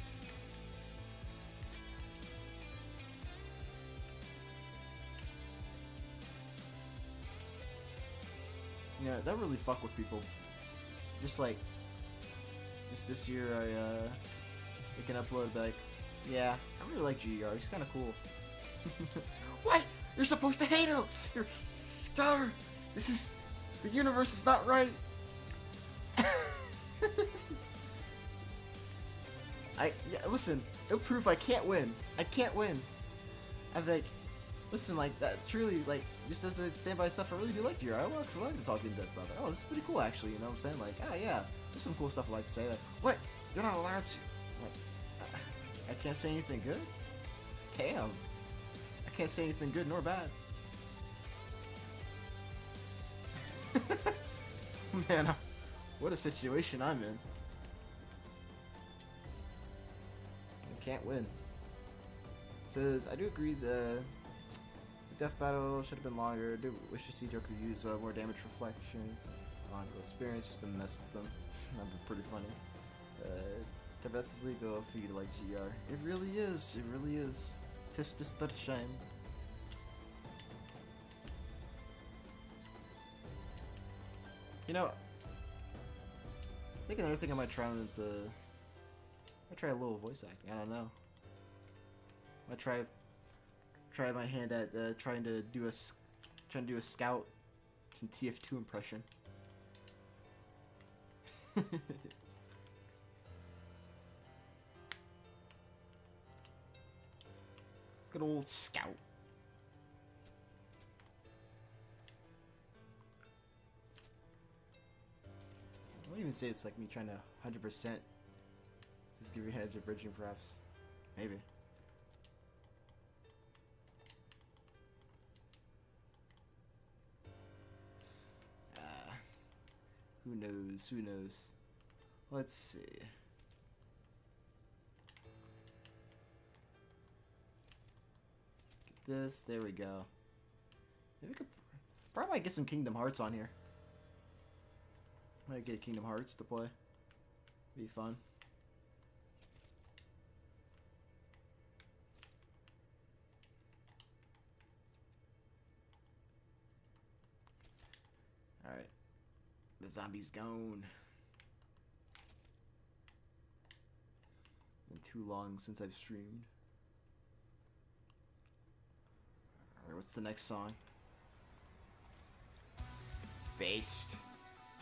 Yeah, that really fuck with people. Just like, this year I can upload like, yeah, I really like GR. He's kind of cool. What? You're supposed to hate him. You're, Dar. The universe is not right. Listen. It'll prove I can't win. I can't win. I'm like, listen, like that. Truly, like, just as a stand by stuff, I really do like GR. I like to talk in depth about it. Oh, this is pretty cool, actually. You know what I'm saying? Like, yeah, there's some cool stuff I like to say. Like, what? You're not allowed to. Like, I can't say anything good. Damn. I can't say anything good nor bad. Man, what a situation I'm in. I can't win. It says, I do agree the death battle should have been longer. I do wish to see Joker use more damage reflection. Longer experience just to mess with them. That'd be pretty funny. That's legal for you to like GR. It really is. It really is. Tis just but a shame. You know, I think another thing I might try with I try a little voice acting. I don't know. I try my hand at trying to do a Scout and TF2 impression. Good old Scout. I wouldn't even say it's like me trying to 100% just give your head to bridging, perhaps. Maybe. Who knows? Who knows? Let's see. Get this. There we go. Maybe we could probably might get some Kingdom Hearts on here. Might get Kingdom Hearts to play. Be fun. Alright. The zombie's gone. Been too long since I've streamed. Alright, what's the next song? Based.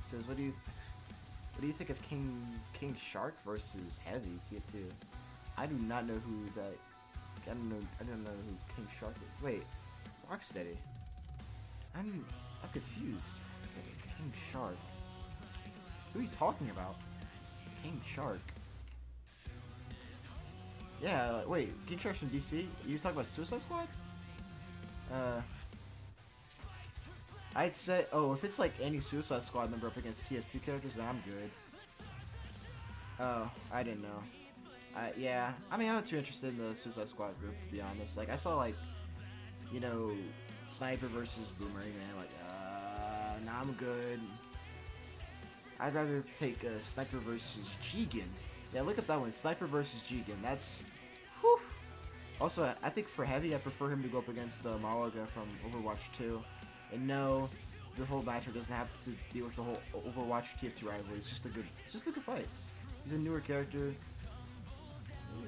Says, what do you think of King Shark versus Heavy TF2? I do not know who that. I don't know who King Shark is. Wait, Rocksteady. I'm confused. Rocksteady, King Shark. Who are you talking about? King Shark. Yeah, wait, King Shark's from DC? You talking about Suicide Squad? I'd say, oh, if it's like any Suicide Squad member up against TF2 characters, then I'm good. Oh, I didn't know. Yeah, I mean, I'm not too interested in the Suicide Squad group, to be honest. Like, I saw, like, you know, Sniper versus Boomerang, man. Like, nah, I'm good. I'd rather take Sniper versus Jigen. Yeah, look at that one. Sniper versus Jigen. That's, whew. Also, I think for Heavy, I prefer him to go up against Malaga from Overwatch 2. And no, the whole matchup doesn't have to deal with the whole Overwatch TF2 rivalry. It's just a good fight. He's a newer character. Ooh,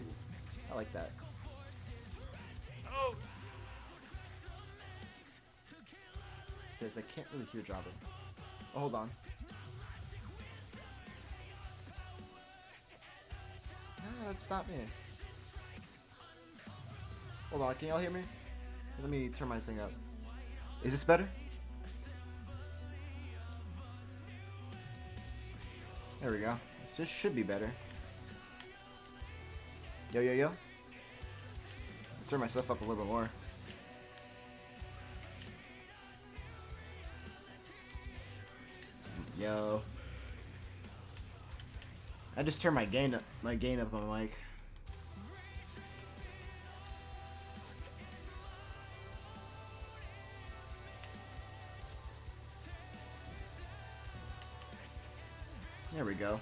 I like that. Oh. It says I can't really hear Jobber. Oh, hold on. No, that's not me. Hold on, can y'all hear me? Let me turn my thing up. Is this better? There we go. This should be better. Yo, yo, yo. I'll turn myself up a little bit more. Yo. I just turned my gain up on my mic. There we go.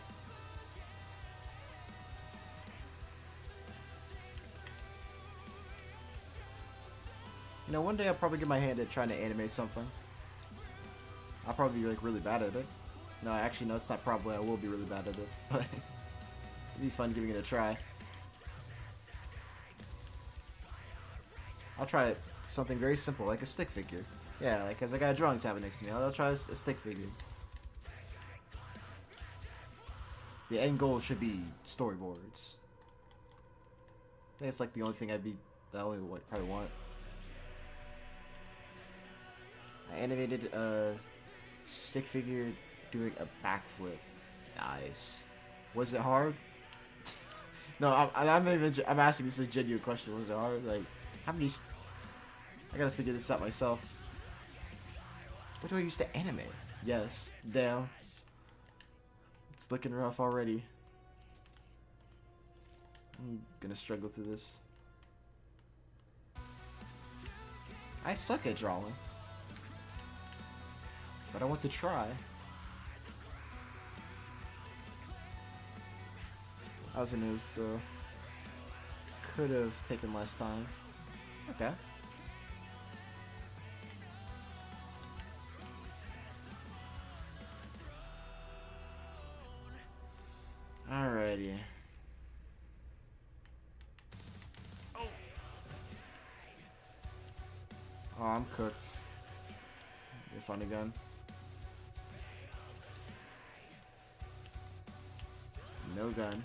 You know, one day I'll probably get my hand at trying to animate something. I'll probably be like really bad at it. No, actually, no, it's not probably. I will be really bad at it, but it'd be fun giving it a try. I'll try something very simple, like a stick figure. Yeah, like, cause I got a drawing tablet next to me. I'll try a stick figure. The end goal should be storyboards. I think it's like the only thing I only probably want. I animated a stick figure doing a backflip. Nice. Was it hard? No, I'm asking this a genuine question. Was it hard? Like, how many? I gotta figure this out myself. What do I use to animate? Yes. Damn. It's looking rough already. I'm gonna struggle through this. I suck at drawing. But I want to try. I was a noob, so could have taken less time. Okay. Alrighty. Oh, I'm cooked. You're funny gun. No gun.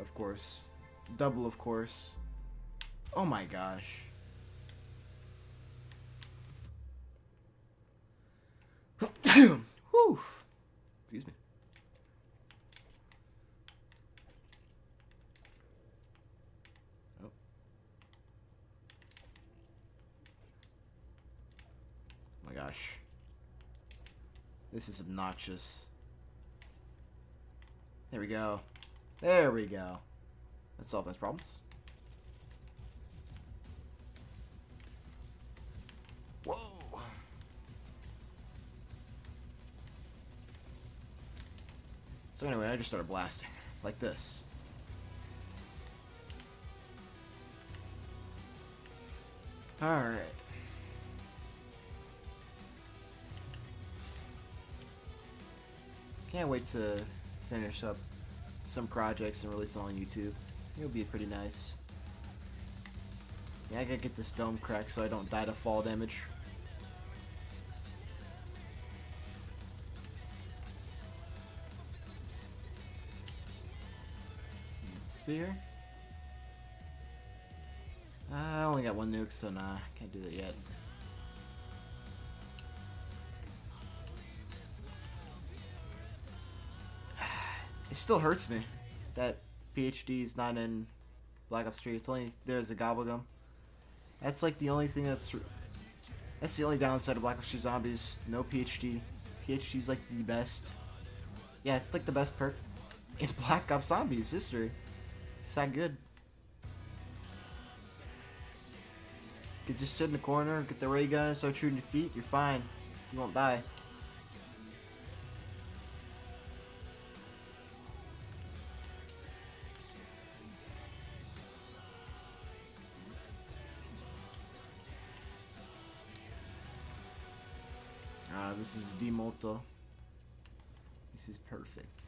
Of course. Double, of course. Oh my gosh. Whew. Excuse me. Oh. My gosh. This is obnoxious. There we go. There we go. Let's solve those problems. Whoa. So anyway, I just started blasting. Like this. Alright. Can't wait to finish up some projects and release them on YouTube. It'll be pretty nice. Yeah, I gotta get this dome cracked so I don't die to fall damage. See here? I only got one nuke, so nah, can't do that yet. It still hurts me that PhD is not in Black Ops 3. It's only there's a gobblegum. That's like the only thing that's the only downside of Black Ops 3 Zombies. No PhD. PhD's like the best. Yeah, it's like the best perk in Black Ops Zombies history. It's that good. You could just sit in the corner, get the ray gun, start shooting your feet. You're fine. You won't die. This is Demolto. This is perfect.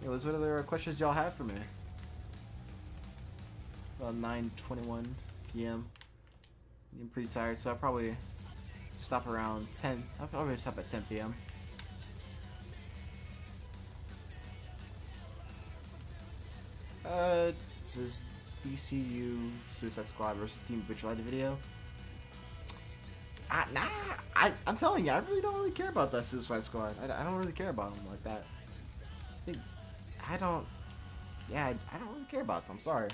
Anyways, what other questions y'all have for me? About 9:21 p.m. I'm pretty tired, so I'll probably stop around 10. I'll probably stop at 10 p.m. This is DCU Suicide Squad versus Team Vigilante video. I'm telling you, I really don't really care about that Suicide Squad. I don't really care about them like that. I don't really care about them. I'm sorry.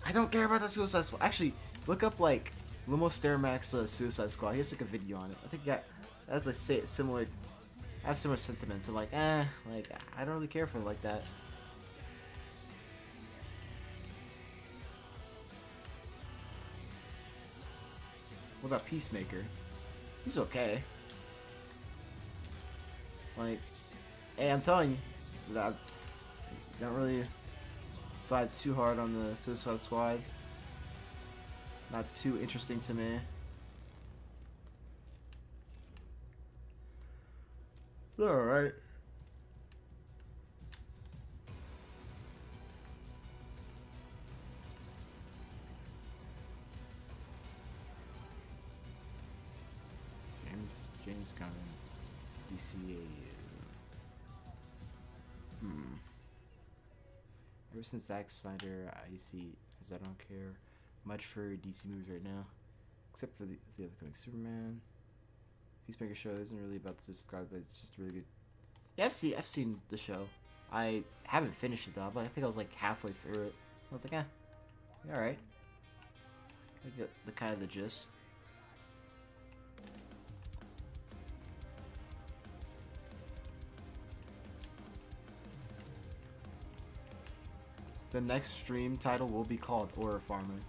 I don't care about the Suicide Squad. Actually, look up like Lumos Starmax Suicide Squad. He has like a video on it. I think that's like similar. I have similar sentiments. I'm like, like I don't really care for it like that. What about Peacemaker? He's okay. Like, hey, I'm telling you, that don't really vibe too hard on the Suicide Squad. Not too interesting to me. Alright. James Gunn, DCAU. Ever since Zack Snyder, I see, because I don't care much for DC movies right now, except for the upcoming Superman. Peacemaker show isn't really about to describe, but it's just really good. Yeah, I've seen the show. I haven't finished it though, but I think I was like halfway through it. I was like, all right. I get the kind of the gist. The next stream title will be called Horror Farming.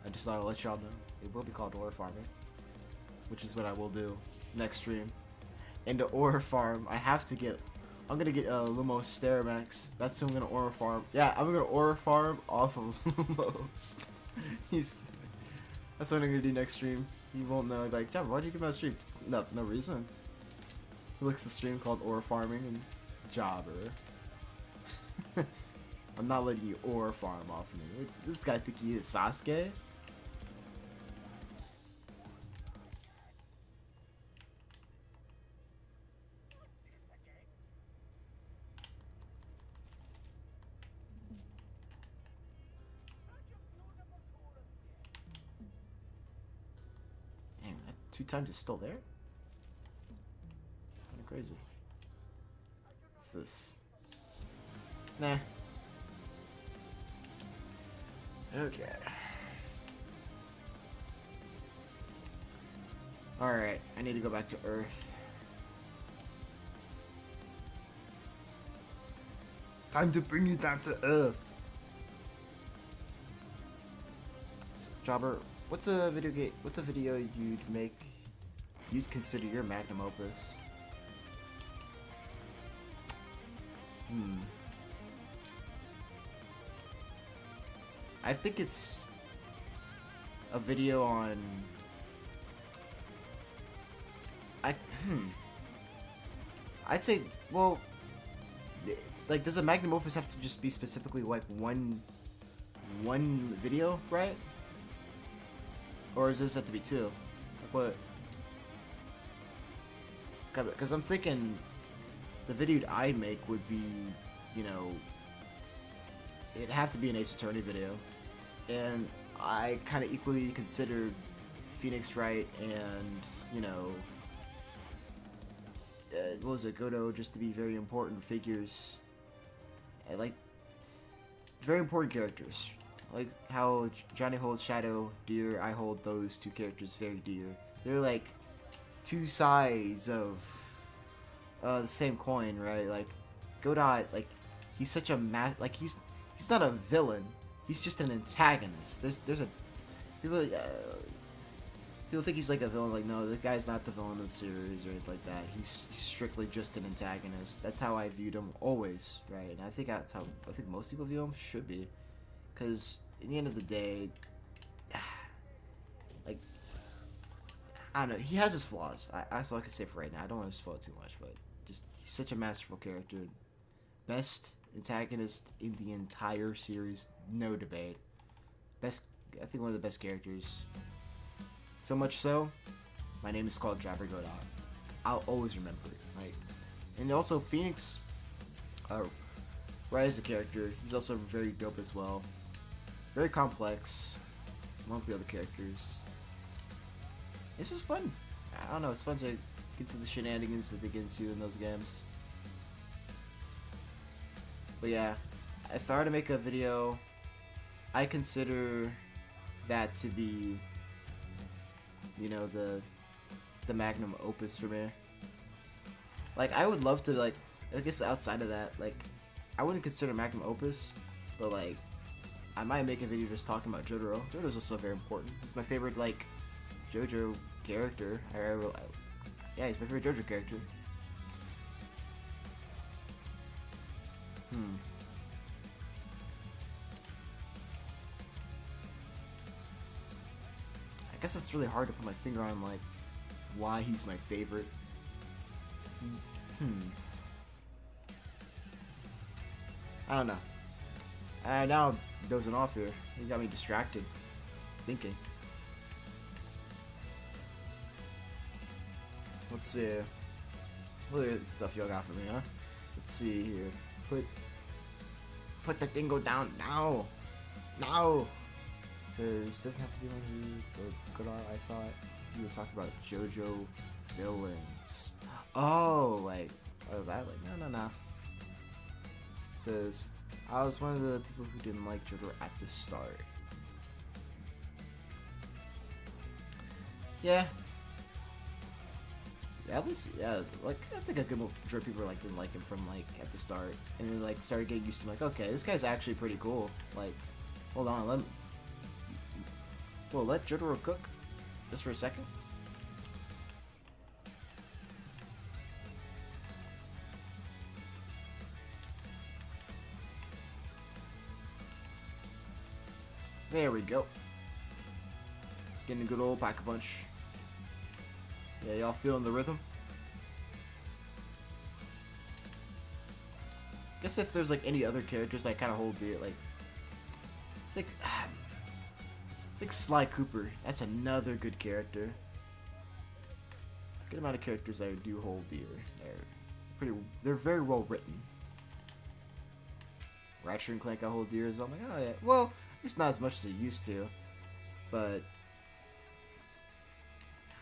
I just thought I'd let y'all know. It will be called Horror Farming. Which is what I will do next stream. And the Horror Farm, I'm gonna get Lumos Starmax. That's who I'm gonna Horror Farm. Yeah, I'm gonna Horror Farm off of Lumos. That's what I'm gonna do next stream. He won't know, like, John, why'd you give my stream? No reason. He looks at the stream called Horror Farming and Jobber. I'm not letting you Horror Farm off of me. This guy think he is Sasuke? Damn, that 2 times is still there? Kinda crazy. What's this? Nah. Okay. Alright, I need to go back to Earth. Time to bring you down to Earth. Jobber, what's a video you'd consider your magnum opus? I think it's a video on I'd say, well, like, does a magnum opus have to just be specifically like one video, right? Or does this have to be 2? Like, what? Because I'm thinking the video I'd make would be, you know, it'd have to be an Ace Attorney video. And I kind of equally considered Phoenix Wright and, you know, what was it, Godo, just to be very important figures. And, like, very important characters. Like how Johnny holds Shadow dear, I hold those 2 characters very dear. They're like 2 sides of the same coin, right? Like, Godot, like, he's such a he's not a villain. He's just an antagonist. There's a people think he's like a villain. Like, no, the guy's not the villain of the series or anything like that. He's strictly just an antagonist. That's how I viewed him always, right? And I think that's how most people view him. Should be, because in the end of the day, like, I don't know. He has his flaws. That's all I can say for right now. I don't want to spoil it too much, but just he's such a masterful character. Best antagonist in the entire series, no debate. Best, I think one of the best characters. So much so, my name is called Jabber Godot. I'll always remember it. Like, and also Phoenix, right as a character, he's also very dope as well. Very complex, along with the other characters. It's just fun. I don't know. It's fun to get to the shenanigans that they get into in those games. But yeah, if I were to make a video, I consider that to be, you know, the magnum opus for me. Like, I would love to, like, I guess outside of that, like, I wouldn't consider magnum opus, but like, I might make a video just talking about Jotaro. Jotaro's also very important. He's my favorite, like, JoJo character. Yeah, he's my favorite JoJo character. I guess it's really hard to put my finger on, like, why he's my favorite. I don't know. Now I'm dozing off here. You got me distracted. Thinking. Let's see. What other stuff y'all got for me, huh? Let's see here. Put the dingo down now. Now. Says doesn't have to be one who good art. I thought you were talking about JoJo villains. Oh, like that? Like no. Says I was one of the people who didn't like Jotaro at the start. Yeah, at least, yeah, like, I think a good majority of people like didn't like him from, like, at the start, and then, like, started getting used to him, like, okay, this guy's actually pretty cool. Like, hold on, let Jotaro cook just for a second. There we go. Getting a good old Pack-a-Punch. Yeah, y'all feeling the rhythm? Guess if there's like any other characters I kind of hold dear, like I think Sly Cooper. That's another good character. Good amount of characters I do hold dear. They're very well written. Ratchet and Clank I hold dear as well. I'm like, oh yeah. Well, it's not as much as it used to, but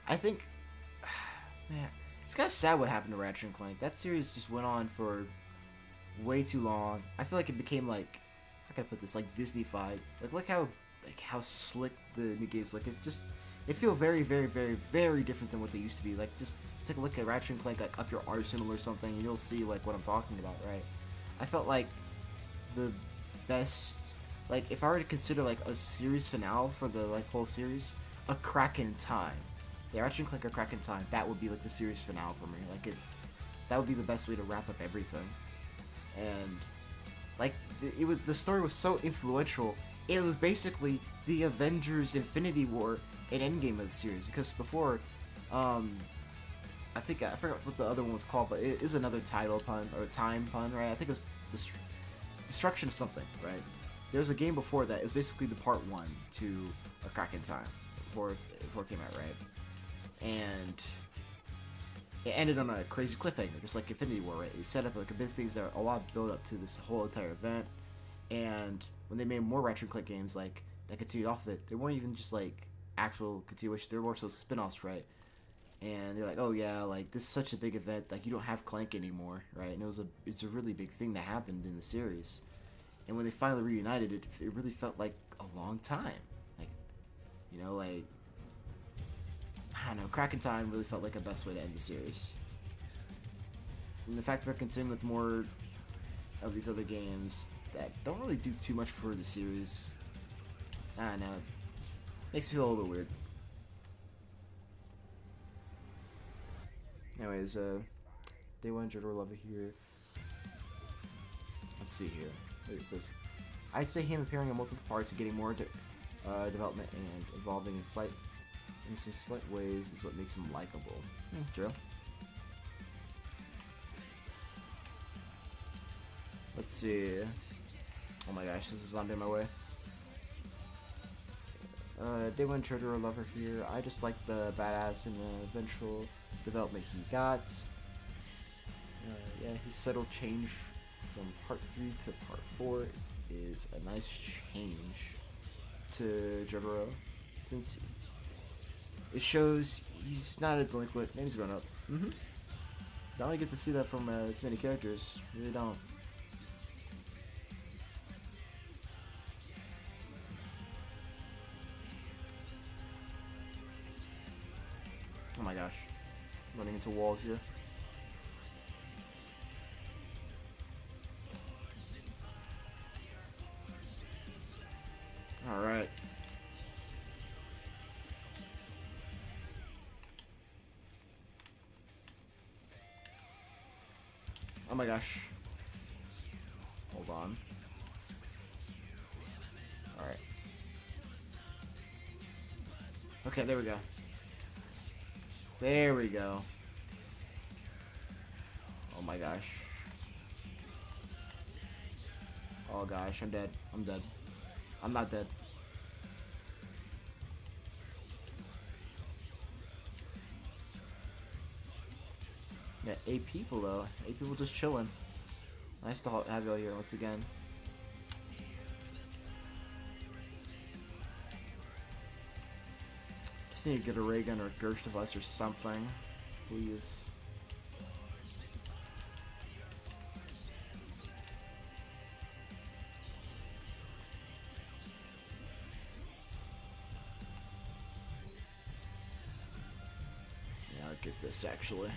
I think, man, it's kind of sad what happened to Ratchet and Clank. That series just went on for way too long. I feel like it became like, how can I put this, like Disney-fied. Like how slick the new games, like they feel very, very, very, very different than what they used to be. Like, just take a look at Ratchet and Clank, like Up Your Arsenal or something, and you'll see like what I'm talking about, right? I felt like the best, like if I were to consider like a series finale for the like whole series, A Crack in Time. Yeah, Ratchet and Clank A Crack in Time, that would be like the series finale for me. Like that would be the best way to wrap up everything. And like the story was so influential. It was basically the Avengers Infinity War and Endgame of the series, because before, I forgot what the other one was called, but it is another title pun or time pun, right? I think it was Destruction of something, right? There's a game before that. It was basically the part 1 to A Crack in Time before it came out, right? And it ended on a crazy cliffhanger, just like Infinity War, right? It set up like a big things that a lot of build up to this whole entire event, and when they made more Ratchet and Clank games like that continued off of it, they weren't even just like actual continuations, they were more so spin-offs, right? And they're like, oh yeah, like this is such a big event, like you don't have Clank anymore, right? And it's a really big thing that happened in the series. And when they finally reunited, it really felt like a long time. Like, you know, like, I don't know, Crack in Time really felt like a best way to end the series. And the fact that they're continuing with more of these other games that don't really do too much for the series, I don't know, makes me feel a little weird. Anyways, Day 1 Jotaro Lover here. Let's see here. What it says. I'd say him appearing in multiple parts and getting more development and evolving in some slight ways is what makes him likable. True. Let's see. Oh my gosh, this is on my way. Day 1 Jotaro Lover here. I just like the badass and the eventual development he got. Yeah, his subtle change from part 3 to part 4 is a nice change to Jotaro, since it shows he's not a delinquent and he's grown up. Don't really get to see that from too many characters. Really don't. Oh my gosh. Running into walls here. Alright. Oh my gosh. Hold on. Alright. Okay, there we go. There we go. Oh my gosh. Oh gosh, I'm dead. I'm dead. I'm not dead. Yeah, 8 people though. 8 people just chilling. Nice to have y'all here once again. Just need to get a ray gun or a Gersh device or something. Please. Yeah, I'll get this actually.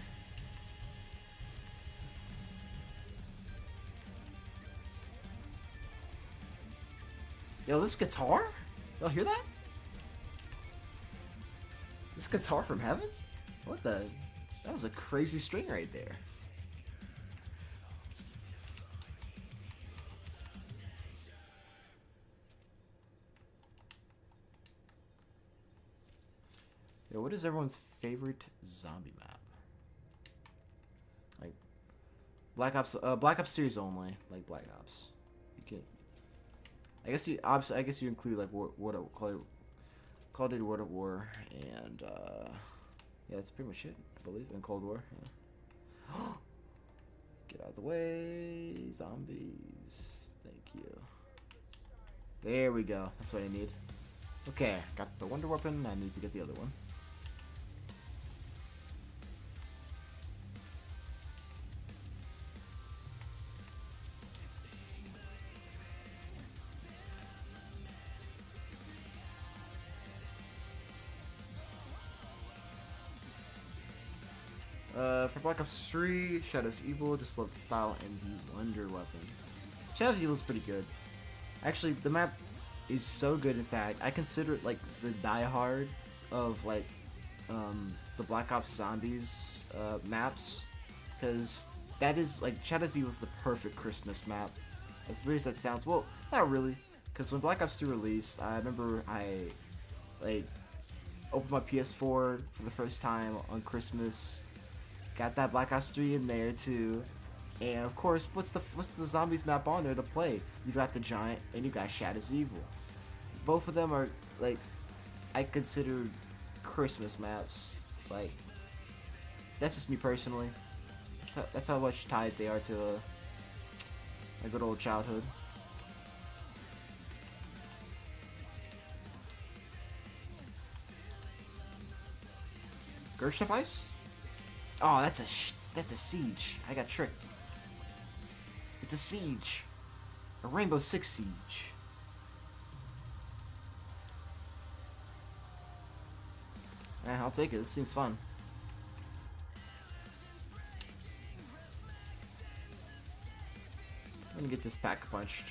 Yo, this guitar? Y'all hear that? This guitar from heaven? What the? That was a crazy string right there. Yo, what is everyone's favorite zombie map? Like Black Ops series only, like Black Ops. You can. I guess you include like Call of Duty World at War and yeah, that's pretty much it, I believe, in Cold War. Yeah. Get out of the way, zombies. Thank you. There we go. That's what I need. Okay, got the wonder weapon. I need to get the other one. For Black Ops 3, Shadow's Evil, just love the style and the wonder weapon. Shadow's Evil is pretty good. Actually, the map is so good, in fact, I consider it like the diehard of like the Black Ops Zombies maps, because that is like Shadow's Evil is the perfect Christmas map. As weird as that sounds, well, not really, because when Black Ops 2 released, I remember I like opened my PS4 for the first time on Christmas. Got that Black Ops 3 in there too, and of course, what's the zombies map on there to play? You've got the Giant and you got Shadow's Evil. Both of them are like I consider Christmas maps. Like that's just me personally. That's how much tied they are to my good old childhood. Gersh device? Oh, that's a siege. I got tricked. It's a siege. A Rainbow Six siege. I'll take it. This seems fun. I'm gonna get this pack punched.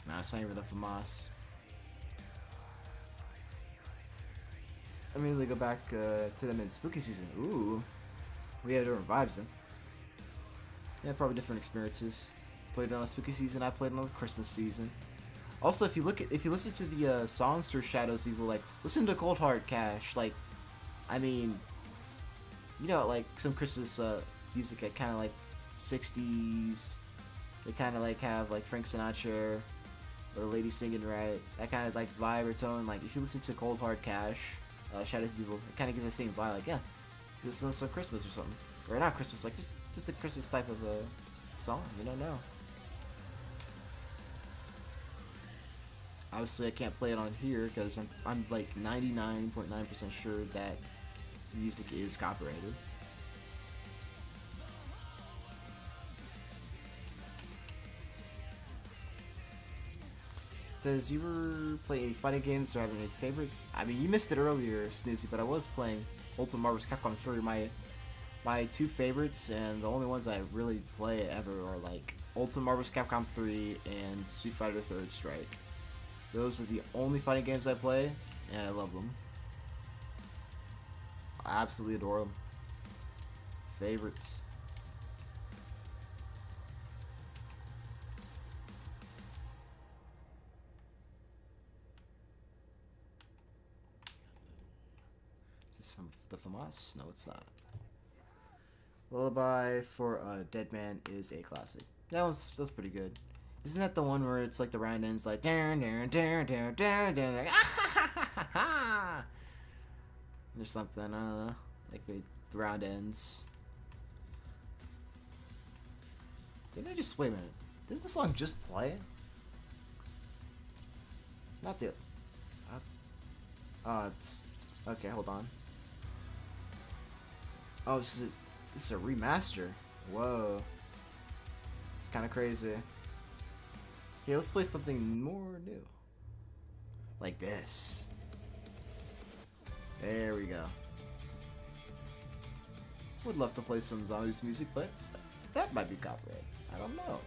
Nah, it's not even enough for Moss. I mean, they go back to them in Spooky Season. Ooh, we had different vibes then. Yeah, probably different experiences. Played it on a Spooky Season. I played it on a Christmas Season. Also, if you listen to the songs for Shadow's Evil, like listen to Cold Hard Cash. Like, I mean, you know, like some Christmas music that kind of like 60s. They kind of like have like Frank Sinatra or Lady Singing Right. That kind of like vibe or tone. Like if you listen to Cold Hard Cash, Shadow's Evil, it kind of gives the same vibe. Like yeah, just listen to Christmas or something, or not Christmas, like just a Christmas type of song. You don't know. Obviously, I can't play it on here because I'm like 99.9% sure that music is copyrighted. says, you ever play any fighting games or have any favorites? I mean, you missed it earlier, Snoozy, but I was playing Ultimate Marvel vs. Capcom 3. My two favorites and the only ones I really play ever are like Ultimate Marvel vs. Capcom 3 and Street Fighter 3rd Strike. Those are the only fighting games I play, and I love them. I absolutely adore them. Favorites. Is this from the FAMAS? No, it's not. Lullaby for a Dead Man is a classic. That's pretty good. Isn't that the one where it's like the round ends like down down down down down down like or something, I don't know. Like the round ends. Didn't I just wait a minute? Didn't the song just play? Not the it's okay, hold on. Oh, this is a remaster. Whoa. It's kinda crazy. Yeah, let's play something more new. Like this. There we go. Would love to play some zombies music, but that might be copyright. I don't know.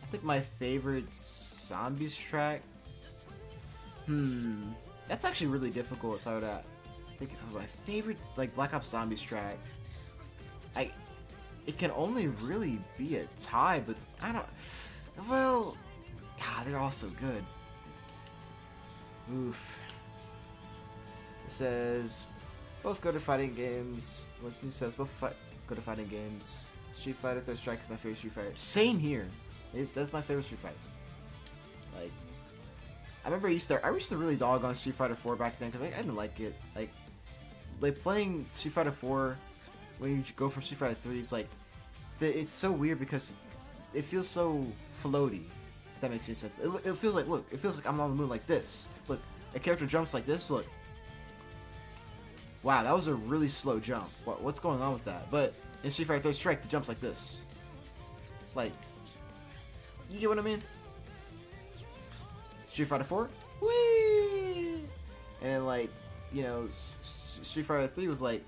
I think my favorite zombies track. That's actually really difficult if I were to think of my favorite like Black Ops Zombies track. It can only really be a tie, but I don't. Well, they're all so good. Oof. It says both go to fighting games. What's he says? Both go to fighting games. Street Fighter 3rd Strike is my favorite Street Fighter. Same here. That's my favorite Street Fighter. Like, I remember I used to really dog on Street Fighter 4 back then because I didn't like it. Like playing Street Fighter 4 when you go from Street Fighter 3, it's like it's so weird because it feels so floaty. If that makes any sense. It feels like, look, it feels like I'm on the moon like this. Look, a character jumps like this. Look. Wow, that was a really slow jump. What's going on with that? But in Street Fighter 3rd Strike, the jump's like this. Like, you get what I mean? Street Fighter 4, whee! And like, you know, Street Fighter 3 was like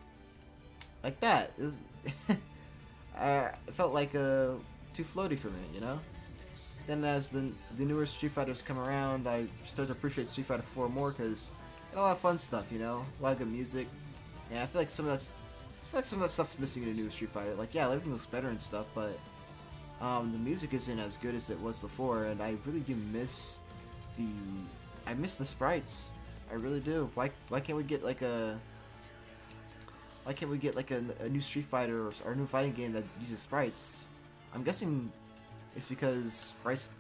that. It felt like too floaty for me, you know. Then as the newer Street Fighters come around, I start to appreciate Street Fighter 4 more because a lot of fun stuff, you know, a lot of good music. Yeah, I feel like some of that stuff's missing in a new Street Fighter. Like, yeah, everything looks better and stuff, but the music isn't as good as it was before, and I really do miss the sprites. I really do. Why can't we get like a new Street Fighter or a new fighting game that uses sprites? I'm guessing it's because sprites,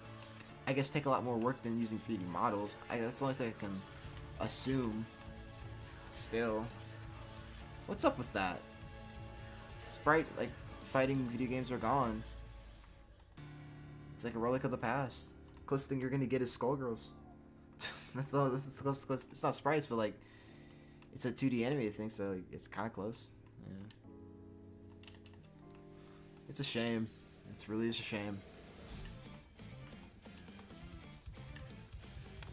I guess, take a lot more work than using 3D models. That's the only thing I can assume. Still, what's up with that? Sprite, like, fighting video games are gone. It's like a relic of the past. Closest thing you're gonna get is Skullgirls. That's all. It's not sprites, but like, it's a 2D animated thing, so it's kind of close. Yeah. It's a shame. It's really is a shame.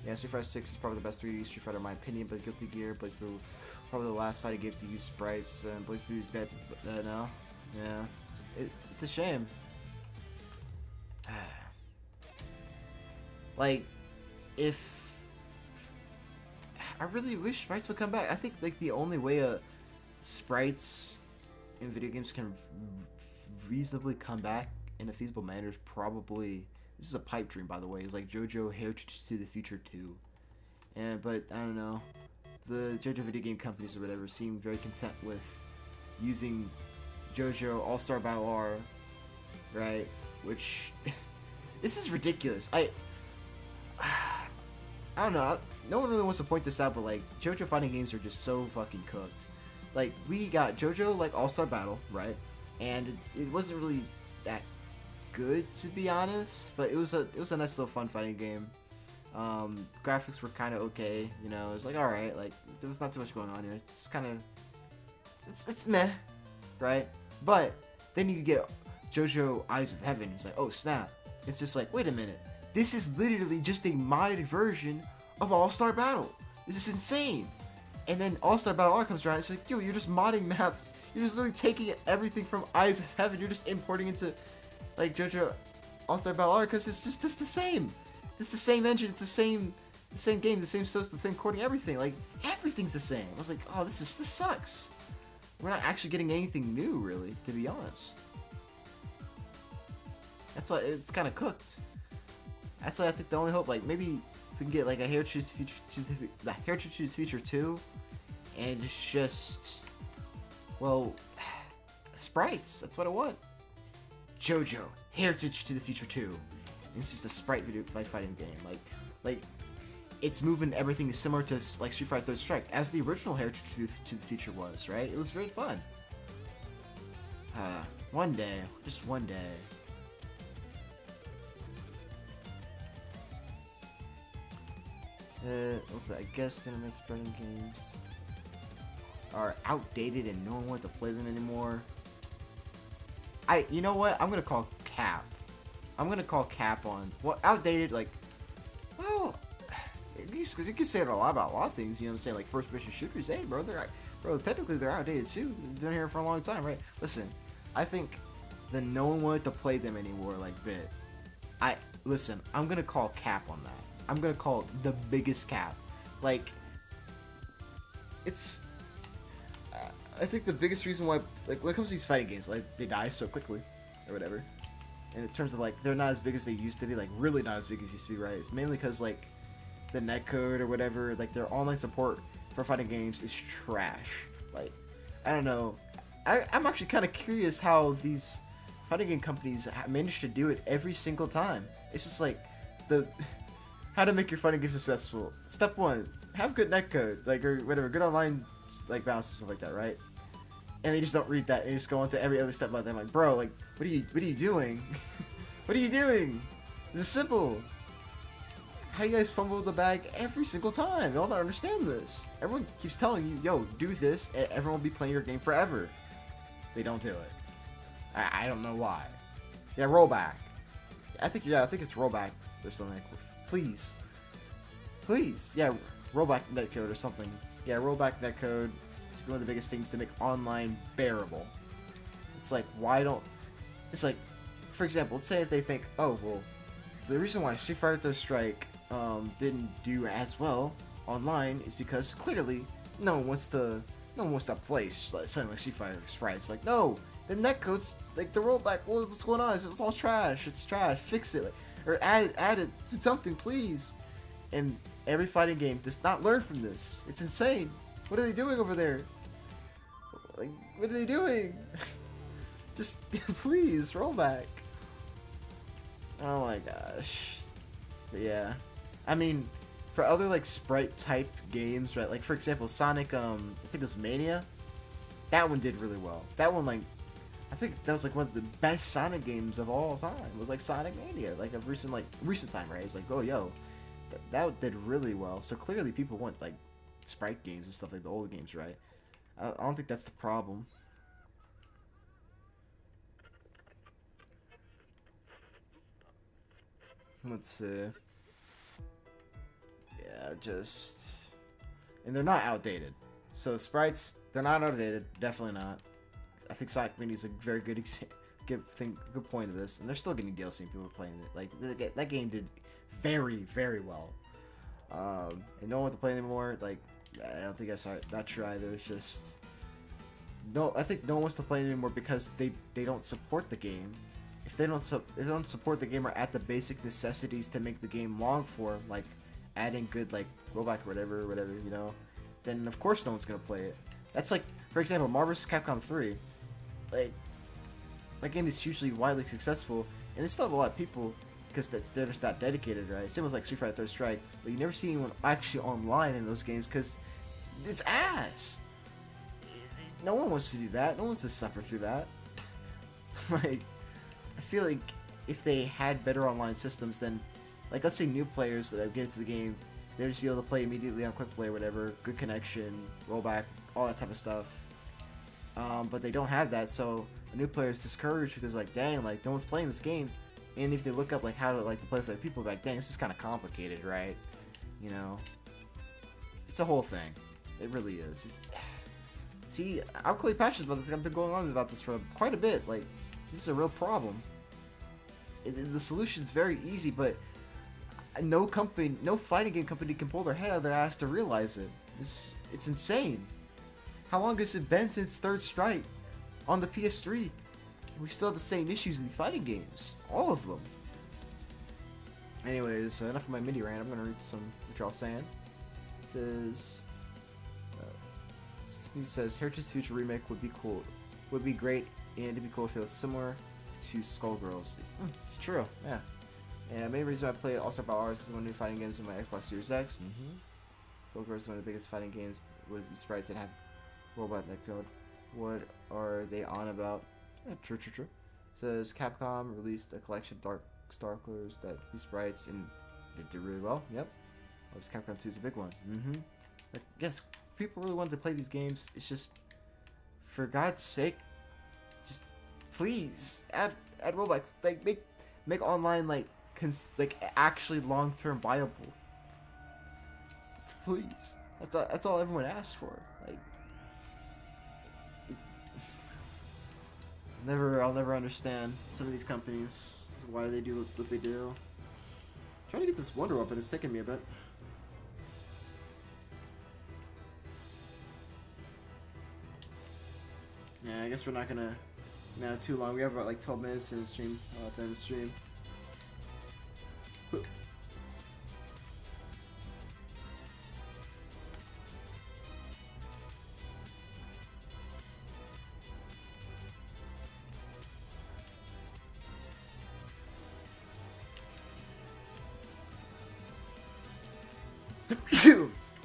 Yeah, Street Fighter 6 is probably the best 3D Street Fighter in my opinion, but Guilty Gear, BlazBlue, probably the last fighting games to use sprites, and BlazBlue's dead now. Yeah, it's a shame. Like, if I really wish sprites would come back. I think like the only way sprites in video games can reasonably come back in a feasible manner is probably, this is a pipe dream by the way, is like JoJo Heritage to the Future 2. But I don't know, the JoJo video game companies or whatever seem very content with using JoJo All-Star Battle R, right? Which this is ridiculous. I don't know. No one really wants to point this out, but like JoJo fighting games are just so fucking cooked. Like we got JoJo like All-Star Battle, right? And it wasn't really that good to be honest, but it was a nice little fun fighting game. Graphics were kind of okay, you know. It was like alright, like there was not too much going on here. It's kind of it's meh, right? But Then you get JoJo Eyes of Heaven. It's like, oh snap. It's just like, wait a minute. This is literally just a modded version of All-Star Battle. This is insane. And then All-Star Battle R comes around. It's like, yo, you're just modding maps. You're just literally taking everything from Eyes of Heaven. You're just importing into like JoJo All-Star Battle R because it's the same. It's the same engine. It's the same game, the same source, the same coding, everything. Like everything's the same. I was like, oh, this sucks. We're not actually getting anything new, really, to be honest. That's why it's kind of cooked. That's why I think the only hope, like maybe if we can get like a Hair Truths feature 2, and it's just, well, sprites. That's what I want. JoJo Heritage to the Future 2. And it's just a sprite video fighting game. Like its movement, everything is similar to like Street Fighter 3rd Strike, as the original Heritage to the Future was, right? It was very fun. One day, just one day. Also, I guess internet spreading games are outdated and no one wants to play them anymore. You know what? I'm gonna call cap. I'm gonna call cap on, well, outdated, like, well, because you can say it a lot about a lot of things, you know what I'm saying, like first-person shooters. Hey, bro, technically they're outdated too. They've been here for a long time, right? Listen, I think that no one wanted to play them anymore, like bit. Listen, I'm gonna call cap on that. I'm gonna call it the biggest cap. Like, it's, I think the biggest reason why, like, when it comes to these fighting games, like, they die so quickly, or whatever, and in terms of, like, they're not as big as they used to be, like, really not as big as used to be, right? It's mainly because, like, the netcode or whatever, like, their online support for fighting games is trash. Like, I don't know. I'm actually kind of curious how these fighting game companies manage to do it every single time. It's just, like, how to make your fighting game successful. Step 1, have good netcode, like, or whatever, good online, like, balance and stuff like that, right? And they just don't read that, and they just go on to every other step by them, like, bro, like, what are you doing? What are you doing? This is simple. How you guys fumble the bag every single time? Y'all don't understand this. Everyone keeps telling you, yo, do this, and everyone will be playing your game forever. They don't do it. I don't know why. Yeah, rollback. I think it's rollback or something. Please, yeah, rollback netcode or something. Yeah, rollback netcode is one of the biggest things to make online bearable. It's like, it's like, for example, let's say if they think, oh, well, the reason why Street Fighter 3rd Strike didn't do as well online is because clearly no one wants to play something like Street Fighter Strike. It's like, no, the netcode's like the rollback. What's going on? It's all trash. It's trash. Fix it. Like, or add it to something, please. And every fighting game does not learn from this. It's insane. What are they doing over there? Like, what are they doing? Just please roll back. Oh my gosh. But yeah, I mean, for other like sprite type games, right? Like for example, Sonic, I think it was Mania. That one did really well. That one, like, I think that was like one of the best Sonic games of all time. It was like Sonic Mania, like a recent time, right? It's like, oh yo, that did really well. So clearly people want like sprite games and stuff like the old games, right? I don't think that's the problem. Let's see. Yeah, and they're not outdated. So sprites, they're not outdated, definitely not. I think Sonic Mini is a very good good point of this, and they're still getting DLC and people are playing it. Like that game did very, very well, and no one wants to play anymore. Like, I don't think that's not true either. It's just I think no one wants to play it anymore because they don't support the game. If they don't support the game or at the basic necessities to make the game long form, like adding good like rollback or whatever, you know, then of course no one's gonna play it. That's like, for example, Marvel vs. Capcom 3. Like, that game is hugely widely successful, and they still have a lot of people because they're just not dedicated, right? Same as like Street Fighter 3rd Strike, but you never see anyone actually online in those games because it's ass. No one wants to do that. No one wants to suffer through that. Like, I feel like if they had better online systems, then, like, let's say new players that get into the game, they'd just be able to play immediately on quick play or whatever, good connection, rollback, all that type of stuff. But they don't have that, so a new player is discouraged because like, dang, like no one's playing this game, and if they look up like how to like to play with other people, like, dang, this is kind of complicated, right? You know, it's a whole thing. It really is. See, I'm clearly passionate about this. I've been going on about this for quite a bit. Like, this is a real problem. The solution is very easy, but no company, no fighting game company can pull their head out of their ass to realize it. It's insane. How long has it been since Third Strike on the PS3? We still have the same issues in these fighting games. All of them. Anyways, enough of my mini rant. I'm gonna read some what y'all saying. It says, he says, Heritage Future remake would be cool. Would be great, and it'd be cool if it was similar to Skullgirls. True, yeah. And the main reason I play All-Star Battle Arts is one of the new fighting games on my Xbox Series X. Skullgirls is one of the biggest fighting games with sprites that have robot netcode. What are they on about? Yeah, true. Says Capcom released a collection of Dark Stalkers that use sprites and they did really well. Yep. Obviously, Capcom 2 is a big one. I guess people really wanted to play these games. It's just, for God's sake, just please add robot, like make online like actually long-term viable. Please, that's all everyone asked for. Like, I'll never understand some of these companies, why they do what they do. Trying to get this Wonder Weapon is taking me a bit. Yeah, I guess we're not gonna now too long. We have about like 12 minutes in the stream. At the end of the stream.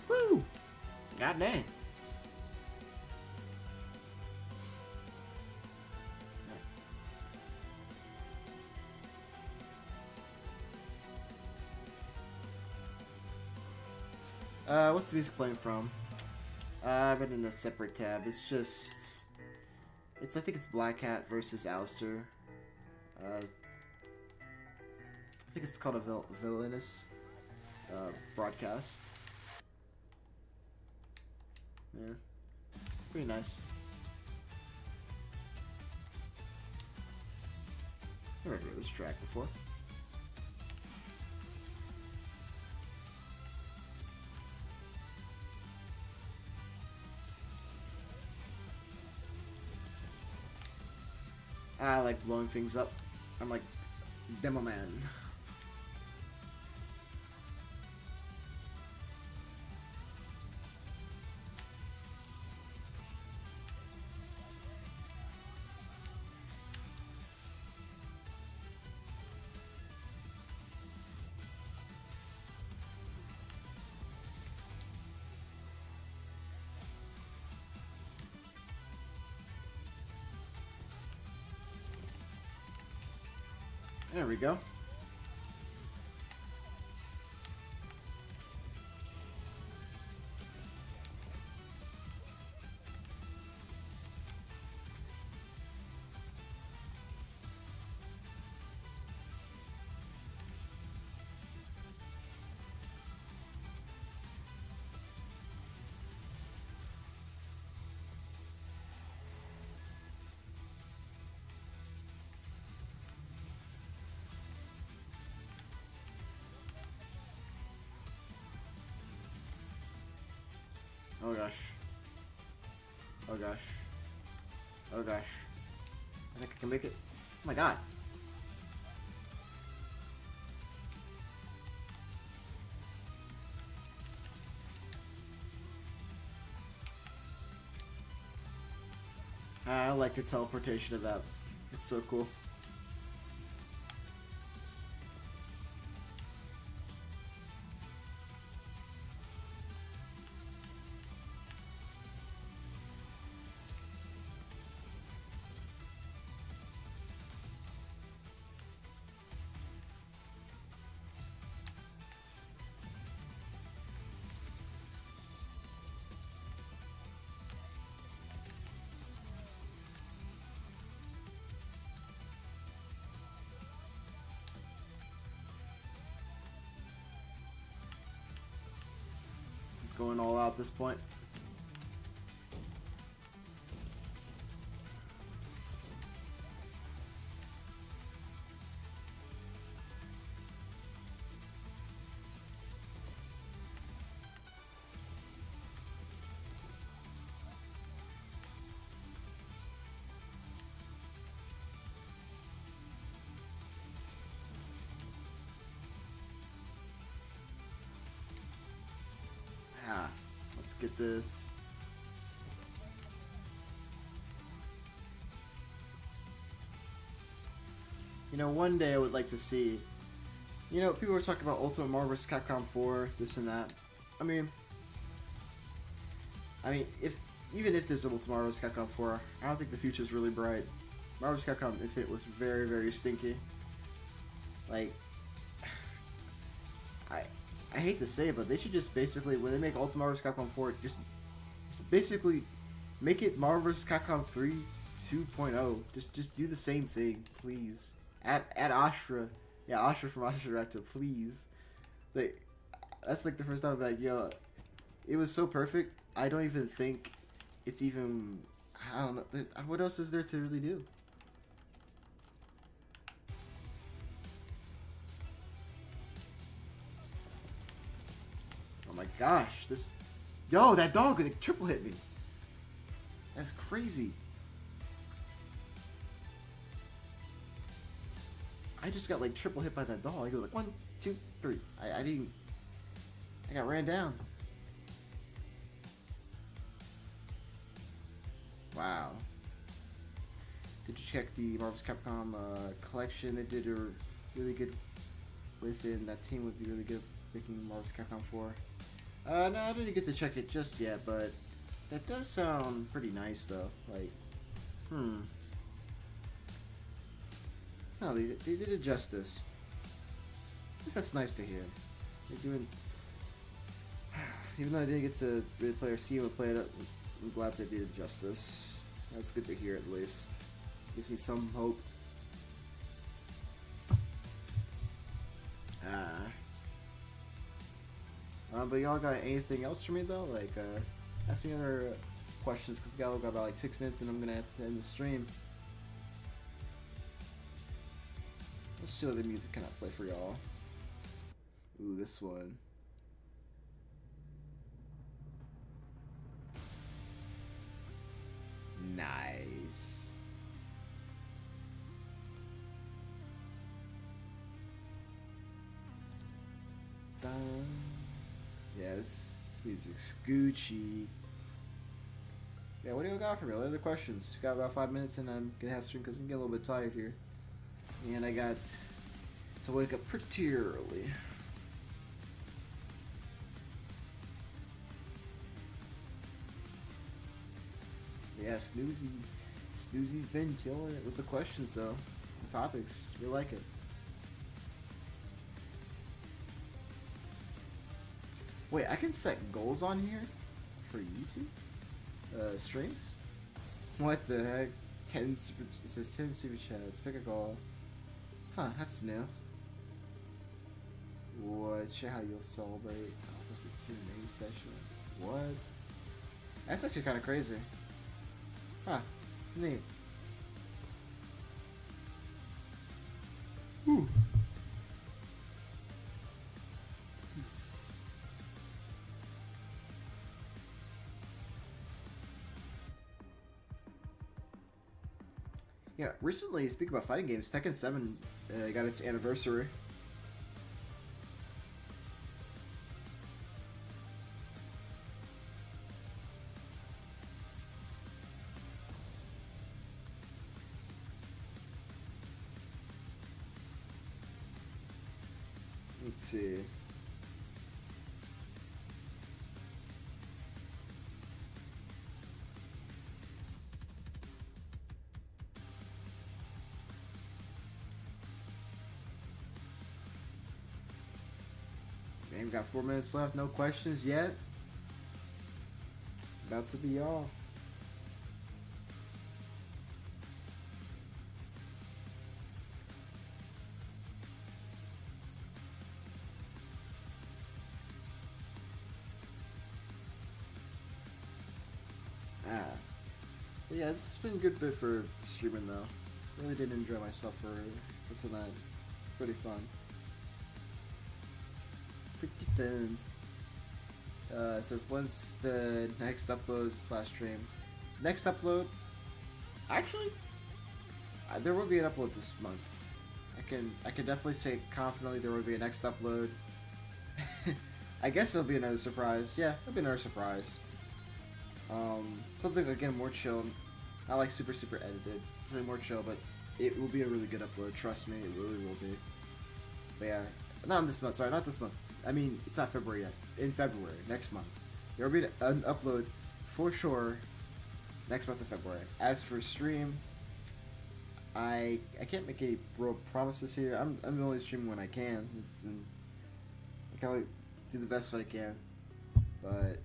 Woo! God dang. What's the music playing from? I've been in a separate tab. I think it's Black Cat versus Alistair. I think it's called a Villainous broadcast. Yeah, pretty nice. I've never heard this track before. I like blowing things up. I'm like Demo Man. There we go. Oh gosh. Oh gosh. Oh gosh. I think I can make it. Oh my god. I like the teleportation of that. It's so cool. going all out at this point. Let's get this. You know, one day I would like to see, you know, people were talking about Ultimate Marvel vs. Capcom 4, this and that. I mean, even if there's an Ultimate Marvel vs. Capcom 4, I don't think the future is really bright. Marvel vs. Capcom Infinite was very, very stinky. Like, I hate to say it, but they should just basically, when they make Ultimate Marvel vs. Capcom 4, just basically make it Marvel vs. Capcom 3 2.0. Just do the same thing, please. Add Ashra. Yeah, Ashra from Ashra Director, please. That's like the first time I'm like, yo, it was so perfect. I don't even think it's even, I don't know, what else is there to really do? Oh my gosh, yo, that dog like, triple hit me. That's crazy. I just got like triple hit by that dog. I go like 1, 2, 3. I got ran down. Wow. Did you check the Marvel vs. Capcom collection? They did a really good within. That team would be really good making Marvel vs. Capcom 4. No, I didn't get to check it just yet, but that does sound pretty nice though. Like, no, they did it justice. At least that's nice to hear. They're doing, even though I didn't get to really play or see them play it, I'm glad they did it justice. That's good to hear at least. Gives me some hope. But y'all got anything else for me though? Like, ask me other questions because we got about like 6 minutes and I'm gonna have to end the stream. Let's see what other music can I play for y'all. Ooh, this one. Nice. Dun. Yeah, this music's Gucci. Yeah, what do you got for me? What other questions? Got about 5 minutes and I'm gonna have to stream because I'm getting a little bit tired here. And I got to wake up pretty early. Yeah, Snoozy's been killing it with the questions though. The topics, we like it. Wait, I can set goals on here for YouTube streams. What the heck? 10 super, it says 10 super chats. Pick a goal. Huh, that's new. What? Share how you'll celebrate. What's the Q&A session? What? That's actually kind of crazy. Huh. Neat. Whew. Yeah, recently, speaking about fighting games, Tekken 7 got its anniversary. Let's see. We've got 4 minutes left, no questions yet. About to be off. But yeah, it's been a good bit for streaming though. Really did enjoy myself for tonight. Pretty fun. Pretty fun. It says once the next upload / stream. Next upload. Actually, there will be an upload this month. I can definitely say confidently there will be a next upload. I guess it'll be another surprise. Yeah, it'll be another surprise. Something again more chill. Not like super edited. Really more chill, but it will be a really good upload. Trust me, it really will be. But yeah, not this month. Sorry, not this month. I mean, it's not February yet. In February, next month, there will be an upload for sure. Next month of February. As for stream, I can't make any real promises here. I'm only streaming when I can. I can only do the best that I can. But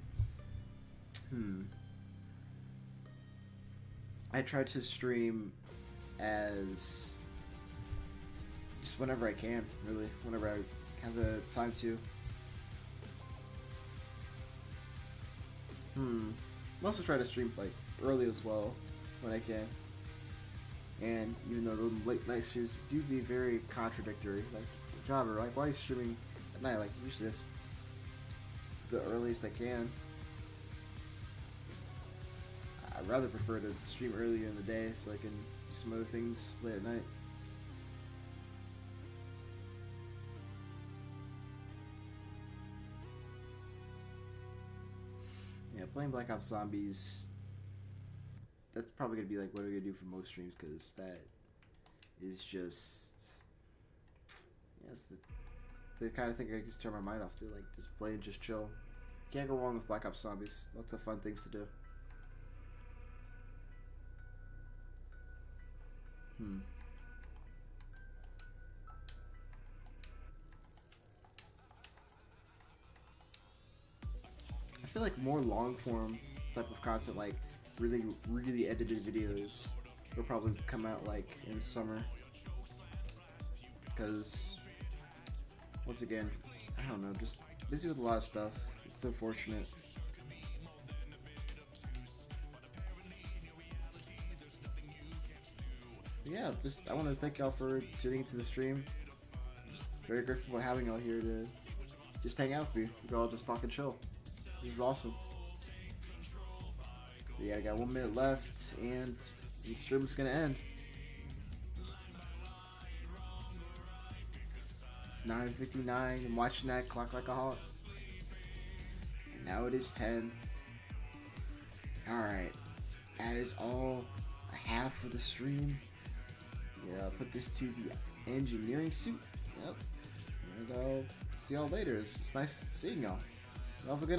I try to stream as just whenever I can, really, whenever I have the time to. I also try to stream like early as well when I can. And even though the late night streams do be very contradictory, like Jobber, like why are you streaming at night? Like usually that's the earliest I can. I'd rather prefer to stream earlier in the day so I can do some other things late at night. Yeah, playing Black Ops Zombies, that's probably going to be like what I'm going to do for most streams, because that is just, yeah, it's the kind of thing I can just turn my mind off to, like just play and just chill. Can't go wrong with Black Ops Zombies. Lots of fun things to do. I feel like more long form type of content, like really edited videos, will probably come out like in summer. Because once again, I don't know, just busy with a lot of stuff. It's unfortunate. Yeah, just I want to thank y'all for tuning into the stream. Very grateful for having y'all here to just hang out with me. We all just talk and chill. This is awesome. But yeah, I got 1 minute left, and the stream is gonna end. It's 9:59. I'm watching that clock like a hawk. And now it is 10. All right, that is all I have for the stream. Yeah, I'll put this to the engineering suit. Yep. And I'll see y'all later. It's nice seeing y'all. Have a good night.